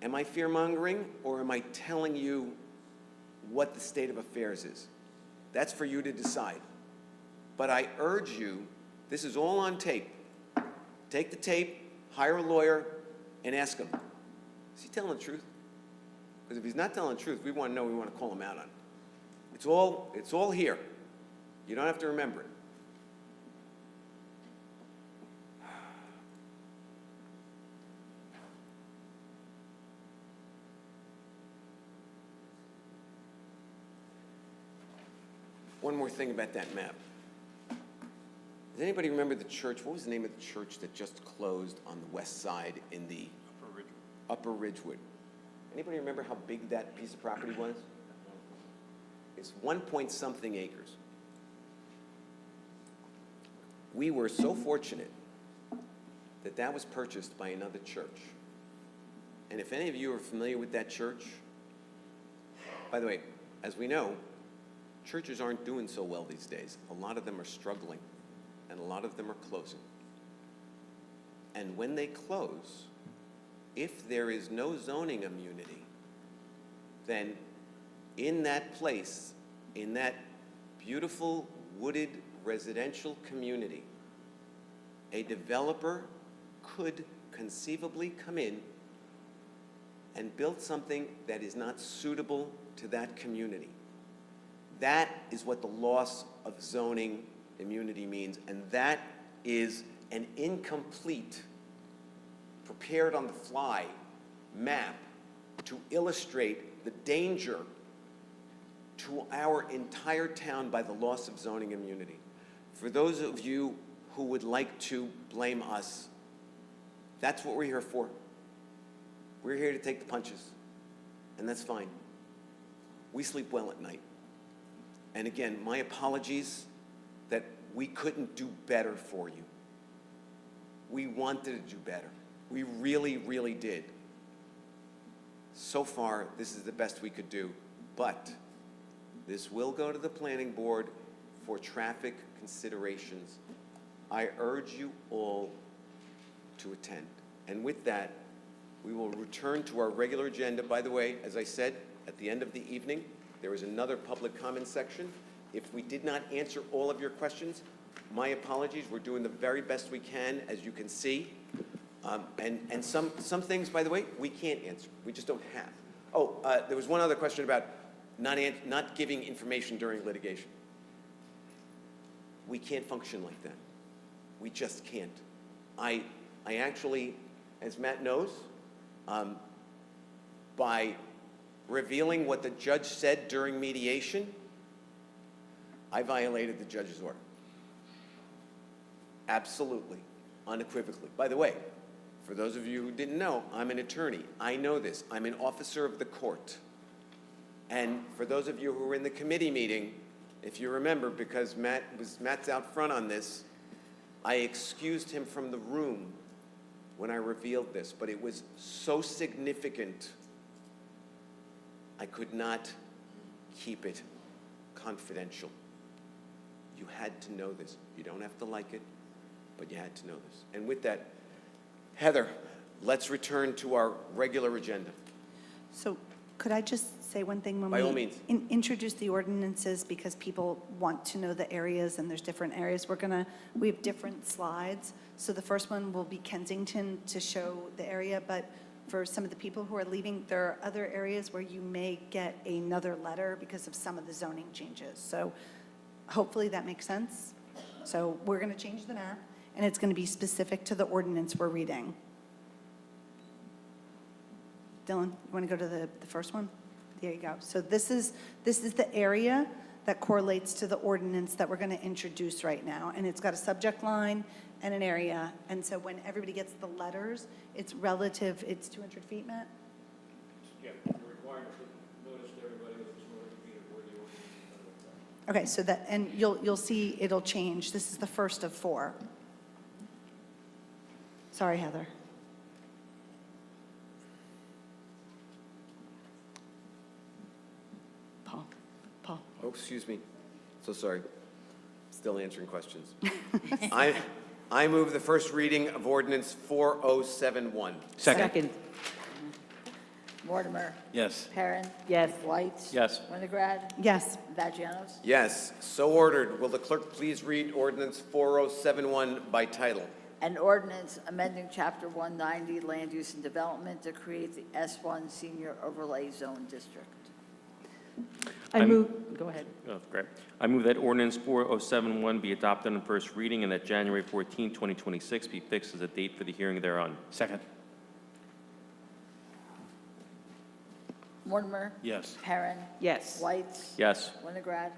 Am I fear-mongering, or am I telling you what the state of affairs is? That's for you to decide. But I urge you, this is all on tape. Take the tape, hire a lawyer, and ask him, is he telling the truth? Because if he's not telling the truth, we want to know, we want to call him out on it. It's all here. You don't have to remember it. One more thing about that map. Does anybody remember the church? What was the name of the church that just closed on the west side in the Upper Ridgewood? Anybody remember how big that piece of property was? It's 1-point-something acres. We were so fortunate that that was purchased by another church. And if any of you are familiar with that church, by the way, as we know, churches aren't doing so well these days. A lot of them are struggling, and a lot of them are closing. And when they close, if there is no zoning immunity, then in that place, in that beautiful wooded residential community, a developer could conceivably come in and build something that is not suitable to that community. That is what the loss of zoning immunity means, and that is an incomplete, prepared on the fly map to illustrate the danger to our entire town by the loss of zoning immunity. For those of you who would like to blame us, that's what we're here for. We're here to take the punches, and that's fine. We sleep well at night. And again, my apologies that we couldn't do better for you. We wanted to do better. We really, really did. So far, this is the best we could do, but this will go to the planning board for traffic considerations. I urge you all to attend. And with that, we will return to our regular agenda. By the way, as I said, at the end of the evening, there is another public comment section. If we did not answer all of your questions, my apologies. We're doing the very best we can, as you can see. And some things, by the way, we can't answer. We just don't have. Oh, there was one other question about not giving information during litigation. We can't function like that. We just can't. I actually, as Matt knows, by revealing what the judge said during mediation, I violated the judge's order. Absolutely, unequivocally. By the way, for those of you who didn't know, I'm an attorney. I know this. I'm an officer of the court. And for those of you who were in the committee meeting, if you remember, because Matt's out front on this, I excused him from the room when I revealed this, but it was so significant, I could not keep it confidential. You had to know this. You don't have to like it, but you had to know this. And with that, Heather, let's return to our regular agenda. So could I just say one thing when By all we means. introduce the ordinances, because people want to know the areas and there's different areas. We have different slides. So the first one will be Kensington to show the area, but for some of the people who are leaving, there are other areas where you may get another letter because of some of the zoning changes. So hopefully that makes sense. So we're going to change the map, and it's going to be specific to the ordinance we're reading. Dylan, you want to go to the first one? There you go. So this is the area that correlates to the ordinance that we're going to introduce right now. And it's got a subject line and an area. And so when everybody gets the letters, it's relative, it's 200 feet, Matt? Yeah, you're required to notice to everybody that it's 200 feet of where the ordinance is. Okay, so that, and you'll see it'll change. This is the first of 4. Sorry, Heather. Paul. Oh, excuse me. So sorry. Still answering questions. I move the first reading of ordinance 4071. Second. Mortimer, Yes. Perrin, Yes. White. Yes. Winograd, Yes. Vagianos. Yes, so ordered. Will the clerk please read ordinance 4071 by title? An ordinance amending Chapter 190 Land Use and Development to create the S1 Senior Overlay Zone District. I move, go ahead. Oh, great. I move that ordinance 4071 be adopted on first reading and that January 14, 2026 be fixed as a date for the hearing thereon. Second. Mortimer, Yes. Perrin, Yes. White. Yes. Winograd.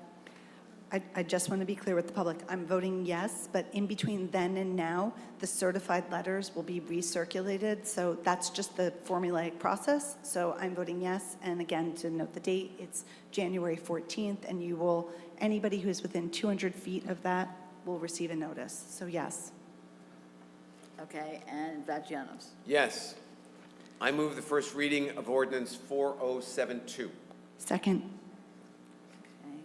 I just want to be clear with the public. I'm voting yes, but in between then and now, the certified letters will be recirculated. So that's just the formulaic process. So I'm voting yes. And again, to note the date, it's January 14th, and you will, anybody who's within 200 feet of that will receive a notice. So yes. Okay, and Vagianos. Yes. I move the first reading of ordinance 4072. Second. Okay.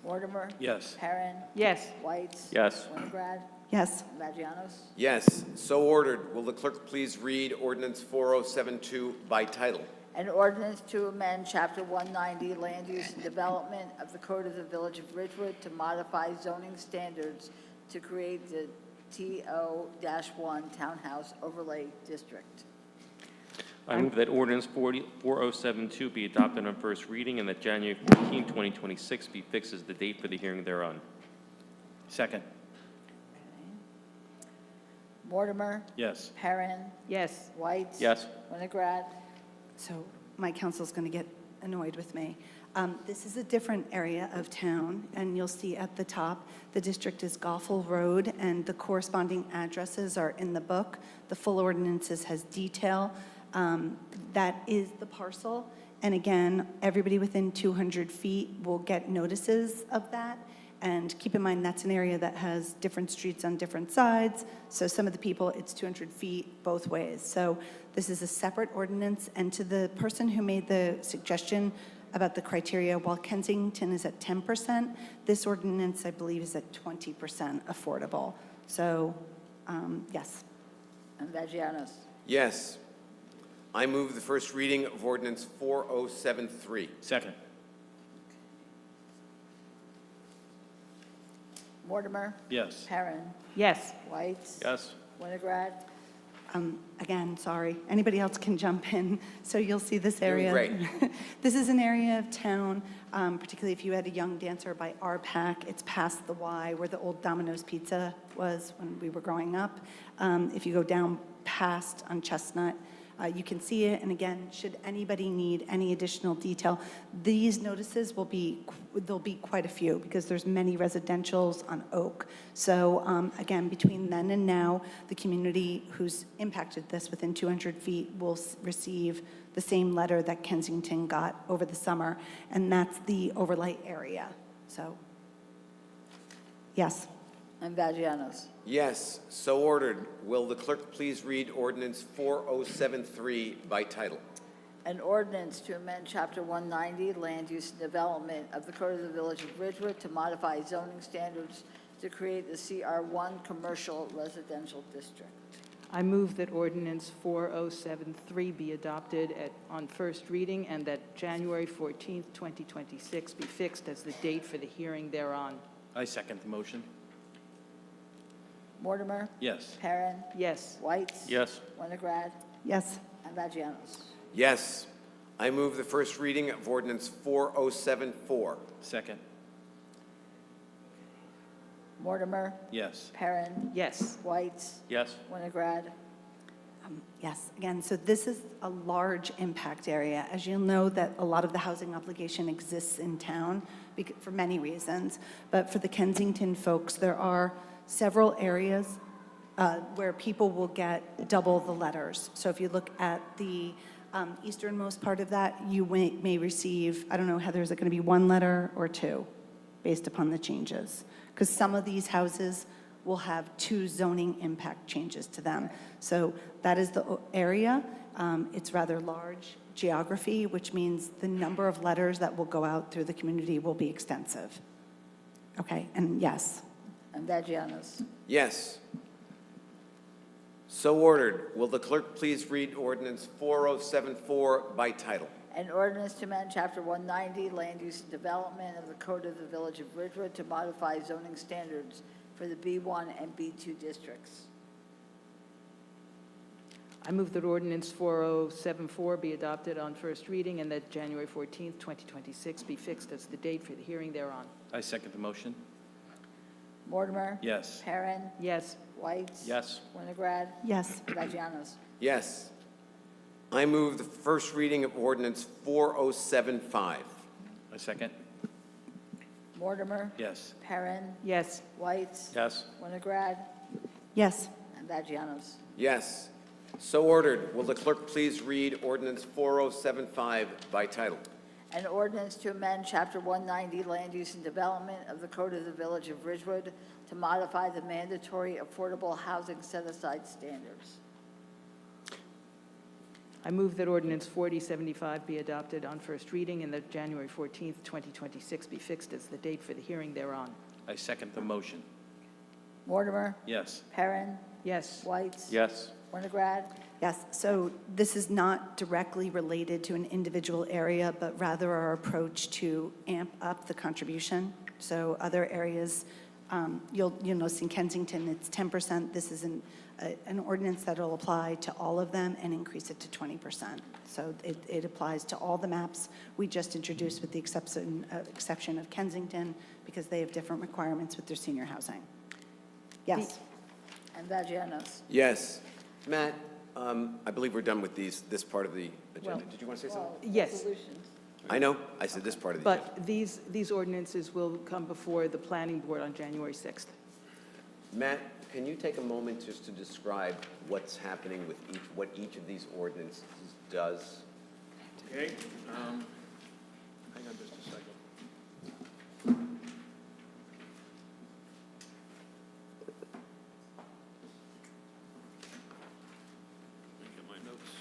Mortimer, Yes. Perrin, Yes. White. Yes. Winograd, Yes. Vagianos. Yes, so ordered. Will the clerk please read ordinance 4072 by title? An ordinance to amend Chapter 190 Land Use and Development of the Code of the Village of Ridgewood to modify zoning standards to create the TO-1 Townhouse Overlay District. I move that ordinance 4072 be adopted on first reading and that January 14, 2026 be fixed as the date for the hearing thereon. Second. Mortimer, Yes. Perrin, Yes. White. Yes. Winograd. So my counsel's going to get annoyed with me. This is a different area of town, and you'll see at the top, the district is Goffel Road, and the corresponding addresses are in the book. The full ordinances has detail. That is the parcel, and again, everybody within 200 feet will get notices of that. And keep in mind, that's an area that has different streets on different sides, so some of the people, it's 200 feet both ways. So this is a separate ordinance, and to the person who made the suggestion about the criteria, while Kensington is at 10%, this ordinance, I believe, is at 20% affordable. So, yes. And Vagianos. Yes. I move the first reading of ordinance 4073. Second. Mortimer, Yes. Perrin, Yes. White. Yes. Winograd. Again, sorry, anybody else can jump in, so you'll see this area. Doing great. This is an area of town, particularly if you had a young dancer by RPAC, it's past the Y where the old Domino's Pizza was when we were growing up. If you go down past on Chestnut, you can see it, and again, should anybody need any additional detail, these notices will be, there'll be quite a few, because there's many residentials on Oak. So again, between then and now, the community who's impacted this within 200 feet will receive the same letter that Kensington got over the summer, and that's the overlay area. So, yes. And Vagianos. Yes, so ordered. Will the clerk please read ordinance 4073 by title? An ordinance to amend Chapter 190 Land Use and Development of the Code of the Village of Ridgewood to modify zoning standards to create the CR1 Commercial Residential District. I move that ordinance 4073 be adopted on first reading and that January 14th, 2026 be fixed as the date for the hearing thereon. I second the motion. Mortimer, Yes. Perrin, Yes. White. Yes. Winograd. Yes. And Vagianos. Yes. I move the first reading of ordinance 4074. Second. Mortimer, Yes. Perrin, Yes. White. Yes. Winograd. Yes, again, so this is a large impact area. As you'll know, that a lot of the housing obligation exists in town, for many reasons. But for the Kensington folks, there are several areas where people will get double the letters. So if you look at the easternmost part of that, you may receive, I don't know, Heather, is it going to be 1 letter or 2 based upon the changes? Because some of these houses will have 2 zoning impact changes to them. So that is the area. It's rather large geography, which means the number of letters that will go out through the community will be extensive. Okay, and yes. And Vagianos. Yes. So ordered. Will the clerk please read ordinance 4074 by title? An ordinance to amend Chapter 190, Land Use and Development of the Code of the Village of Ridgewood to modify zoning standards for the B1 and B2 districts. I move that ordinance 4074 be adopted on first reading and that January 14th, 2026 be fixed as the date for the hearing thereon. I second the motion. Mortimer? Yes. Perrin? Yes. Whites? Yes. Winograd? Yes. Vagianos? Yes. I move the first reading of ordinance 4075. I second. Mortimer? Yes. Perrin? Yes. Whites? Yes. Winograd? Yes. And Vagianos? Yes. So ordered. Will the clerk please read ordinance 4075 by title? An ordinance to amend Chapter 190, Land Use and Development of the Code of the Village of Ridgewood to modify the mandatory affordable housing set-aside standards. I move that ordinance 4075 be adopted on first reading and that January 14th, 2026 be fixed as the date for the hearing thereon. I second the motion. Mortimer? Yes. Perrin? Yes. Whites? Yes. Winograd? Yes, so this is not directly related to an individual area, but rather our approach to amp up the contribution. So other areas, you'll notice in Kensington, it's 10%. This is an ordinance that will apply to all of them and increase it to 20%. So it applies to all the maps we just introduced with the exception of Kensington because they have different requirements with their senior housing. Yes. And Vagianos? Yes. Matt, I believe we're done with this part of the agenda. Did you want to say something? Yes. Resolutions. I know. I said this part of the agenda. But these ordinances will come before the planning board on January 6th. Matt, can you take a moment just to describe what's happening with what each of these ordinances does? Okay, hang on just a second. Let me get my notes.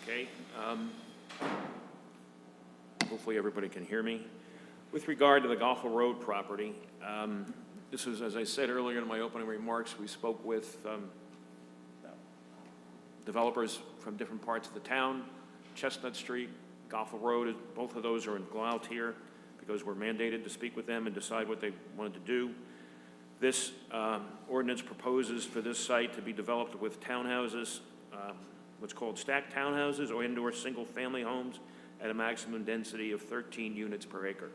Okay, hopefully everybody can hear me. With regard to the Goffel Road property, this was, as I said earlier in my opening remarks, we spoke with developers from different parts of the town. Chestnut Street, Goffel Road, both of those are in Glount here because we're mandated to speak with them and decide what they wanted to do. This ordinance proposes for this site to be developed with townhouses, what's called stacked townhouses or indoor single-family homes at a maximum density of 13 units per acre.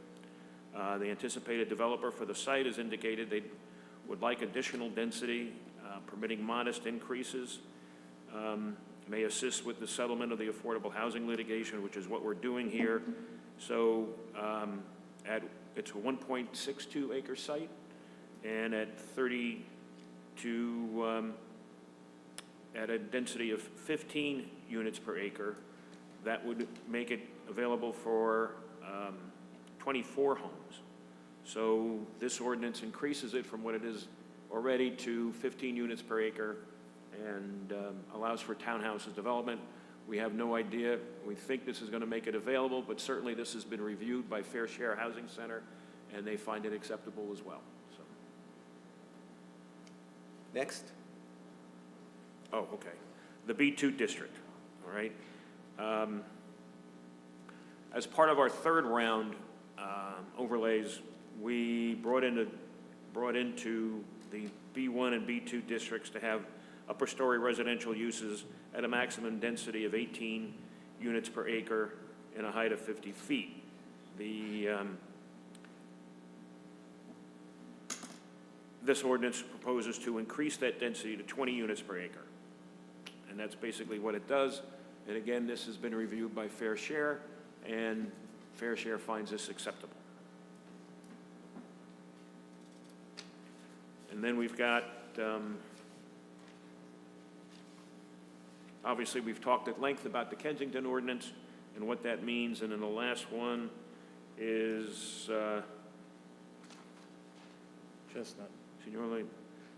The anticipated developer for the site has indicated they would like additional density, permitting modest increases, may assist with the settlement of the affordable housing litigation, which is what we're doing here. So it's a 1.62 acre site, and at 32, at a density of 15 units per acre, that would make it available for 24 homes. So this ordinance increases it from what it is already to 15 units per acre and allows for townhouses development. We have no idea. We think this is going to make it available, but certainly this has been reviewed by Fair Share Housing Center, and they find it acceptable as well. So. Next. Oh, okay. The B2 district, all right? As part of our third round overlays, we brought into the B1 and B2 districts to have upper story residential uses at a maximum density of 18 units per acre and a height of 50 feet. This ordinance proposes to increase that density to 20 units per acre. And that's basically what it does. And again, this has been reviewed by Fair Share, and Fair Share finds this acceptable. And then we've got, obviously, we've talked at length about the Kensington ordinance and what that means. And then the last one is, Chestnut. Signor,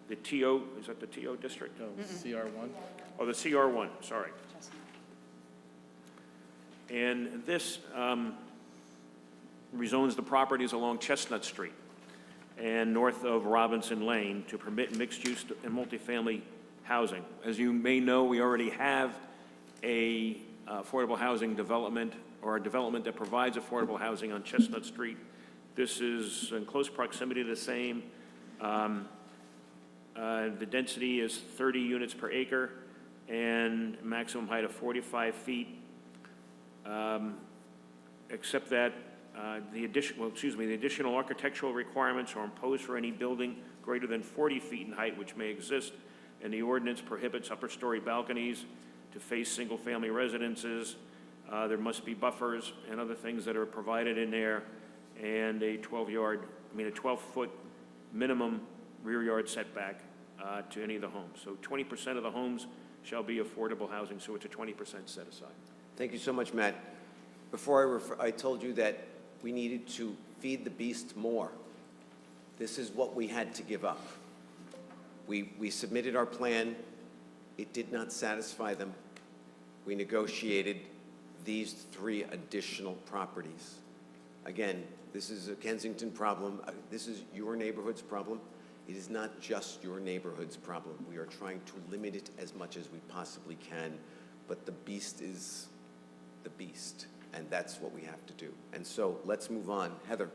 the TO, is that the TO district? No, CR1. Oh, the CR1, sorry. And this rezones the properties along Chestnut Street and north of Robinson Lane to permit mixed-use and multifamily housing. As you may know, we already have a affordable housing development, or a development that provides affordable housing on Chestnut Street. This is in close proximity to the same. The density is 30 units per acre and maximum height of 45 feet. Except that the additional architectural requirements are imposed for any building greater than 40 feet in height which may exist, and the ordinance prohibits upper-story balconies to face single-family residences. There must be buffers and other things that are provided in there, and a 12-foot minimum rear yard setback to any of the homes. So 20% of the homes shall be affordable housing, so it's a 20% set aside. Thank you so much, Matt. Before I told you that we needed to feed the beast more. This is what we had to give up. We submitted our plan. It did not satisfy them. We negotiated these 3 additional properties. Again, this is a Kensington problem. This is your neighborhood's problem. It is not just your neighborhood's problem. We are trying to limit it as much as we possibly can, but the beast is the beast, and that's what we have to do. And so let's move on. Heather.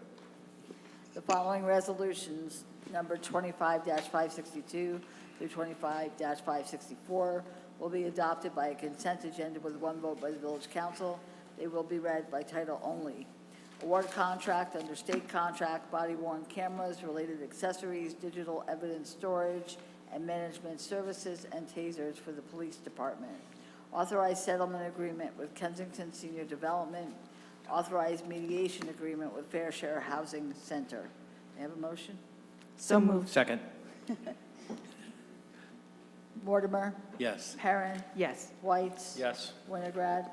The following resolutions, number 25-562 through 25-564, will be adopted by a consent agenda with 1 vote by the village council. They will be read by title only. Award contract under state contract, body-worn cameras, related accessories, digital evidence storage, and management services, and tasers for the police department. Authorized settlement agreement with Kensington Senior Development. Authorized mediation agreement with Fair Share Housing Center. May I have a motion? So moved. Second. Mortimer? Yes. Perrin? Yes. Whites? Yes. Winograd?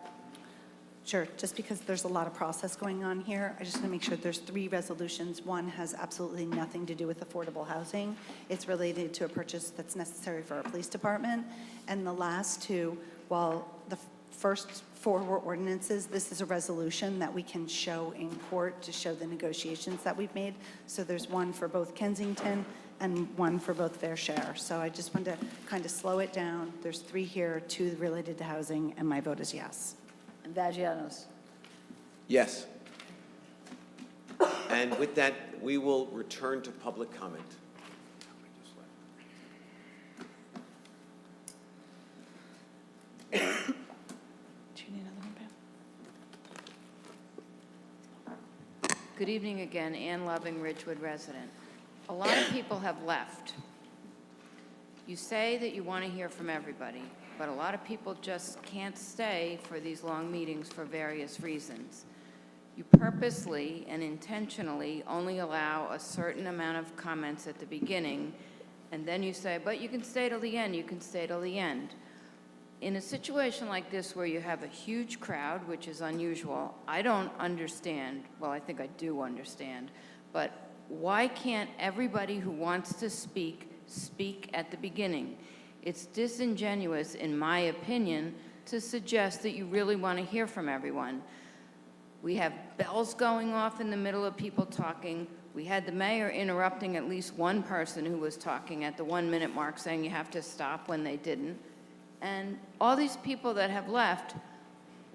Sure, just because there's a lot of process going on here, I just want to make sure there's 3 resolutions. One has absolutely nothing to do with affordable housing. It's related to a purchase that's necessary for our police department. And the last 2, while the first 4 were ordinances, this is a resolution that we can show in court to show the negotiations that we've made. So there's one for both Kensington and one for both Fair Share. So I just wanted to kind of slow it down. There's 3 here, 2 related to housing, and my vote is yes. And Vagianos? Yes. And with that, we will return to public comment. Do you need another one, Pam? Good evening again, Ann Loving, Ridgewood resident. A lot of people have left. You say that you want to hear from everybody, but a lot of people just can't stay for these long meetings for various reasons. You purposely and intentionally only allow a certain amount of comments at the beginning, and then you say, but you can stay till the end, you can stay till the end. In a situation like this where you have a huge crowd, which is unusual, I don't understand, well, I think I do understand, but why can't everybody who wants to speak at the beginning? It's disingenuous, in my opinion, to suggest that you really want to hear from everyone. We have bells going off in the middle of people talking. We had the mayor interrupting at least one person who was talking at the 1-minute mark, saying you have to stop when they didn't. And all these people that have left,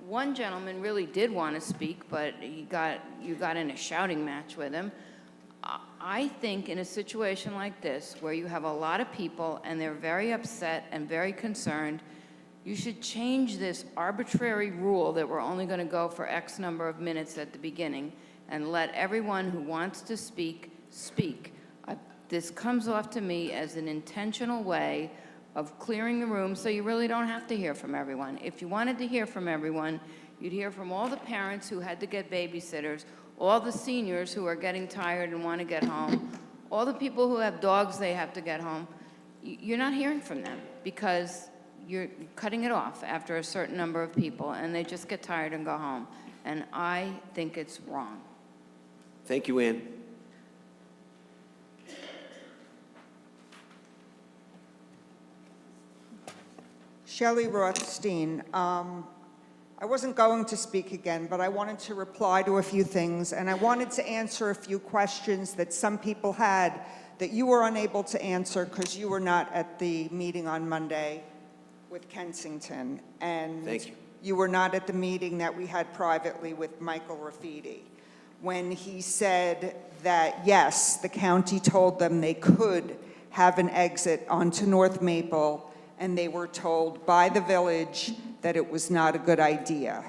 one gentleman really did want to speak, but you got in a shouting match with him. I think in a situation like this, where you have a lot of people and they're very upset and very concerned, you should change this arbitrary rule that we're only going to go for X number of minutes at the beginning and let everyone who wants to speak, speak. this comes off to me as an intentional way of clearing the room so you really don't have to hear from everyone. If you wanted to hear from everyone, you'd hear from all the parents who had to get babysitters, all the seniors who are getting tired and want to get home, all the people who have dogs they have to get home. You're not hearing from them because you're cutting it off after a certain number of people, and they just get tired and go home. And I think it's wrong. Thank you, Ann. Shelley Rothstein. I wasn't going to speak again, but I wanted to reply to a few things, and I wanted to answer a few questions that some people had that you were unable to answer because you were not at the meeting on Monday with Kensington. And Thank you. You were not at the meeting that we had privately with Michael Rafiti, when he said that, yes, the county told them they could have an exit onto North Maple, and they were told by the village that it was not a good idea.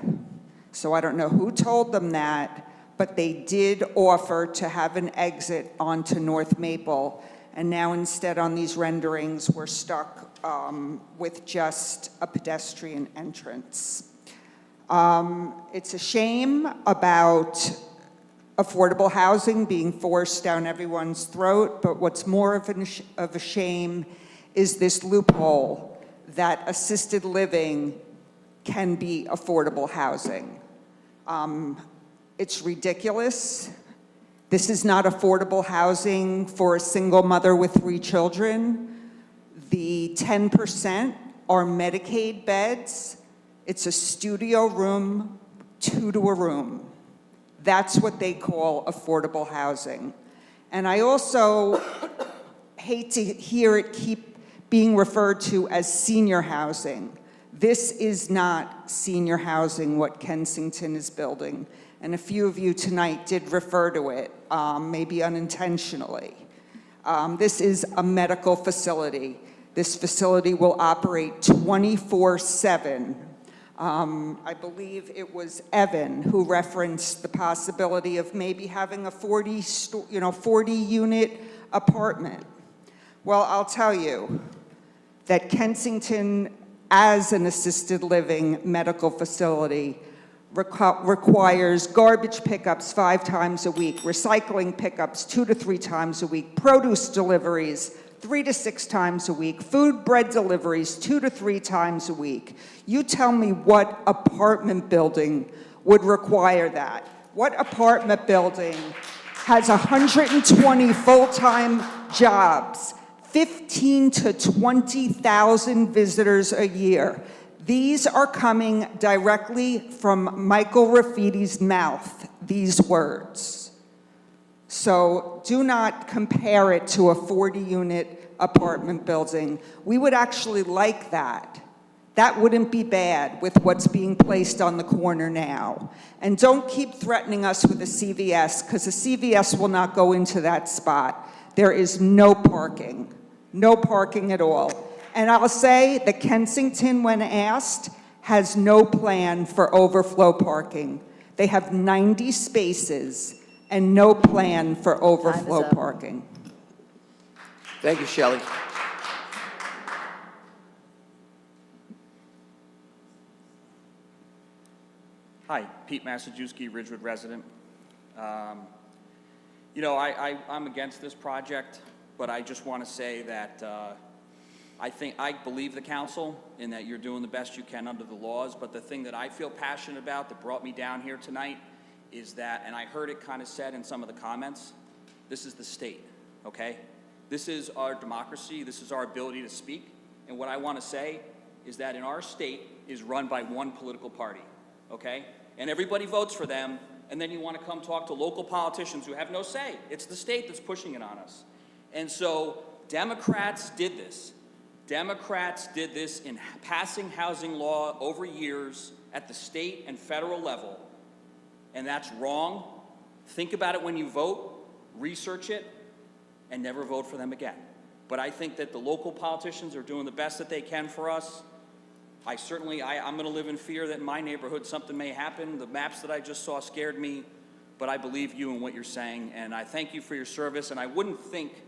So I don't know who told them that, but they did offer to have an exit onto North Maple, and now instead on these renderings, we're stuck with just a pedestrian entrance. It's a shame about affordable housing being forced down everyone's throat, but what's more of a shame is this loophole that assisted living can be affordable housing. It's ridiculous. This is not affordable housing for a single mother with 3 children. The 10% are Medicaid beds. It's a studio room, 2 to a room. That's what they call affordable housing. And I also hate to hear it keep being referred to as senior housing. This is not senior housing, what Kensington is building. And a few of you tonight did refer to it, maybe unintentionally. This is a medical facility. This facility will operate 24/7. I believe it was Evan who referenced the possibility of maybe having a 40-unit apartment. Well, I'll tell you that Kensington, as an assisted living medical facility, requires garbage pickups 5 times a week, recycling pickups 2 to 3 times a week, produce deliveries 3 to 6 times a week, food, bread deliveries 2 to 3 times a week. You tell me what apartment building would require that? What apartment building has 120 full-time jobs, 15 to 20,000 visitors a year? These are coming directly from Michael Rafiti's mouth, these words. So do not compare it to a 40-unit apartment building. We would actually like that. That wouldn't be bad with what's being placed on the corner now. And don't keep threatening us with a CVS, because a CVS will not go into that spot. There is no parking at all. And I'll say that Kensington, when asked, has no plan for overflow parking. They have 90 spaces and no plan for overflow parking. Thank you, Shelley. Hi, Pete Masajewski, Ridgewood resident. I'm against this project, but I just want to say that I believe the council in that you're doing the best you can under the laws, but the thing that I feel passionate about that brought me down here tonight is that, and I heard it kind of said in some of the comments, this is the state, okay? This is our democracy, this is our ability to speak, and what I want to say is that in our state is run by one political party, okay? And everybody votes for them, and then you want to come talk to local politicians who have no say. It's the state that's pushing it on us. And so Democrats did this. Democrats did this in passing housing law over years at the state and federal level, and that's wrong. Think about it when you vote, research it, and never vote for them again. But I think that the local politicians are doing the best that they can for us. I'm going to live in fear that in my neighborhood something may happen. The maps that I just saw scared me, but I believe you and what you're saying, and I thank you for your service, and I wouldn't think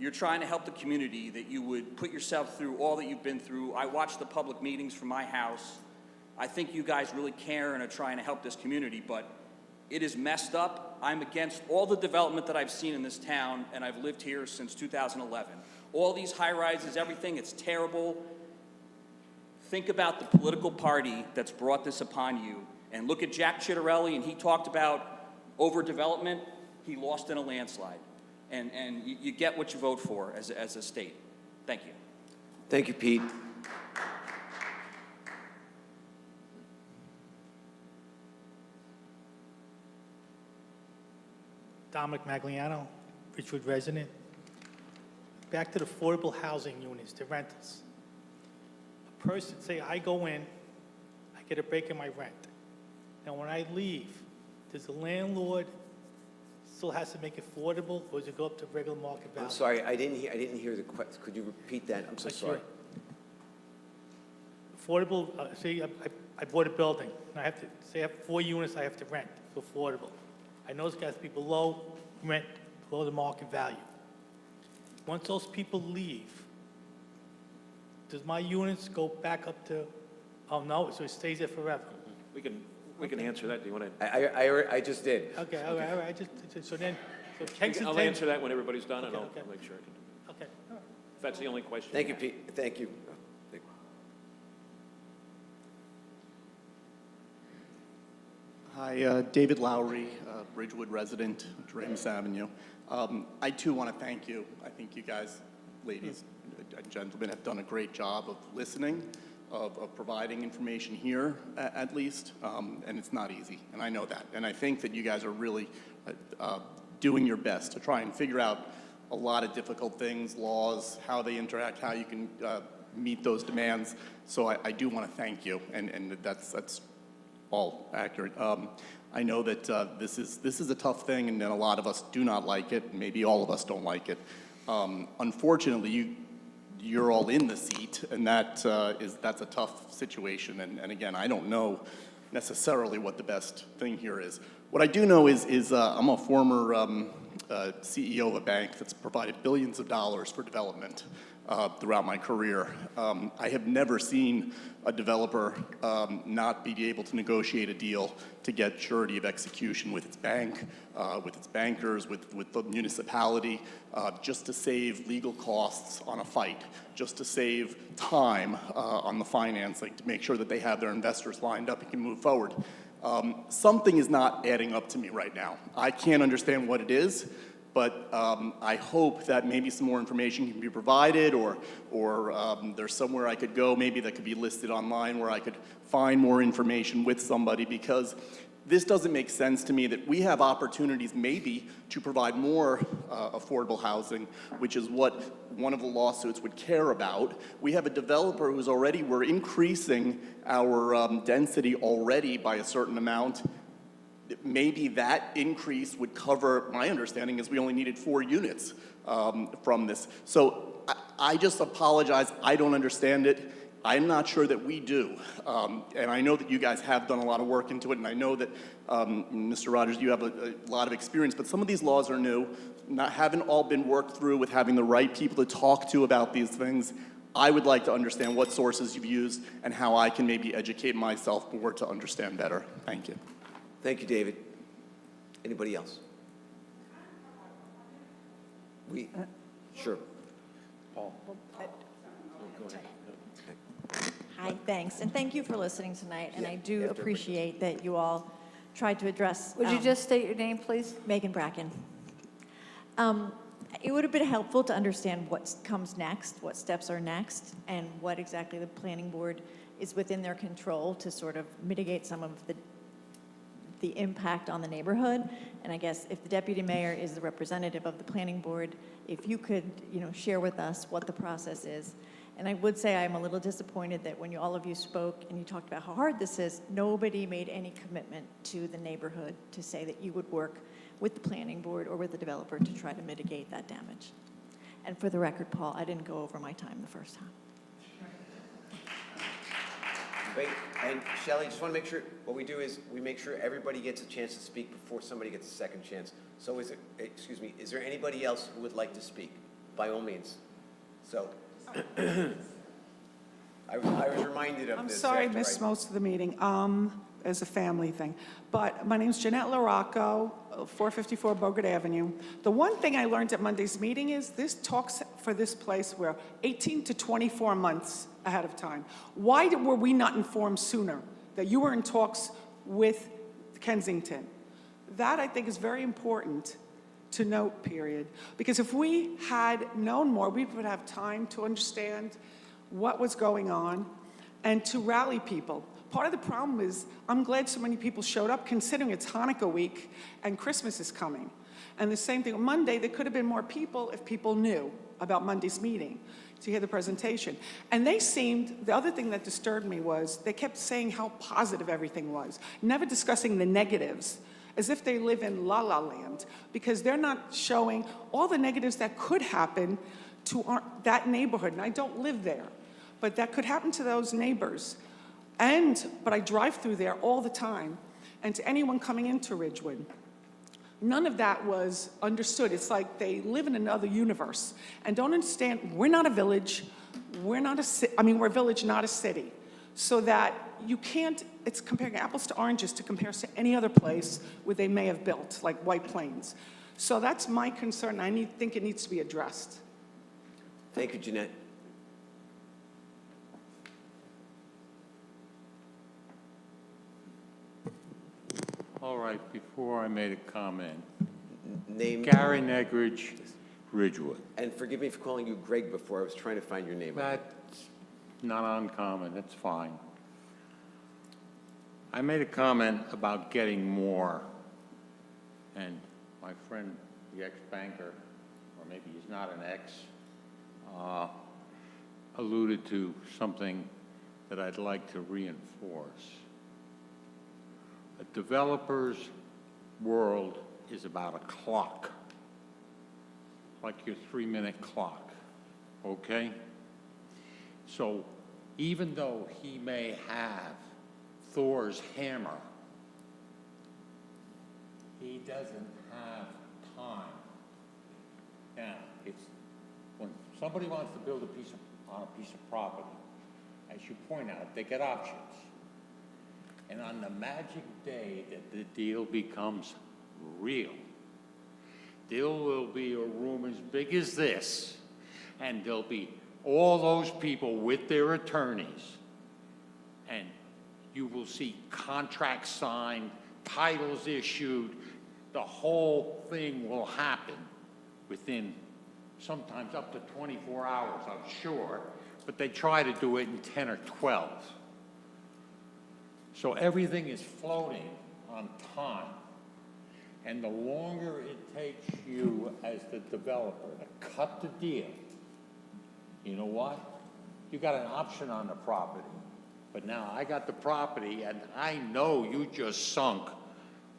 you're trying to help the community, that you would put yourself through all that you've been through. I watch the public meetings from my house. I think you guys really care and are trying to help this community, but it is messed up. I'm against all the development that I've seen in this town, and I've lived here since 2011. All these high-rises, everything, it's terrible. Think about the political party that's brought this upon you, and look at Jack Chitterelli, and he talked about overdevelopment. He lost in a landslide. And you get what you vote for as a state. Thank you. Thank you, Pete. Dominic Magliano, Ridgewood resident. Back to the affordable housing units, the rentals. A person, say I go in, I get a break in my rent. Now when I leave, does the landlord still has to make it affordable, or does it go up to regular market value? I'm sorry, I didn't hear the question. Could you repeat that? I'm so sorry. Affordable, say I bought a building, and I have to, say I have 4 units I have to rent for affordable. I know it's got to be below rent, below the market value. Once those people leave, does my units go back up to, oh no, so it stays there forever? We can answer that. Do you want to? I just did. Okay, all right, I just, so then, so Kensington. I'll answer that when everybody's done, and Okay, I'll okay. make sure I can do Okay, all right. it. If that's the only question. Thank you, Pete. Thank you. Hi, David Lowry, Ridgewood resident, Dramis Avenue. I too want to thank you. I think you guys, ladies and gentlemen, have done a great job of listening, of providing information here, at least, and it's not easy, and I know that. And I think that you guys are really doing your best to try and figure out a lot of difficult things, laws, how they interact, how you can meet those demands. So I do want to thank you, and that's all accurate. I know that this is a tough thing, and then a lot of us do not like it. Maybe all of us don't like it. Unfortunately, you're all in the seat, and that's a tough situation. And again, I don't know necessarily what the best thing here is. What I do know is I'm a former CEO of a bank that's provided billions of dollars for development throughout my career. I have never seen a developer not be able to negotiate a deal to get surety of execution with its bank, with its bankers, with the municipality, just to save legal costs on a fight, just to save time on the financing, to make sure that they have their investors lined up and can move forward. Something is not adding up to me right now. I can't understand what it is, but I hope that maybe some more information can be provided, or there's somewhere I could go, maybe that could be listed online, where I could find more information with somebody, because this doesn't make sense to me that we have opportunities maybe to provide more affordable housing, which is what one of the lawsuits would care about. We have a developer who's already, we're increasing our density already by a certain amount. Maybe that increase would cover, my understanding is we only needed 4 units from this. So I just apologize, I don't understand it. I'm not sure that we do. And I know that you guys have done a lot of work into it, and I know that, Mr. Rogers, you have a lot of experience, but some of these laws are new, haven't all been worked through with having the right people to talk to about these things. I would like to understand what sources you've used and how I can maybe educate myself more to understand better. Thank you. Thank you, David. Anybody else? Sure. Paul. Hi, thanks, and thank you for listening tonight, and I do appreciate that you all tried to address. Would you just state your name, please? Megan Bracken. It would have been helpful to understand what comes next, what steps are next, and what exactly the planning board is within their control to sort of mitigate some of the impact on the neighborhood. And I guess if the deputy mayor is the representative of the planning board, if you could, share with us what the process is. And I would say I'm a little disappointed that when all of you spoke and you talked about how hard this is, nobody made any commitment to the neighborhood to say that you would work with the planning board or with the developer to try to mitigate that damage. And for the record, Paul, I didn't go over my time the first time. Great. And Shelley, just want to make sure, what we do is we make sure everybody gets a chance to speak before somebody gets a second chance. So is there anybody else who would like to speak? by all means. So, I was reminded of I'm this. sorry I after missed most of the meeting, as a family thing. But my name's Jeanette LaRocco, 454 Bogart Avenue. The one thing I learned at Monday's meeting is this talks for this place were 18 to 24 months ahead of time. Why were we not informed sooner that you were in talks with Kensington? That, I think, is very important to note, period. Because if we had known more, we would have time to understand what was going on and to rally people. Part of the problem is, I'm glad so many people showed up, considering it's Hanukkah week and Christmas is coming. And the same thing on Monday, there could have been more people if people knew about Monday's meeting to hear the presentation. And they seemed, the other thing that disturbed me was, they kept saying how positive everything was, never discussing the negatives, as if they live in La La Land, because they're not showing all the negatives that could happen to that neighborhood. And I don't live there, but that could happen to those neighbors. But I drive through there all the time, and to anyone coming into Ridgewood, none of that was understood. It's like they live in another universe and don't understand we're not a village, we're not we're a village, not a city. So that you can't, it's comparing apples to oranges to compare to any other place where they may have built, like White Plains. So that's my concern. I think it needs to be addressed. Thank you, Jeanette. All right, before I made a comment, Name. Gary Negridge, Ridgewood. And forgive me for calling you Greg before. I was trying to find your name. That's not uncommon, that's fine. I made a comment about getting more, and my friend, the ex-banker, or maybe he's not an ex, alluded to something that I'd like to reinforce. A developer's world is about a clock, like your 3-minute clock, okay? So even though he may have Thor's hammer, he doesn't have time. Now, it's when somebody wants to build on a piece of property, as you point out, they get options. And on the magic day that the deal becomes real, there will be a room as big as this, and there'll be all those people with their attorneys, and you will see contracts signed, titles issued, the whole thing will happen within sometimes up to 24 hours, I'm sure, but they try to do it in 10 or 12. So everything is floating on time. And the longer it takes you as the developer to cut the deal, you know what? You got an option on the property. But now I got the property and I know you just sunk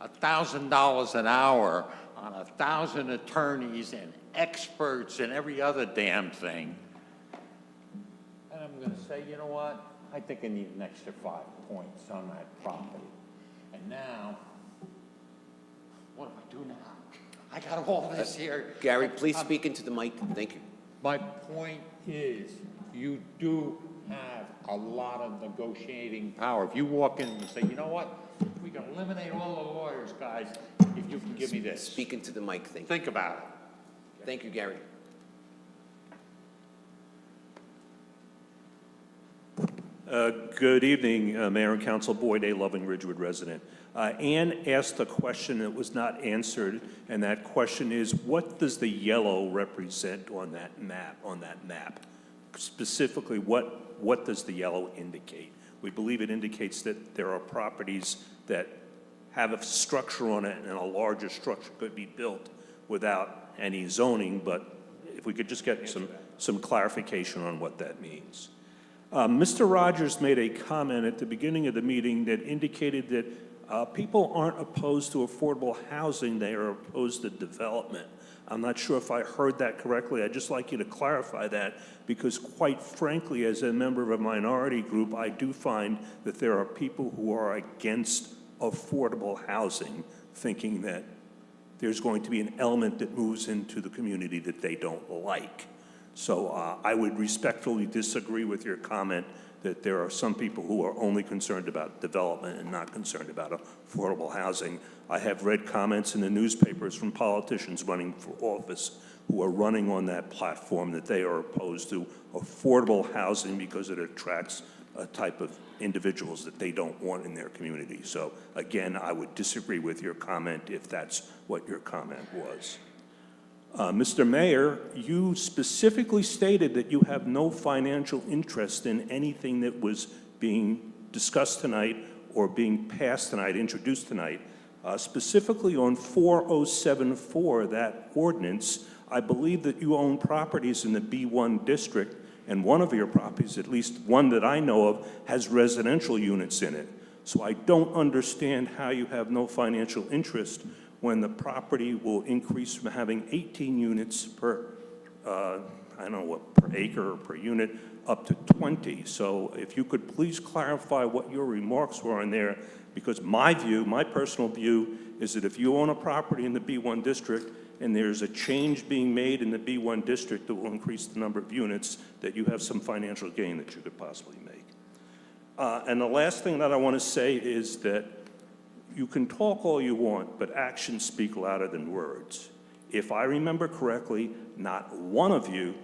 $1,000 an hour on 1,000 attorneys and experts and every other damn thing. And I'm gonna say, you know what? I think I need an extra 5 points on that property. And now, what do I do now? I got all this here. Gary, please speak into the mic. Thank you. My point is, you do have a lot of negotiating power. If you walk in and say, you know what? We can eliminate all the lawyers, guys, if you can give me this. Speak into the mic. Thank you. Think about it. Thank you, Gary. Good evening, Mayor and Council. Boyd A. Loving, Ridgewood resident. Ann asked a question that was not answered, and that question is, what does the yellow represent on that map? Specifically, what does the yellow indicate? We believe it indicates that there are properties that have a structure on it, and a larger structure could be built without any zoning, but if we could just get some clarification on what that means. Mr. Rogers made a comment at the beginning of the meeting that indicated that people aren't opposed to affordable housing, they are opposed to development. I'm not sure if I heard that correctly. I'd just like you to clarify that, because quite frankly, as a member of a minority group, I do find that there are people who are against affordable housing, thinking that there's going to be an element that moves into the community that they don't like. So I would respectfully disagree with your comment that there are some people who are only concerned about development and not concerned about affordable housing. I have read comments in the newspapers from politicians running for office who are running on that platform that they are opposed to affordable housing because it attracts a type of individuals that they don't want in their community. So again, I would disagree with your comment if that's what your comment was. Mr. Mayor, you specifically stated that you have no financial interest in anything that was being discussed tonight or being passed tonight, introduced tonight. Specifically on 4074, that ordinance, I believe that you own properties in the B1 district, and one of your properties, at least one that I know of, has residential units in it. So I don't understand how you have no financial interest when the property will increase from having 18 units per, I don't know what, per acre or per unit, up to 20. So if you could please clarify what your remarks were on there, because my view, my personal view, is that if you own a property in the B1 district and there's a change being made in the B1 district that will increase the number of units, that you have some financial gain that you could possibly make. And the last thing that I want to say is that you can talk all you want, but actions speak louder than words. If I remember correctly, not one of you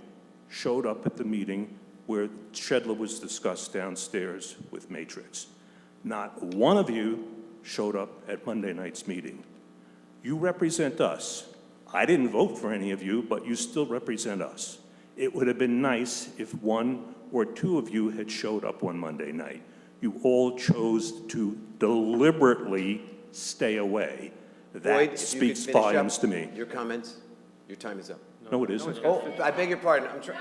showed up at the meeting where Shedler was discussed downstairs with Matrix. Not one of you showed up at Monday night's meeting. You represent us. I didn't vote for any of you, but you still represent us. It would have been nice if one or two of you had showed up on Monday night. You all chose to deliberately stay away. Boyd, That if you could speaks finish up volumes to me. Your comments? Your time is up. No, it isn't. Oh, I beg your pardon. I'm trying.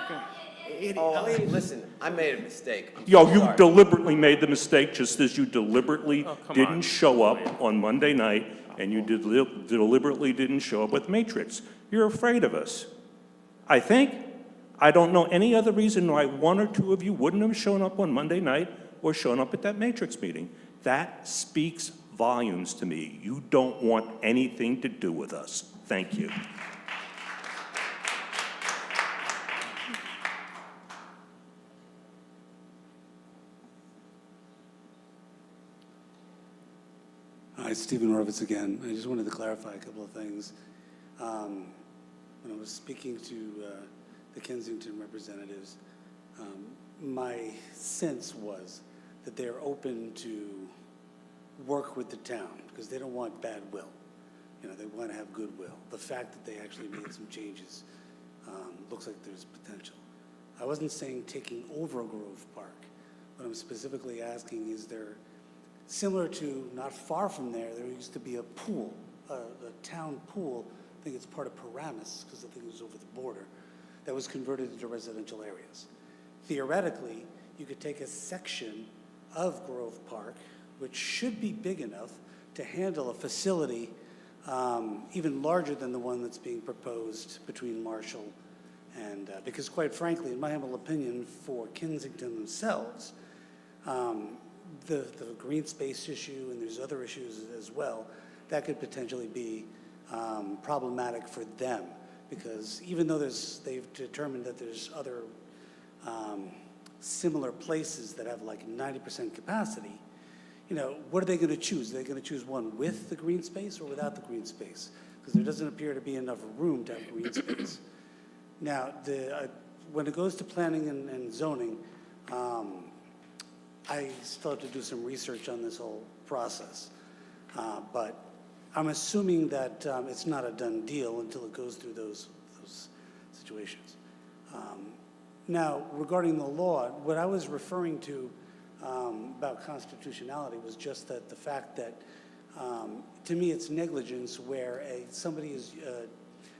Oh, listen, I made a mistake. I'm Yo, so you sorry. deliberately made the mistake, just as you deliberately come didn't on. show up on Monday night, and you deliberately didn't show up with Matrix. You're afraid of us. I think. I don't know any other reason why one or two of you wouldn't have shown up on Monday night or shown up at that Matrix meeting. That speaks volumes to me. You don't want anything to do with us. Thank you. Hi, Stephen Horvitz again. I just wanted to clarify a couple of things. When I was speaking to the Kensington representatives, my sense was that they're open to work with the town because they don't want bad will. You know, they want to have goodwill. The fact that they actually made some changes looks like there's potential. I wasn't saying taking over Grove Park. What I'm specifically asking is there, similar to not far from there used to be a pool, a town pool. I think it's part of Paramus because I think it was over the border, that was converted into residential areas. Theoretically, you could take a section of Grove Park, which should be big enough to handle a facility even larger than the one that's being proposed between Marshall and, because quite frankly, in my humble opinion, for Kensington themselves, the green space issue, and there's other issues as well, that could potentially be problematic for them. Because even though they've determined that there's other similar places that have like 90% capacity, you know, what are they going to choose? Are they going to choose one with the green space or without the green space? Because there doesn't appear to be enough room to have green space. Now, when it goes to planning and zoning, I still have to do some research on this whole process. But I'm assuming that it's not a done deal until it goes through those situations. Now, regarding the law, what I was referring to about constitutionality was just that the fact that, to me, it's negligence where somebody is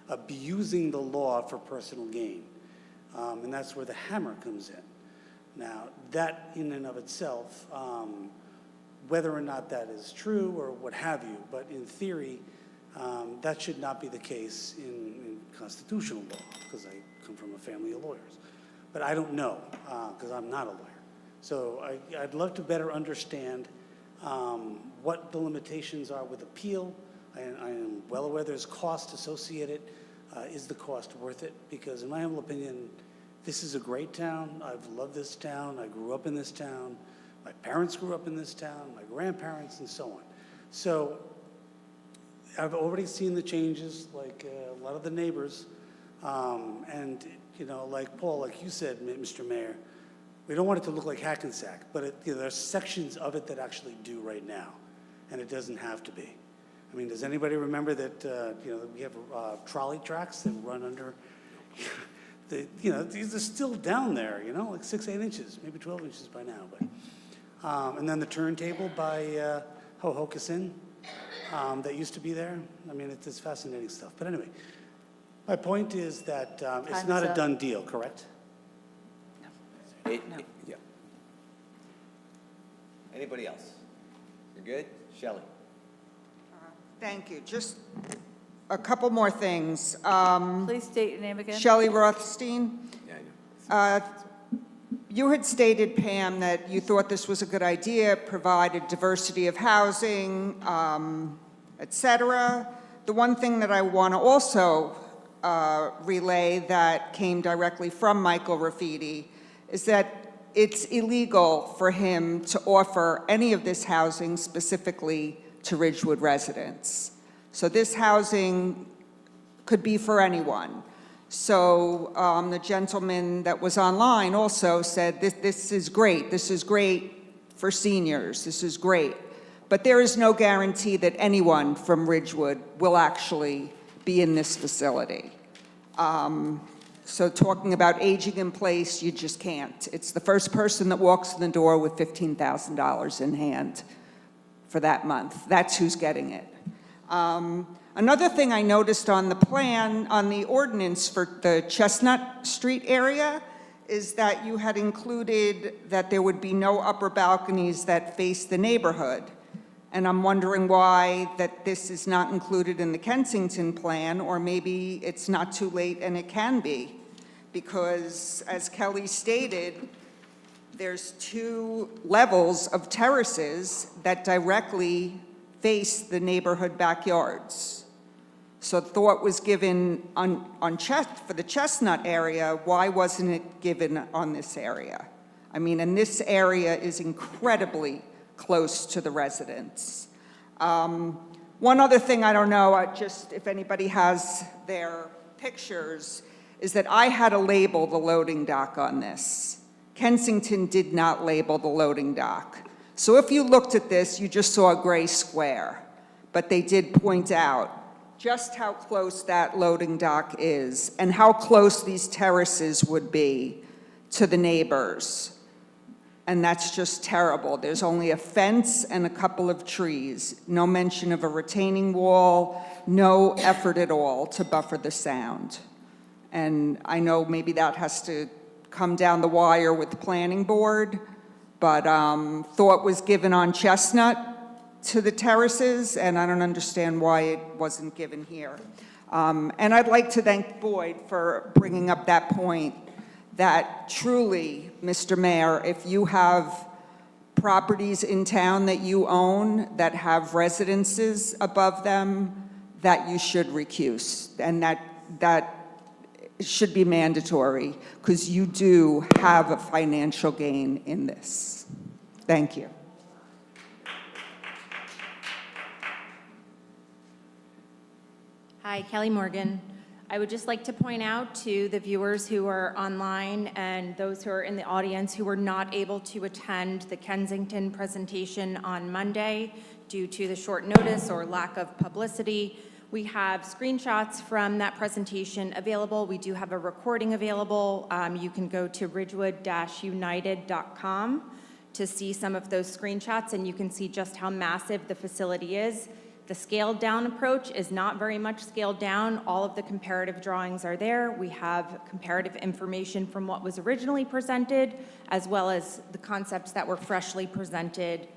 abusing the law for personal gain. And that's where the hammer comes in. Now, that in and of itself, whether or not that is true or what have you, but in theory, that should not be the case in constitutional law, because I come from a family of lawyers. But I don't know, because I'm not a lawyer. So I'd love to better understand what the limitations are with appeal. I am well aware there's cost associated. Is the cost worth it? Because in my humble opinion, this is a great town. I've loved this town. I grew up in this town. My parents grew up in this town, my grandparents, and so on. So I've already seen the changes, like a lot of the neighbors. And, you know, like Paul, like you said, Mr. Mayor, we don't want it to look like Hackensack, but there's sections of it that actually do right now, and it doesn't have to be. I mean, does anybody remember that, you know, we have trolley tracks that run under, you know, these are still down there, you know, like 6, 8 inches, maybe 12 inches by now. But, and then the turntable by Hohokusin that used to be there. I mean, it's fascinating stuff. But anyway, my point is that it's Time's not a up. done deal, correct? Yeah. Anybody else? You're good? Shelley? Thank you. Just a couple more things. Please state your name again. Shelley Rothstein. Yeah, I know. You had stated, Pam, that you thought this was a good idea, provided diversity of housing, et cetera. The one thing that I want to also relay that came directly from Michael Rafiti is that it's illegal for him to offer any of this housing specifically to Ridgewood residents. So this housing could be for anyone. So the gentleman that was online also said, this is great. This is great for seniors. This is great. But there is no guarantee that anyone from Ridgewood will actually be in this facility. So talking about aging in place, you just can't. It's the first person that walks in the door with $15,000 in hand for that month. That's who's getting it. Another thing I noticed on the plan, on the ordinance for the Chestnut Street area, is that you had included that there would be no upper balconies that face the neighborhood. And I'm wondering why that this is not included in the Kensington plan, or maybe it's not too late and it can be. Because as Kelly stated, there's 2 levels of terraces that directly face the neighborhood backyards. So thought was given for the Chestnut area, why wasn't it given on this area? I mean, and this area is incredibly close to the residents. One other thing, I don't know, just if anybody has their pictures, is that I had to label the loading dock on this. Kensington did not label the loading dock. So if you looked at this, you just saw a gray square, but they did point out just how close that loading dock is and how close these terraces would be to the neighbors. And that's just terrible. There's only a fence and a couple of trees. No mention of a retaining wall, no effort at all to buffer the sound. And I know maybe that has to come down the wire with the planning board, but thought was given on Chestnut to the terraces, and I don't understand why it wasn't given here. And I'd like to thank Boyd for bringing up that point, that truly, Mr. Mayor, if you have properties in town that you own that have residences above them, that you should recuse, and that should be mandatory, because you do have a financial gain in this. Thank you. Hi, Kelly Morgan. I would just like to point out to the viewers who are online and those who are in the audience who were not able to attend the Kensington presentation on Monday due to the short notice or lack of publicity. We have screenshots from that presentation available. We do have a recording available. You can go to ridgewood-united.com to see some of those screenshots, and you can see just how massive the facility is. The scaled down approach is not very much scaled down. All of the comparative drawings are there. We have comparative information from what was originally presented, as well as the concepts that were freshly presented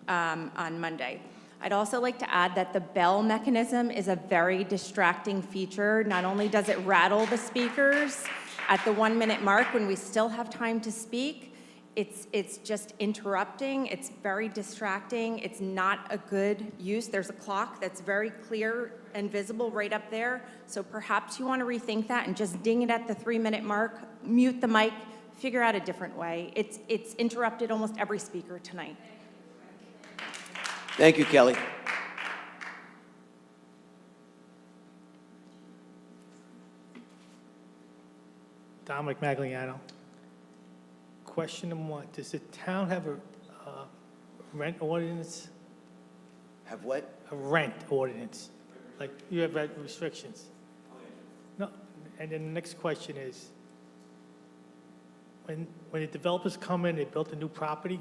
on Monday. I'd also like to add that the bell mechanism is a very distracting feature. Not only does it rattle the speakers at the 1-minute mark when we still have time to speak, It's just interrupting, it's very distracting, it's not a good use. There's a clock that's very clear and visible right up there, so perhaps you want to rethink that and just ding it at the 3-minute mark, mute the mic, figure out a different way. It's interrupted almost every speaker tonight. Thank you, Kelly. Dominic Magliano. Question number one, does the town have a rent ordinance? Have what? A rent ordinance? Like, you have rent restrictions? No, and then the next question is, when the developers come in, they built a new property,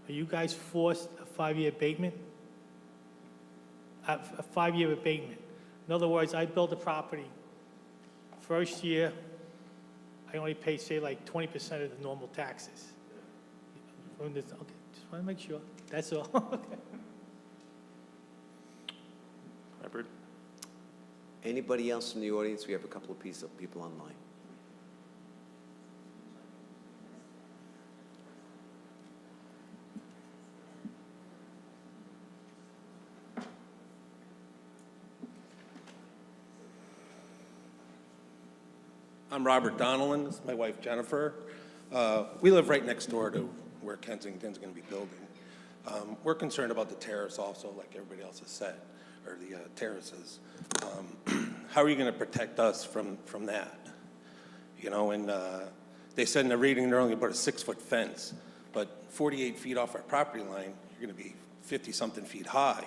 are you guys forced a 5-year abatement? A 5-year abatement. In other words, I built a property, first year, I only pay, say, like 20% of the normal taxes. Okay, just want to make sure, that's all. Okay. Hubbard? Anybody else from the audience? We have a couple of people online. I'm Robert Donnellan, this is my wife Jennifer. We live right next door to where Kensington's going to be building. We're concerned about the terrace also, like everybody else has said, or the terraces. How are you going to protect us from that? You know, and they said in the reading they're only about a 6-foot fence, but 48 feet off our property line, you're going to be 50-something feet high.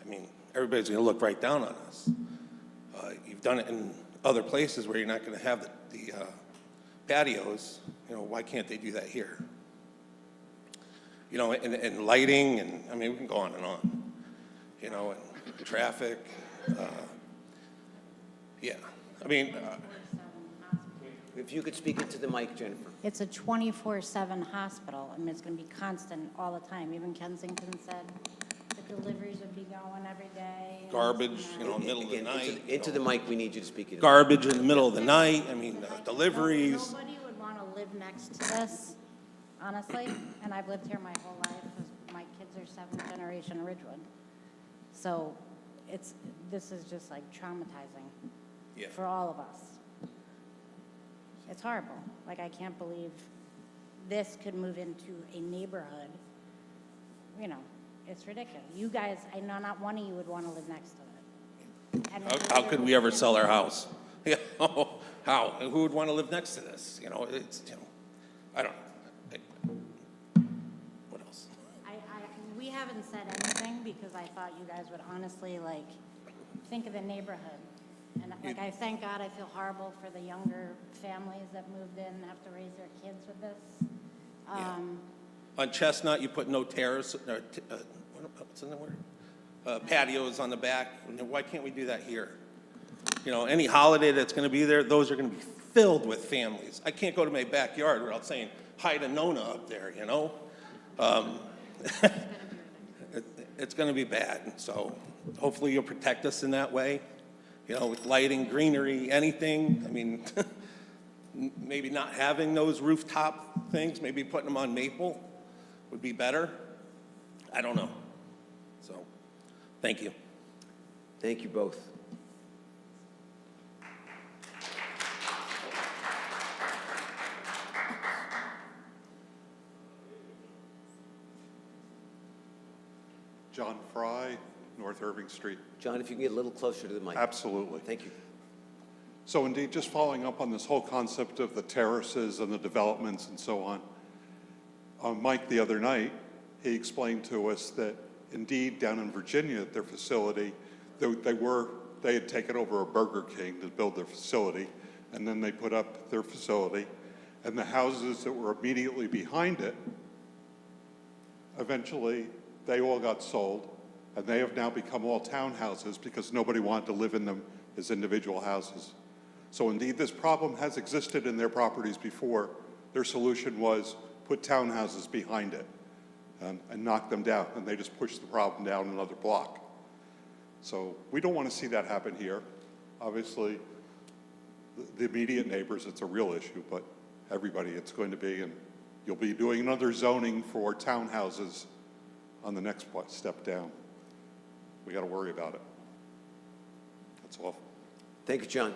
I mean, everybody's going to look right down on us. You've done it in other places where you're not going to have the patios. You know, why can't they do that here? You know, and lighting, and I mean, we can go on and on. You know, and traffic. Yeah, I mean. If you could speak into the mic, Jennifer. It's a 24/7 hospital. I mean, it's going to be constant all the time. Even Kensington said the deliveries would be going every day. Garbage, you know, middle of the Again, night. into the mic, we need you to speak into Garbage in the middle of the night. I mean, deliveries. Nobody would want to live next to this, honestly. And I've lived here my whole life. My kids are 7th generation Ridgewood. So this is just like traumatizing for all of us. It's horrible. Like, I can't believe this could move into a neighborhood. You know, it's ridiculous. You guys, I know not one of you would want to live next to it. And How could we ever sell our house? Yeah, how? And who would want to live next to this? You know, it's, you know, I don't know. What else? we haven't said anything because I thought you guys would honestly, like, think of the neighborhood. And like, I thank God, I feel horrible for the younger families that moved in and have to raise their kids with this. On Chestnut, you put no terrace, what's in the word? Patios on the back. Why can't we do that here? You know, any holiday that's going to be there, those are going to be filled with families. I can't go to my backyard without saying hi to Nona up there, you know? It's going to be bad. So hopefully you'll protect us in that way. You know, with lighting, greenery, anything. I mean, maybe not having those rooftop things, maybe putting them on Maple would be better. I don't know. So, thank you. Thank you both. John Fry, North Irving Street. John, if you can get a little closer to the mic. Absolutely. Thank you. So indeed, just following up on this whole concept of the terraces and the developments and so on, Mike, the other night, he explained to us that indeed down in Virginia at their facility, they had taken over a Burger King to build their facility, and then they put up their facility, and the houses that were immediately behind it, eventually they all got sold, and they have now become all townhouses because nobody wanted to live in them as individual houses. So indeed, this problem has existed in their properties before. Their solution was put townhouses behind it and knock them down, and they just pushed the problem down another block. So we don't want to see that happen here. Obviously, the immediate neighbors, it's a real issue, but everybody it's going to be, and You'll be doing another zoning for townhouses on the next step down. We got to worry about it. That's all. Thank you, John.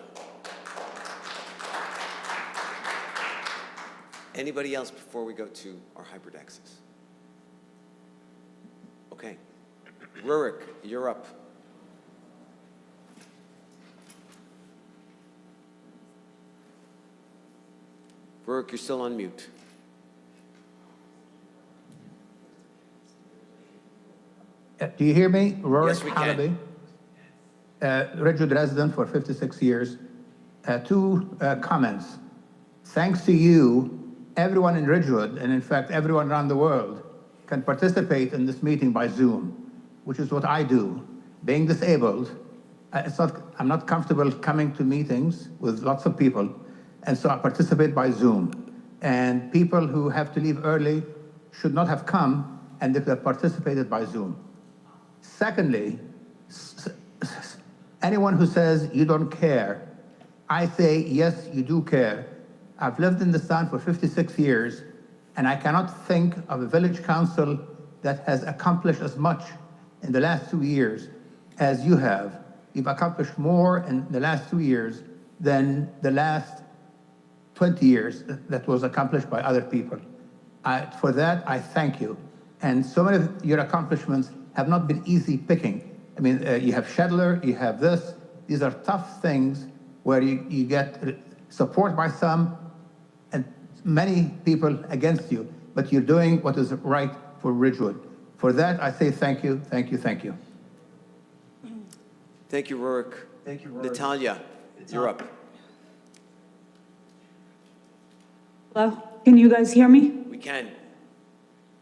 Anybody else before we go to our hybridexes? Okay. Rurik, you're up. Rurik, you're still on mute. Do you hear me? Rorik Yes, we can. Halaby, Ridgewood resident for 56 years. Two comments. Thanks to you, everyone in Ridgewood, and in fact everyone around the world, can participate in this meeting by Zoom, which is what I do. Being disabled, I'm not comfortable coming to meetings with lots of people, and so I participate by Zoom. And people who have to leave early should not have come, and they could have participated by Zoom. Secondly, anyone who says you don't care, I say, yes, you do care. I've lived in this town for 56 years, and I cannot think of a village council that has accomplished as much in the last 2 years as you have. You've accomplished more in the last 2 years than the last 20 years that was accomplished by other people. For that, I thank you. And so many of your accomplishments have not been easy picking. I mean, you have Shedler, you have this. These are tough things where you get support by some and many people against you, but you're doing what is right for Ridgewood. For that, I say thank you, thank you, thank you. Thank you, Rurik. Thank you, Rurik. Natalia, you're up. Hello, can you guys hear me? We can.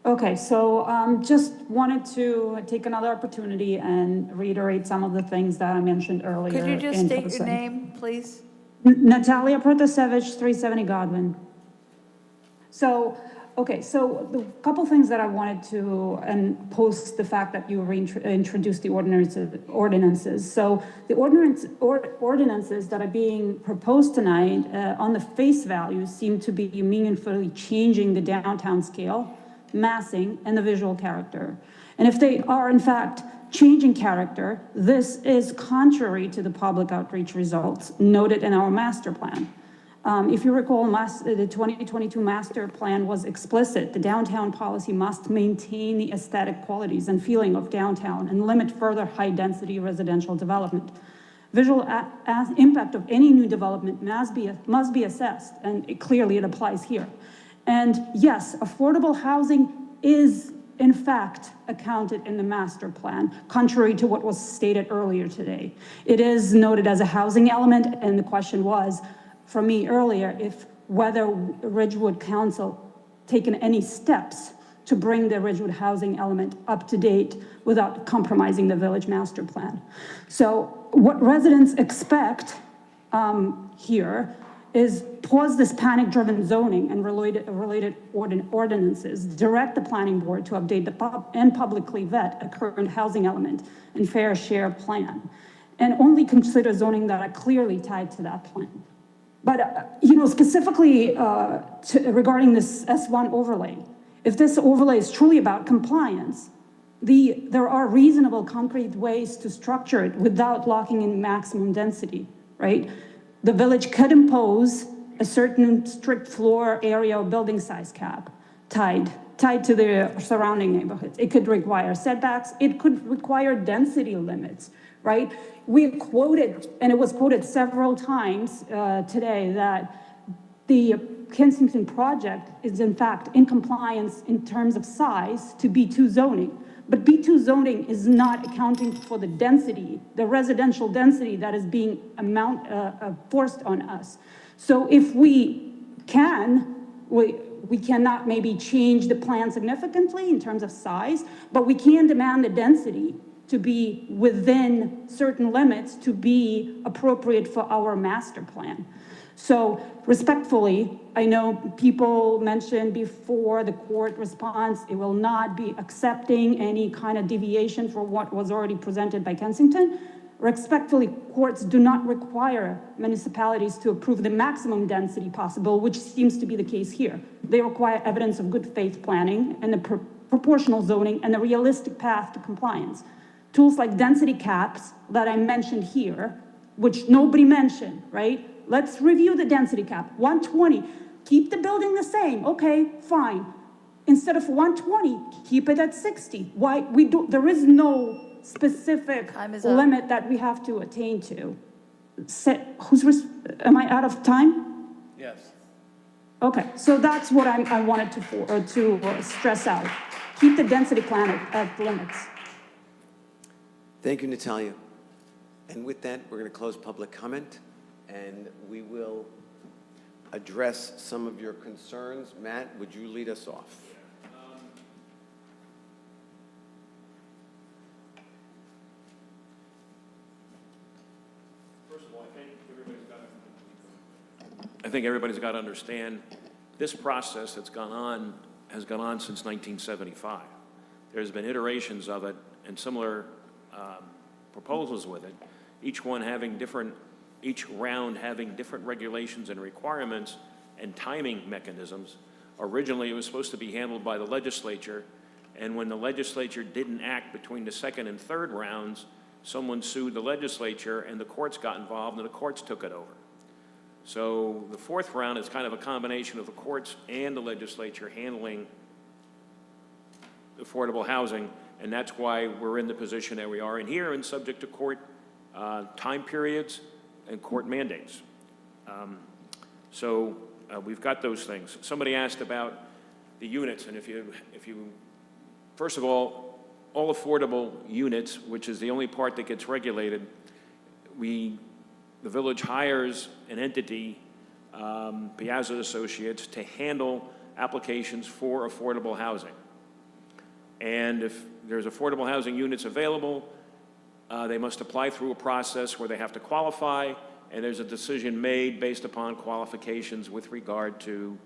Okay, so just wanted to take another opportunity and reiterate some of the things that I mentioned earlier. Could you just in state your person. name, please? Natalia Protasevich, 370 Godwin. So, okay, so the couple things that I wanted to, and post the fact that you introduced the ordinances. So the ordinances that are being proposed tonight on the face value seem to be meaningfully changing the downtown scale, massing, and the visual character. And if they are in fact changing character, this is contrary to the public outreach results noted in our master plan. If you recall, the 2022 master plan was explicit. The downtown policy must maintain the aesthetic qualities and feeling of downtown and limit further high-density residential development. Visual impact of any new development must be assessed, and it applies here. And yes, affordable housing is in fact accounted in the master plan, contrary to what was stated earlier today. It is noted as a housing element, and the question was, from me earlier, if whether Ridgewood Council taken any steps to bring the Ridgewood housing element up to date without compromising the village master plan. So what residents expect here is pause this panic-driven zoning and related ordinances, direct the planning board to update and publicly vet a current housing element and fair share plan, and only consider zoning that are clearly tied to that plan. But, specifically regarding this S1 overlay, if this overlay is truly about compliance, there are reasonable concrete ways to structure it without locking in maximum density, right? The village could impose a certain strict floor area or building size cap tied to the surrounding neighborhoods. It could require setbacks. It could require density limits, right? We quoted, and it was quoted several times today, that the Kensington project is in fact in compliance in terms of size to B2 zoning. But B2 zoning is not accounting for the density, the residential density that is being forced on us. So if we cannot maybe change the plan significantly in terms of size, but we can demand the density to be within certain limits to be appropriate for our master plan. So respectfully, I know people mentioned before the court response, it will not be accepting any kind of deviation for what was already presented by Kensington. Respectfully, courts do not require municipalities to approve the maximum density possible, which seems to be the case here. They require evidence of good faith planning and the proportional zoning and a realistic path to compliance. Tools like density caps that I mentioned here, which nobody mentioned, right? Let's review the density cap, 120, keep the building the same, okay, fine. Instead of 120, keep it at 60. Why, there is no specific Time is up. limit that we have to attain to. Am I out of time? Yes. Okay, so that's what I wanted to stress out. Keep the density plan at limits. Thank you, Natalia. And with that, we're going to close public comment, and we will address some of your concerns. Matt, would you lead us off? First of all, I think everybody's got to understand this process that's gone on has gone on since 1975. There's been iterations of it and similar proposals with it, each round having different regulations and requirements and timing mechanisms. Originally, it was supposed to be handled by the legislature, and when the legislature didn't act between the second and third rounds, someone sued the legislature and the courts got involved and the courts took it over. So the fourth round is kind of a combination of the courts and the legislature handling affordable housing, and that's why we're in the position that we are in here and subject to court time periods and court mandates. We've got those things. Somebody asked about the units, and if you first of all affordable units, which is the only part that gets regulated, the village hires an entity, Piazza Associates, to handle applications for affordable housing. And if there's affordable housing units available, they must apply through a process where they have to qualify, and there's a decision made based upon qualifications with regard to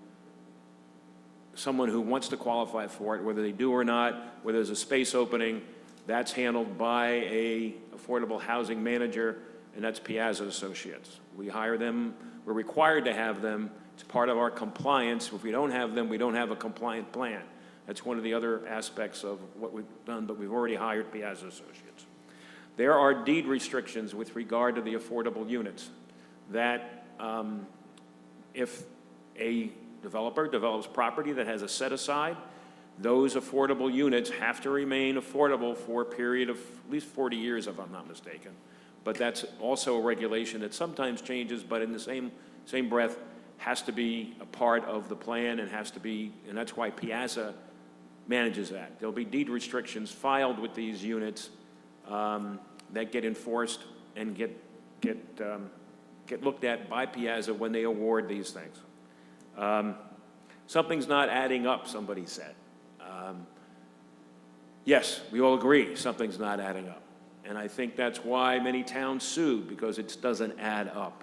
someone who wants to qualify for it, whether they do or not, whether there's a space opening. That's handled by a affordable housing manager, and that's Piazza Associates. We hire them, we're required to have them. It's part of our compliance. If we don't have them, we don't have a compliant plan. That's one of the other aspects of what we've done, but we've already hired Piazza Associates. There are deed restrictions with regard to the affordable units that if a developer develops property that has a set aside, those affordable units have to remain affordable for a period of at least 40 years, if I'm not mistaken. But that's also a regulation that sometimes changes, but in the same breath has to be a part of the plan and has to be, and that's why Piazza manages that. There'll be deed restrictions filed with these units that get enforced and get looked at by Piazza when they award these things. Something's not adding up, somebody said. Yes, we all agree something's not adding up. And I think that's why many towns sued, because it doesn't add up.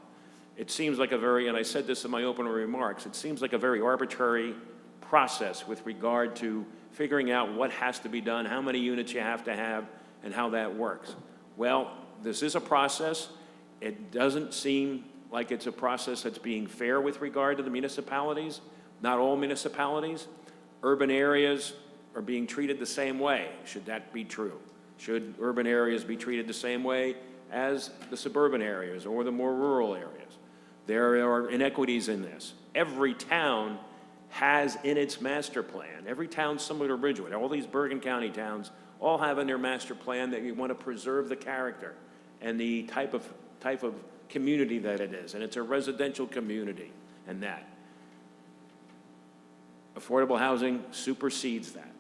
It seems like and I said this in my opening remarks, it seems like a very arbitrary process with regard to figuring out what has to be done, how many units you have to have, and how that works. Well, this is a process. It doesn't seem like it's a process that's being fair with regard to the municipalities. Not all municipalities. Urban areas are being treated the same way. Should that be true? Should urban areas be treated the same way as the suburban areas or the more rural areas? There are inequities in this. Every town has in its master plan, every town similar to Ridgewood, all these Bergen County towns all have in their master plan that you want to preserve the character and the type of community that it is, and it's a residential community, and that. Affordable housing supersedes that,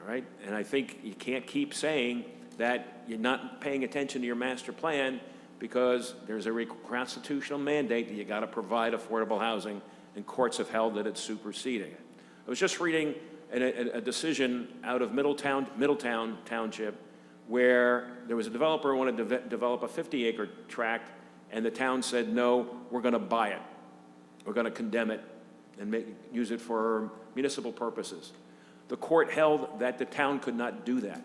all right? And I think you can't keep saying that you're not paying attention to your master plan because there's a constitutional mandate that you got to provide affordable housing, and courts have held that it's superseding it. I was just reading a decision out of Middletown Township where there was a developer who wanted to develop a 50-acre tract, and the town said, no, we're going to buy it. We're going to condemn it and use it for municipal purposes. The court held that the town could not do that,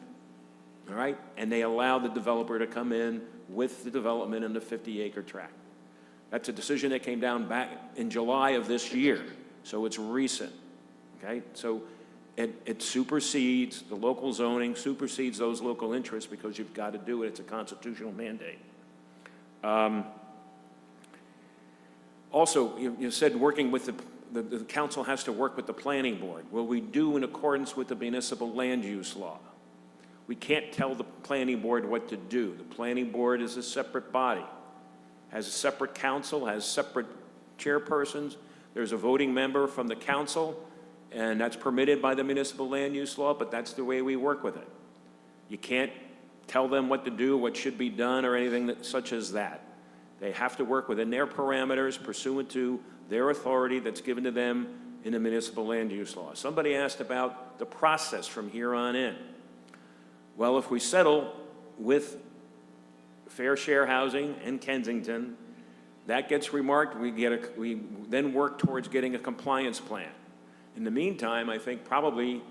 all right? And they allowed the developer to come in with the development in the 50-acre tract. That's a decision that came down back in July of this year, so it's recent, okay? So it supersedes, the local zoning supersedes those local interests because you've got to do it. It's a constitutional mandate. Also, you said working with the council has to work with the planning board. Well, we do in accordance with the municipal land use law. We can't tell the planning board what to do. The planning board is a separate body, has a separate council, has separate chairpersons. There's a voting member from the council, and that's permitted by the municipal land use law, but that's the way we work with it. You can't tell them what to do, what should be done, or anything such as that. They have to work within their parameters pursuant to their authority that's given to them in the municipal land use law. Somebody asked about the process from here on in. Well, if we settle with Fair Share Housing in Kensington, that gets remarked. We then work towards getting a compliance plan. In the meantime, I think probably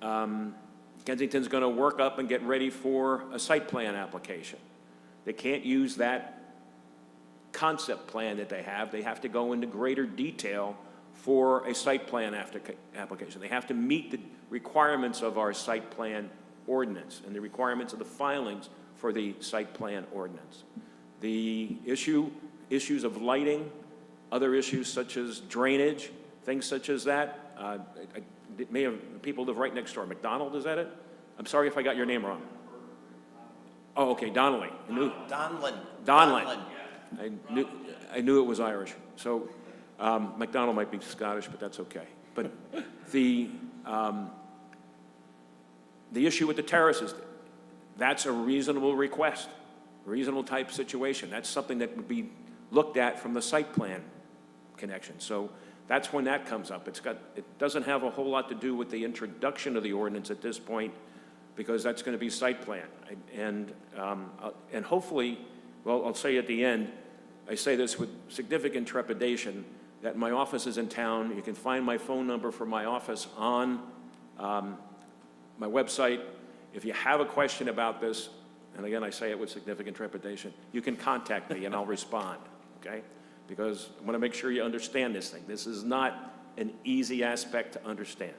Kensington's going to work up and get ready for a site plan application. They can't use that concept plan that they have. They have to go into greater detail for a site plan application. They have to meet the requirements of our site plan ordinance and the requirements of the filings for the site plan ordinance. The issues of lighting, other issues such as drainage, things such as that. People live right next door. McDonald, is that it? I'm sorry if I got your name wrong. Oh, okay, Donnelly. Donlin. I knew it was Irish. So McDonald might be Scottish, but that's okay. But the issue with the terraces, that's a reasonable request, reasonable type situation. That's something that would be looked at from the site plan connection. So that's when that comes up. It doesn't have a whole lot to do with the introduction of the ordinance at this point, because that's going to be site plan. And hopefully, well, I'll say at the end, I say this with significant trepidation, that my office is in town. You can find my phone number for my office on my website. If you have a question about this, and again, I say it with significant trepidation, you can contact me and I'll respond, okay? Because I want to make sure you understand this thing. This is not an easy aspect to understand.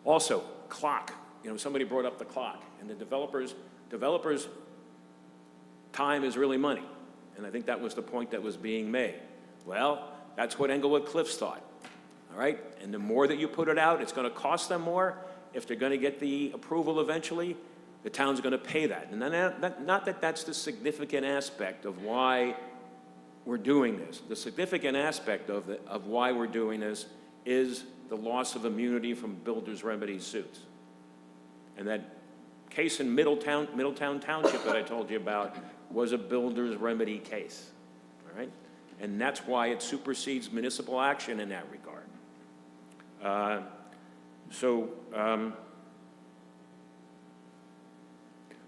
Also, clock. You know, somebody brought up the clock, and the developers' time is really money. And I think that was the point that was being made. Well, that's what Englewood Cliffs thought, all right? And the more that you put it out, it's going to cost them more. If they're going to get the approval eventually, the town's going to pay that. And not that that's the significant aspect of why we're doing this. The significant aspect of why we're doing this is the loss of immunity from builder's remedy suits. And that case in Middletown Township that I told you about was a builder's remedy case, all right? And that's why it supersedes municipal action in that regard.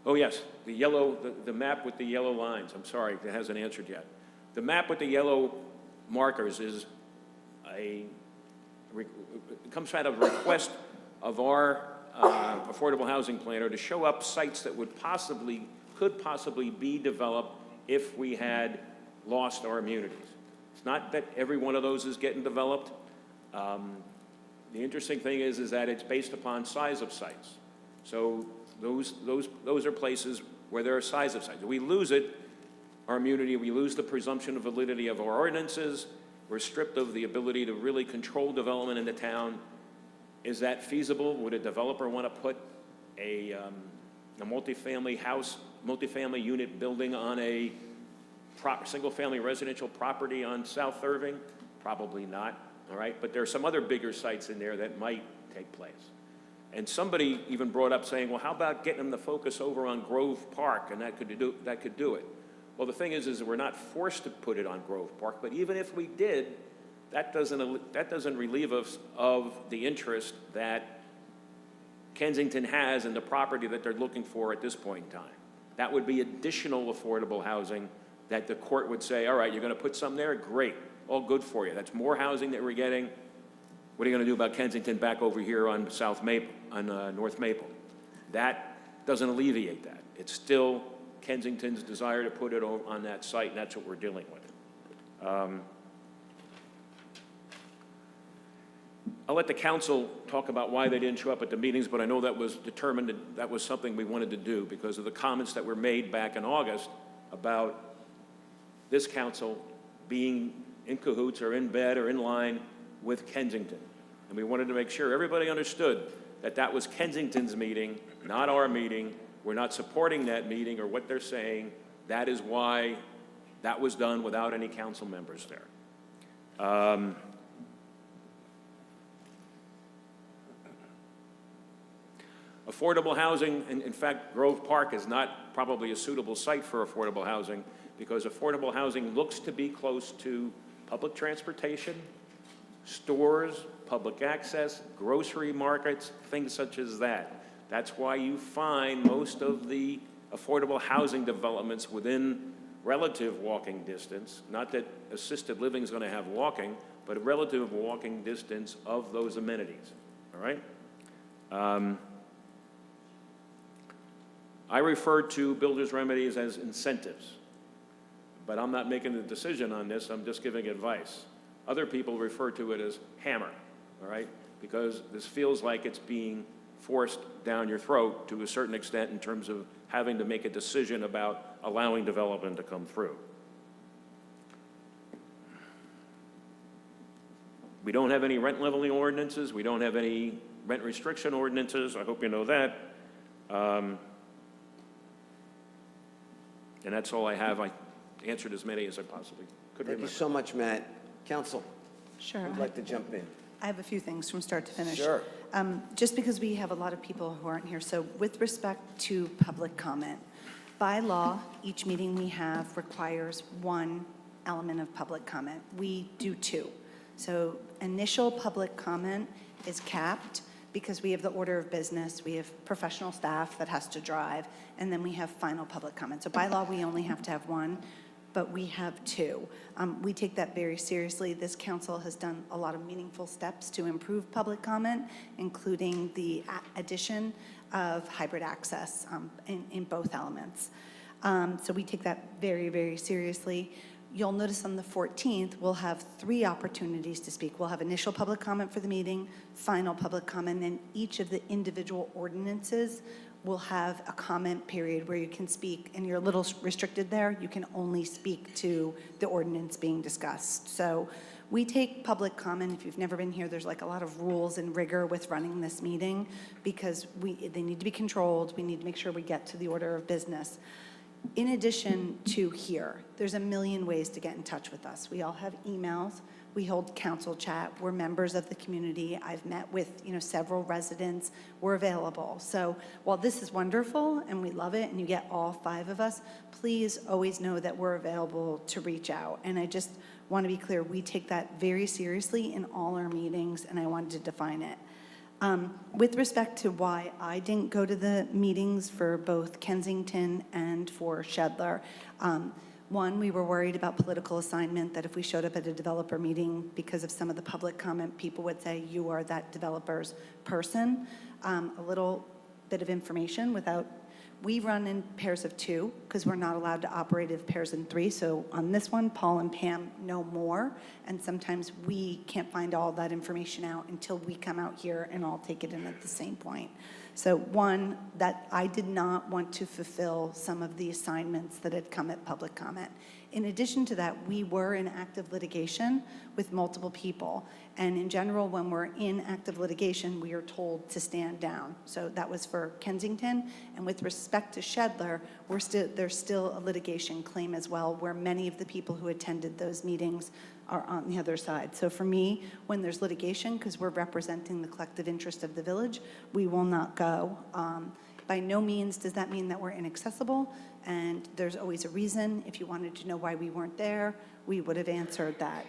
Oh yes, the map with the yellow lines. I'm sorry, it hasn't answered yet. The map with the yellow markers is it comes out of a request of our affordable housing planner to show up sites that could possibly be developed if we had lost our immunities. It's not that every one of those is getting developed. The interesting thing is that it's based upon size of sites. So those are places where there are size of sites. We lose it, our immunity, we lose the presumption of validity of our ordinances. We're stripped of the ability to really control development in the town. Is that feasible? Would a developer want to put a multifamily unit building on a single-family residential property on South Irving? Probably not, all right? But there are some other bigger sites in there that might take place. And somebody even brought up saying, well, how about getting them to focus over on Grove Park, and that could do it. Well, the thing is we're not forced to put it on Grove Park, but even if we did, that doesn't relieve us of the interest that Kensington has in the property that they're looking for at this point in time. That would be additional affordable housing that the court would say, all right, you're going to put some there? Great. All good for you. That's more housing that we're getting. What are you going to do about Kensington back over here on North Maple? That doesn't alleviate that. It's still Kensington's desire to put it on that site, and that's what we're dealing with. I'll let the council talk about why they didn't show up at the meetings, but I know that was determined, that was something we wanted to do because of the comments that were made back in August about this council being in cahoots or in bed or in line with Kensington. And we wanted to make sure everybody understood that that was Kensington's meeting, not our meeting. We're not supporting that meeting or what they're saying. That is why that was done without any council members there. Affordable housing, in fact, Grove Park is not probably a suitable site for affordable housing because affordable housing looks to be close to public transportation, stores, public access, grocery markets, things such as that. That's why you find most of the affordable housing developments within relative walking distance, not that assisted living is going to have walking, but a relative walking distance of those amenities, all right? I refer to builders' remedies as incentives, but I'm not making the decision on this, I'm just giving advice. Other people refer to it as hammer, all right? Because this feels like it's being forced down your throat to a certain extent in terms of having to make a decision about allowing development to come through. We don't have any rent leveling ordinances, we don't have any rent restriction ordinances, I hope you know that. And that's all I have. I answered as many as I possibly could Thank remember. you so much, Matt. Council, Sure. who'd like to jump in? I have a few things from start to finish. Sure. Just because we have a lot of people who aren't here, so with respect to public comment, by law, each meeting we have requires one element of public comment. We do two. So initial public comment is capped because we have the order of business, we have professional staff that has to drive, and then we have final public comment. So by law, we only have to have one, but we have two. We take that very seriously. This council has done a lot of meaningful steps to improve public comment, including the addition of hybrid access in both elements. So we take that very, very seriously. You'll notice on the 14th, we'll have 3 opportunities to speak. We'll have initial public comment for the meeting, final public comment, and each of the individual ordinances will have a comment period where you can speak, and you're a little restricted there. You can only speak to the ordinance being discussed. So we take public comment. If you've never been here, there's like a lot of rules and rigor with running this meeting because they need to be controlled. We need to make sure we get to the order of business. In addition to here, there's a million ways to get in touch with us. We all have emails. We hold council chat. We're members of the community. I've met with, several residents. We're available. So while this is wonderful and we love it and you get all 5 of us, please always know that we're available to reach out. And I just want to be clear, we take that very seriously in all our meetings, and I wanted to define it. With respect to why I didn't go to the meetings for both Kensington and for Shedler, one, we were worried about political assignment, that if we showed up at a developer meeting because of some of the public comment, people would say, you are that developer's person. A little bit of information we run in pairs of 2 because we're not allowed to operate in pairs in 3. So on this one, Paul and Pam know more, and sometimes we can't find all that information out until we come out here and all take it in at the same point. So one, that I did not want to fulfill some of the assignments that had come at public comment. In addition to that, we were in active litigation with multiple people. And in general, when we're in active litigation, we are told to stand down. So that was for Kensington. And with respect to Shedler, there's still a litigation claim as well, where many of the people who attended those meetings are on the other side. So for me, when there's litigation, because we're representing the collective interest of the village, we will not go. By no means does that mean that we're inaccessible, and there's always a reason. If you wanted to know why we weren't there, we would have answered that.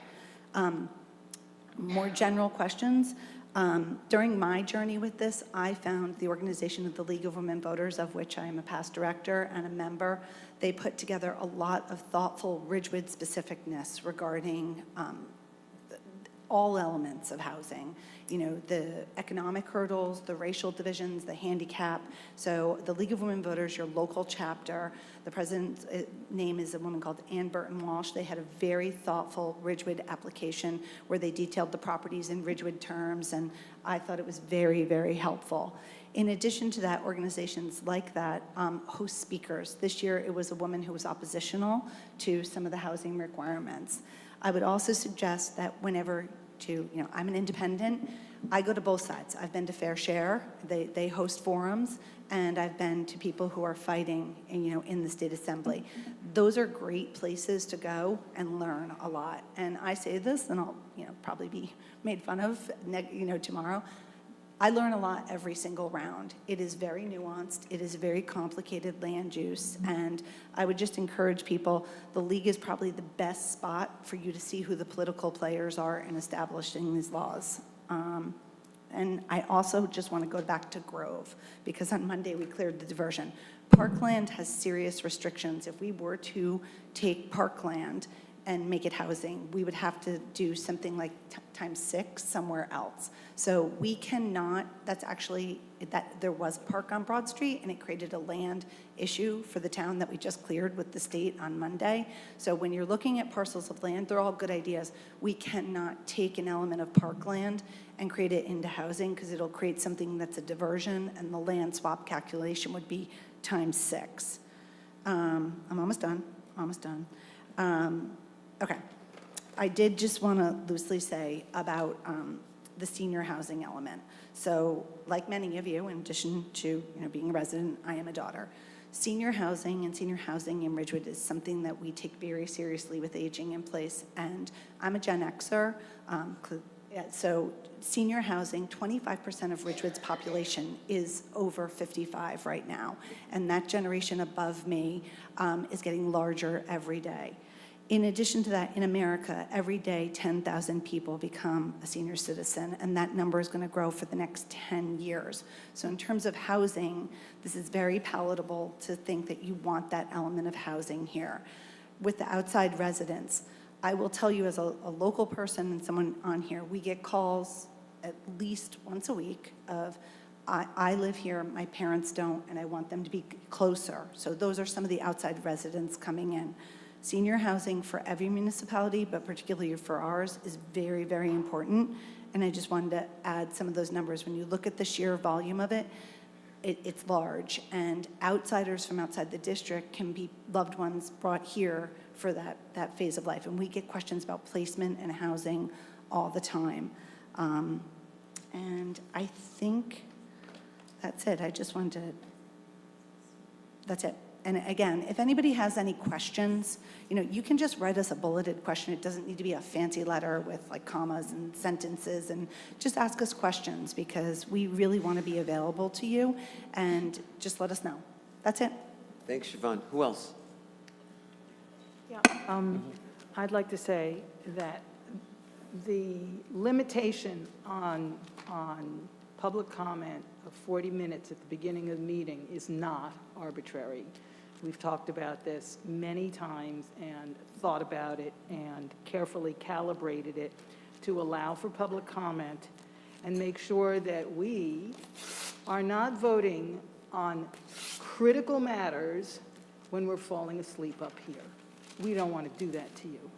More general questions. During my journey with this, I found the organization of the League of Women Voters, of which I am a past director and a member. They put together a lot of thoughtful Ridgewood specificness regarding all elements of housing. You know, the economic hurdles, the racial divisions, the handicap. So the League of Women Voters, your local chapter, the president's name is a woman called Ann Burton Walsh. They had a very thoughtful Ridgewood application where they detailed the properties in Ridgewood terms, and I thought it was very, very helpful. In addition to that, organizations like that host speakers. This year, it was a woman who was oppositional to some of the housing requirements. I would also suggest that whenever I'm an independent, I go to both sides. I've been to Fair Share, they host forums, and I've been to people who are fighting, in the state assembly. Those are great places to go and learn a lot. And I say this, and I'll, probably be made fun of, tomorrow. I learn a lot every single round. It is very nuanced. It is very complicated land use. And I would just encourage people, the league is probably the best spot for you to see who the political players are in establishing these laws. And I also just want to go back to Grove, because on Monday we cleared the diversion. Parkland has serious restrictions. If we were to take Parkland and make it housing, we would have to do something like times 6 somewhere else. So we cannot, there was a park on Broad Street, and it created a land issue for the town that we just cleared with the state on Monday. So when you're looking at parcels of land, they're all good ideas. We cannot take an element of parkland and create it into housing, because it'll create something that's a diversion, and the land swap calculation would be times 6. I'm almost done, Okay, I did just want to loosely say about the senior housing element. So like many of you, in addition to being a resident, I am a daughter. Senior housing in Ridgewood is something that we take very seriously with aging in place. And I'm a Gen Xer, so senior housing, 25% of Ridgewood's population is over 55 right now. And that generation above me is getting larger every day. In addition to that, in America, every day 10,000 people become a senior citizen, and that number is going to grow for the next 10 years. So in terms of housing, this is very palatable to think that you want that element of housing here. With the outside residents, I will tell you as a local person and someone on here, we get calls at least once a week of, I live here, my parents don't, and I want them to be closer. So those are some of the outside residents coming in. Senior housing for every municipality, but particularly for ours, is very, very important. And I just wanted to add some of those numbers. When you look at the sheer volume of it, it's large. And outsiders from outside the district can be loved ones brought here for that phase of life. And we get questions about placement and housing all the time. And I think that's it. I just wanted to, that's it. And again, if anybody has any questions, you can just write us a bulleted question. It doesn't need to be a fancy letter with like commas and sentences, and just ask us questions, because we really want to be available to you, and just let us know. That's it. Thanks, Siobhan. Who else? Yeah, I'd like to say that the limitation on public comment of 40 minutes at the beginning of the meeting is not arbitrary. We've talked about this many times and thought about it and carefully calibrated it to allow for public comment and make sure that we are not voting on critical matters when we're falling asleep up here. We don't want to do that to you.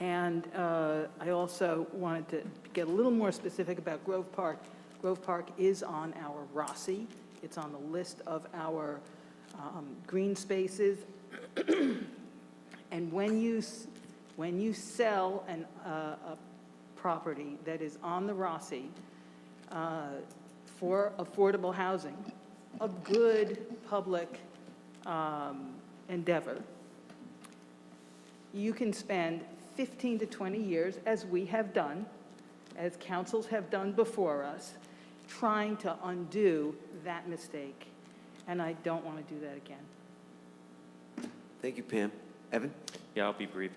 I also wanted to get a little more specific about Grove Park. Grove Park is on our ROSI. It's on the list of our green spaces. And when you sell a property that is on the ROSI for affordable housing, a good public endeavor, you can spend 15 to 20 years, as we have done, as councils have done before us, trying to undo that mistake. And I don't want to do that again. Thank you, Pam. Evan? Yeah, I'll be brief.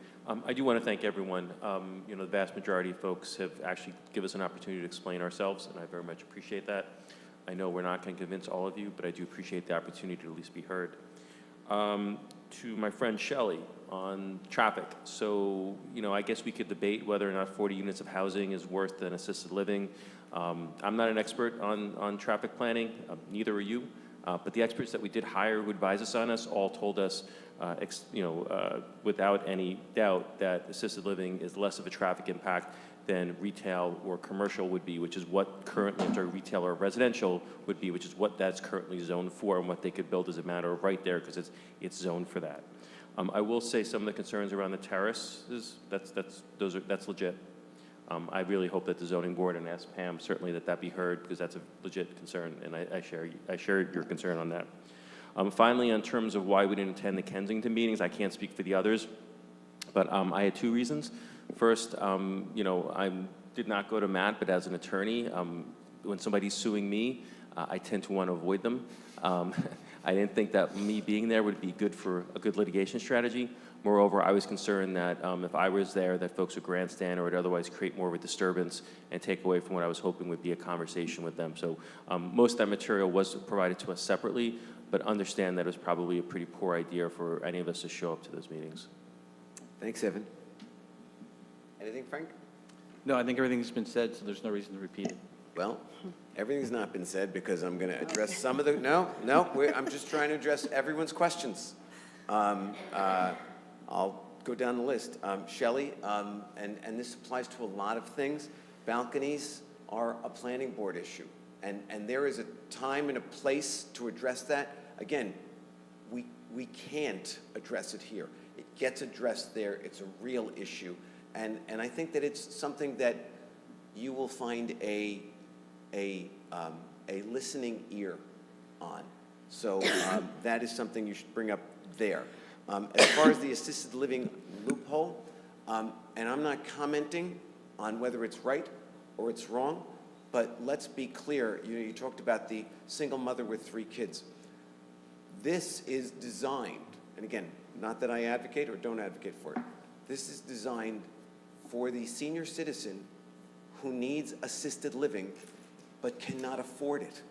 I do want to thank everyone. The vast majority of folks have actually given us an opportunity to explain ourselves, and I very much appreciate that. I know we're not going to convince all of you, but I do appreciate the opportunity to at least be heard. to my friend Shelley on traffic. So, you know, I guess we could debate whether or not 40 units of housing is worth an assisted living. I'm not an expert on traffic planning, neither are you. But the experts that we did hire who advise us on this all told us, without any doubt, that assisted living is less of a traffic impact than retail or commercial would be, which is what currently, or retail or residential would be, which is what that's currently zoned for, and what they could build as a matter of right there, because it's zoned for that. I will say some of the concerns around the terraces, that's legit. I really hope that the zoning board, and ask Pam certainly that be heard, because that's a legit concern, and I share your concern on that. Finally, in terms of why we didn't attend the Kensington meetings, I can't speak for the others, but I had two reasons. First, I did not go to Matt, but as an attorney, when somebody's suing me, I tend to want to avoid them. I didn't think that me being there would be good for a good litigation strategy. Moreover, I was concerned that if I was there, that folks would grandstand or would otherwise create more of a disturbance and take away from what I was hoping would be a conversation with them. So most of that material was provided to us separately, but understand that it was probably a pretty poor idea for any of us to show up to those meetings. Thanks, Evan. Anything, Frank? No, I think everything's been said, so there's no reason to repeat it. Well, everything's not been said, because I'm going to address some of the, I'm just trying to address everyone's questions. I'll go down the list. Shelley, and this applies to a lot of things, balconies are a planning board issue. And there is a time and a place to address that. Again, we can't address it here. It gets addressed there. It's a real issue. And I think that it's something that you will find a listening ear on. So that is something you should bring up there. As far as the assisted living loophole, and I'm not commenting on whether it's right or it's wrong, but let's be clear. You talked about the single mother with 3 kids. This is designed, and again, not that I advocate or don't advocate for it, this is designed for the senior citizen who needs assisted living but cannot afford it.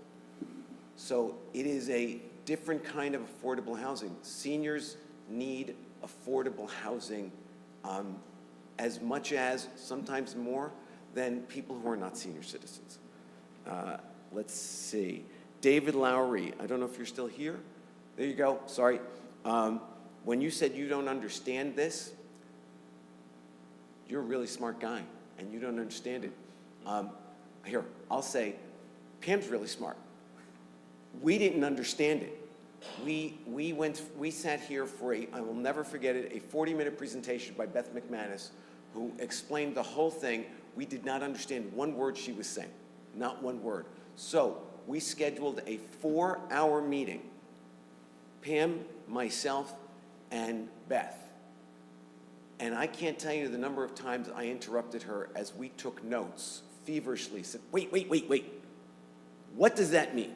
So it is a different kind of affordable housing. Seniors need affordable housing as much as, sometimes more, than people who are not senior citizens. Let's see. David Lowry, I don't know if you're still here. There you go, sorry. When you said you don't understand this, you're a really smart guy, and you don't understand it. Here, I'll say, Pam's really smart. We didn't understand it. We sat here for I will never forget it, a 40-minute presentation by Beth McManus, who explained the whole thing. We did not understand one word she was saying, not one word. So we scheduled a 4-hour meeting, Pam, myself, and Beth. And I can't tell you the number of times I interrupted her as we took notes, feverishly said, wait. What does that mean?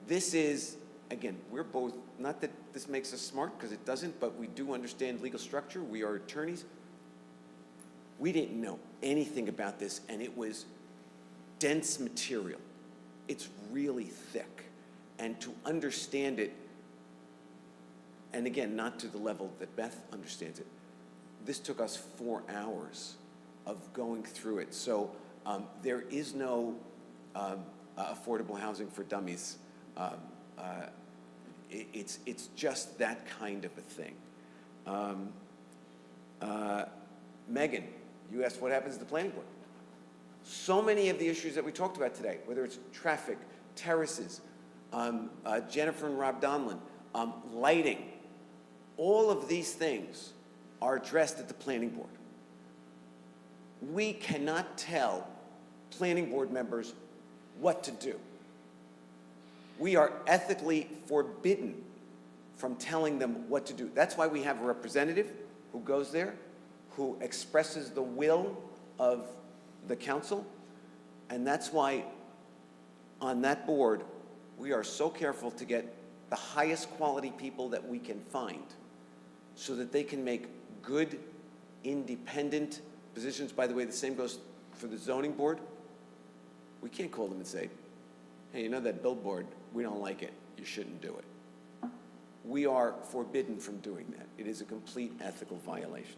This is, again, we're both, not that this makes us smart, because it doesn't, but we do understand legal structure. We are attorneys. We didn't know anything about this, and it was dense material. It's really thick. And to understand it, and again, not to the level that Beth understands it, this took us 4 hours of going through it. So there is no affordable housing for dummies. It's just that kind of a thing. Megan, you asked what happens to the planning board. So many of the issues that we talked about today, whether it's traffic, terraces, Jennifer and Rob Donlin, lighting, all of these things are addressed at the planning board. We cannot tell planning board members what to do. We are ethically forbidden from telling them what to do. That's why we have a representative who goes there, who expresses the will of the council, and that's why on that board, we are so careful to get the highest quality people that we can find so that they can make good, independent positions. By the way, the same goes for the zoning board. We can't call them and say, hey, you know that billboard, we don't like it, you shouldn't do it. we are forbidden from doing that. It is a complete ethical violation.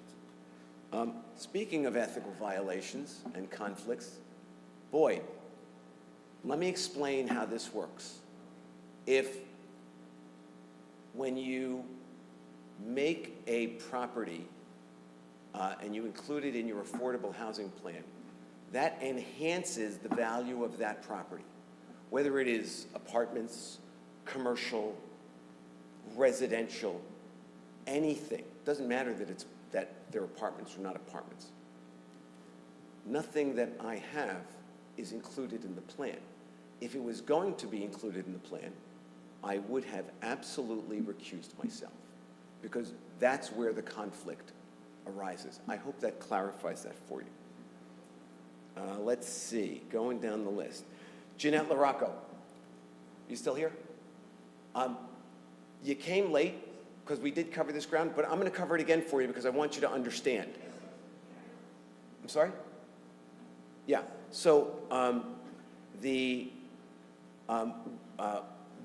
Speaking of ethical violations and conflicts, Boyd, let me explain how this works. When you make a property and you include it in your affordable housing plan, that enhances the value of that property, whether it is apartments, commercial, residential, anything. Doesn't matter that they're apartments or not apartments. Nothing that I have is included in the plan. If it was going to be included in the plan, I would have absolutely recused myself, because that's where the conflict arises. I hope that clarifies that for you. Let's see, going down the list. Jeanette LaRocco, you still here? You came late because we did cover this ground, but I'm going to cover it again for you because I want you to understand. I'm sorry? Yeah, so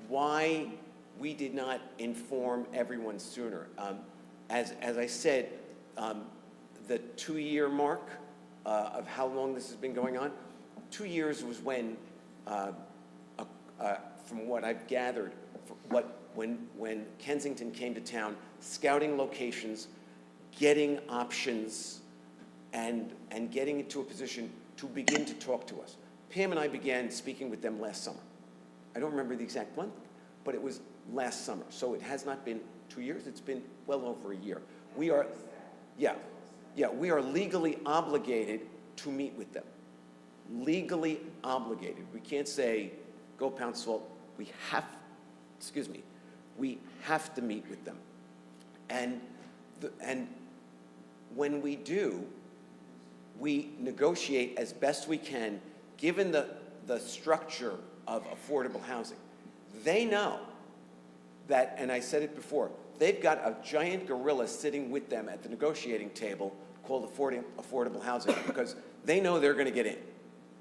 why we did not inform everyone sooner. As I said, the 2-year mark of how long this has been going on, 2 years was when, from what I've gathered, when Kensington came to town, scouting locations, getting options, and getting into a position to begin to talk to us. Pam and I began speaking with them last summer. I don't remember the exact month, but it was last summer. So it has not been 2 years, it's been well over a year. We are legally obligated to meet with them. Legally obligated. We can't say, go pound salt. We have to meet with them. And when we do, we negotiate as best we can, given the structure of affordable housing. They know that, and I said it before, they've got a giant gorilla sitting with them at the negotiating table called affordable housing, because they know they're going to get in.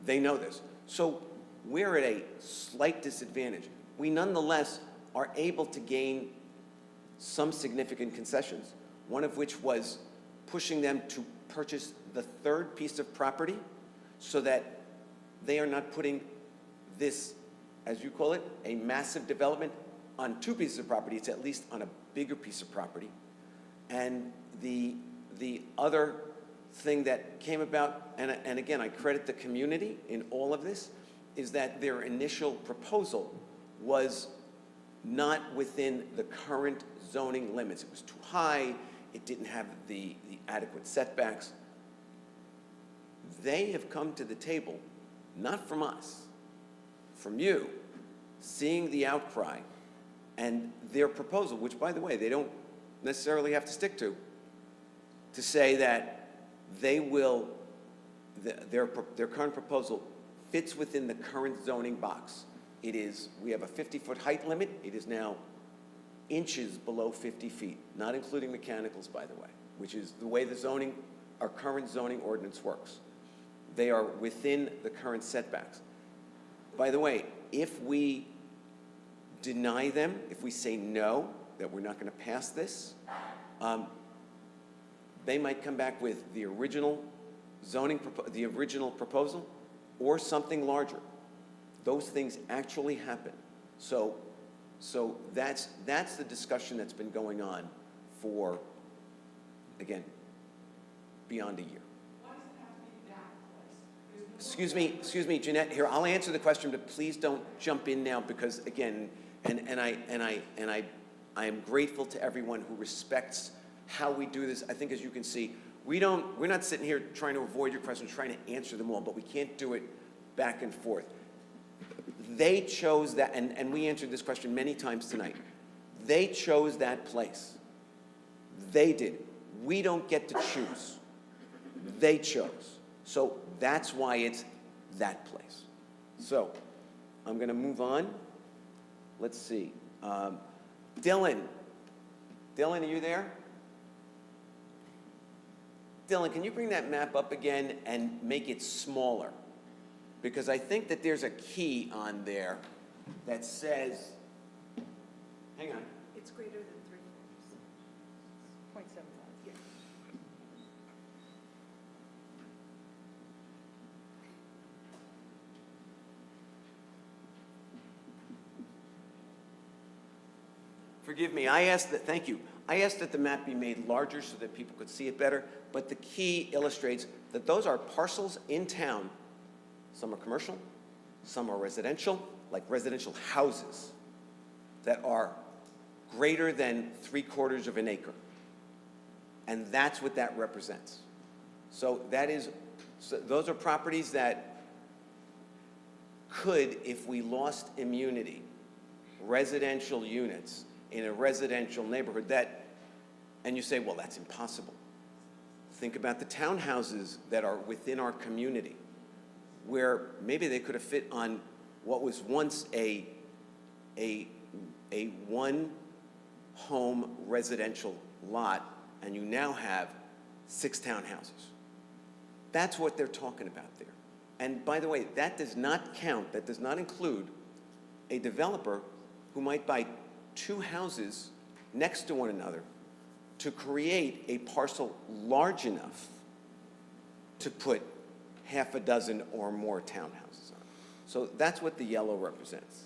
They know this. So we're at a slight disadvantage. We nonetheless are able to gain some significant concessions, one of which was pushing them to purchase the third piece of property so that they are not putting this, as you call it, a massive development on 2 pieces of property. It's at least on a bigger piece of property. And the other thing that came about, and again, I credit the community in all of this, is that their initial proposal was not within the current zoning limits. It was too high. It didn't have the adequate setbacks. They have come to the table, not from us, from you, seeing the outcry, and their proposal, which, by the way, they don't necessarily have to stick to say that they will, their current proposal fits within the current zoning box. It is, we have a 50-foot height limit. It is now inches below 50 feet, not including mechanicals, by the way, which is the way our current zoning ordinance works. They are within the current setbacks. By the way, if we deny them, if we say no, that we're not going to pass this, they might come back with the original the original proposal or something larger. Those things actually happen. So that's the discussion that's been going on for, again, beyond a year. Excuse me, Jeanette, here, I'll answer the question, but please don't jump in now, because again, I am grateful to everyone who respects how we do this. I think, as you can see, we're not sitting here trying to avoid your questions, trying to answer them all, but we can't do it back and forth. They chose that, and we answered this question many times tonight. They chose that place. They did. We don't get to choose. They chose. So that's why it's that place. So I'm going to move on. Let's see. Dylan, are you there? Dylan, can you bring that map up again and make it smaller? Because I think that there's a key on there that says, hang on. It's greater than 3/4. 0.75, yeah. Forgive me, I asked that, thank you. I asked that the map be made larger so that people could see it better, but the key illustrates that those are parcels in town. Some are commercial, some are residential, like residential houses that are greater than 3/4 of an acre. And that's what that represents. So those are properties that could, if we lost immunity, residential units in a residential neighborhood and you say, well, that's impossible. Think about the townhouses that are within our community, where maybe they could have fit on what was once a one-home residential lot, and you now have 6 townhouses. That's what they're talking about there. And by the way, that does not count, that does not include a developer who might buy 2 houses next to one another to create a parcel large enough to put half a dozen or more townhouses on. So that's what the yellow represents.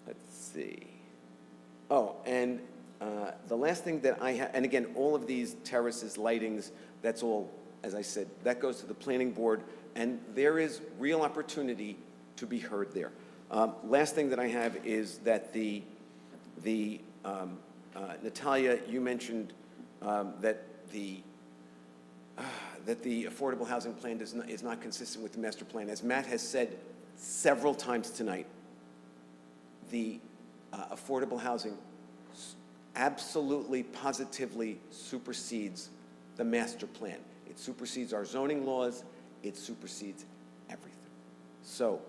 Let's see. Oh, and the last thing that I have, and again, all of these terraces, lightings, that's all, as I said, that goes to the planning board, and there is real opportunity to be heard there. Last thing that I have is that Natalia, you mentioned that the affordable housing plan is not consistent with the master plan. As Matt has said several times tonight, the affordable housing absolutely, positively supersedes the master plan. It supersedes our zoning laws. It supersedes everything. So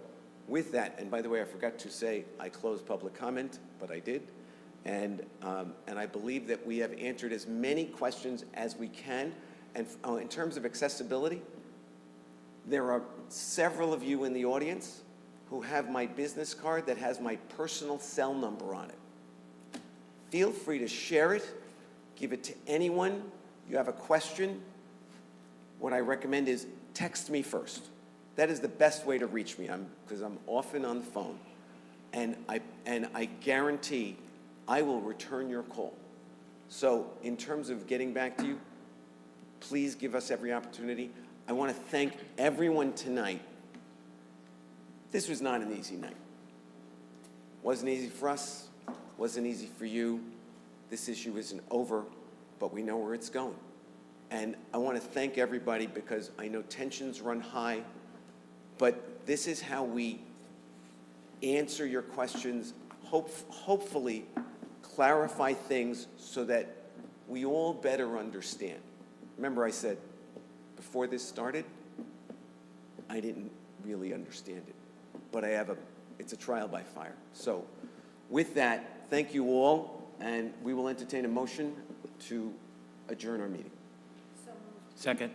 with that, and by the way, I forgot to say I closed public comment, but I did. And I believe that we have answered as many questions as we can. And in terms of accessibility, there are several of you in the audience who have my business card that has my personal cell number on it. Feel free to share it, give it to anyone. You have a question, what I recommend is text me first. That is the best way to reach me, because I'm often on the phone. And I guarantee I will return your call. So in terms of getting back to you, please give us every opportunity. I want to thank everyone tonight. This was not an easy night. Wasn't easy for us, wasn't easy for you. This issue isn't over, but we know where it's going. And I want to thank everybody because I know tensions run high, but this is how we answer your questions, hopefully clarify things so that we all better understand. Remember I said, before this started, I didn't really understand it, but it's a trial by fire. So with that, thank you all, and we will entertain a motion to adjourn our meeting. Second.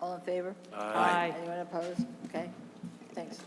All in favor? Aye. Anyone opposed? Okay, thanks.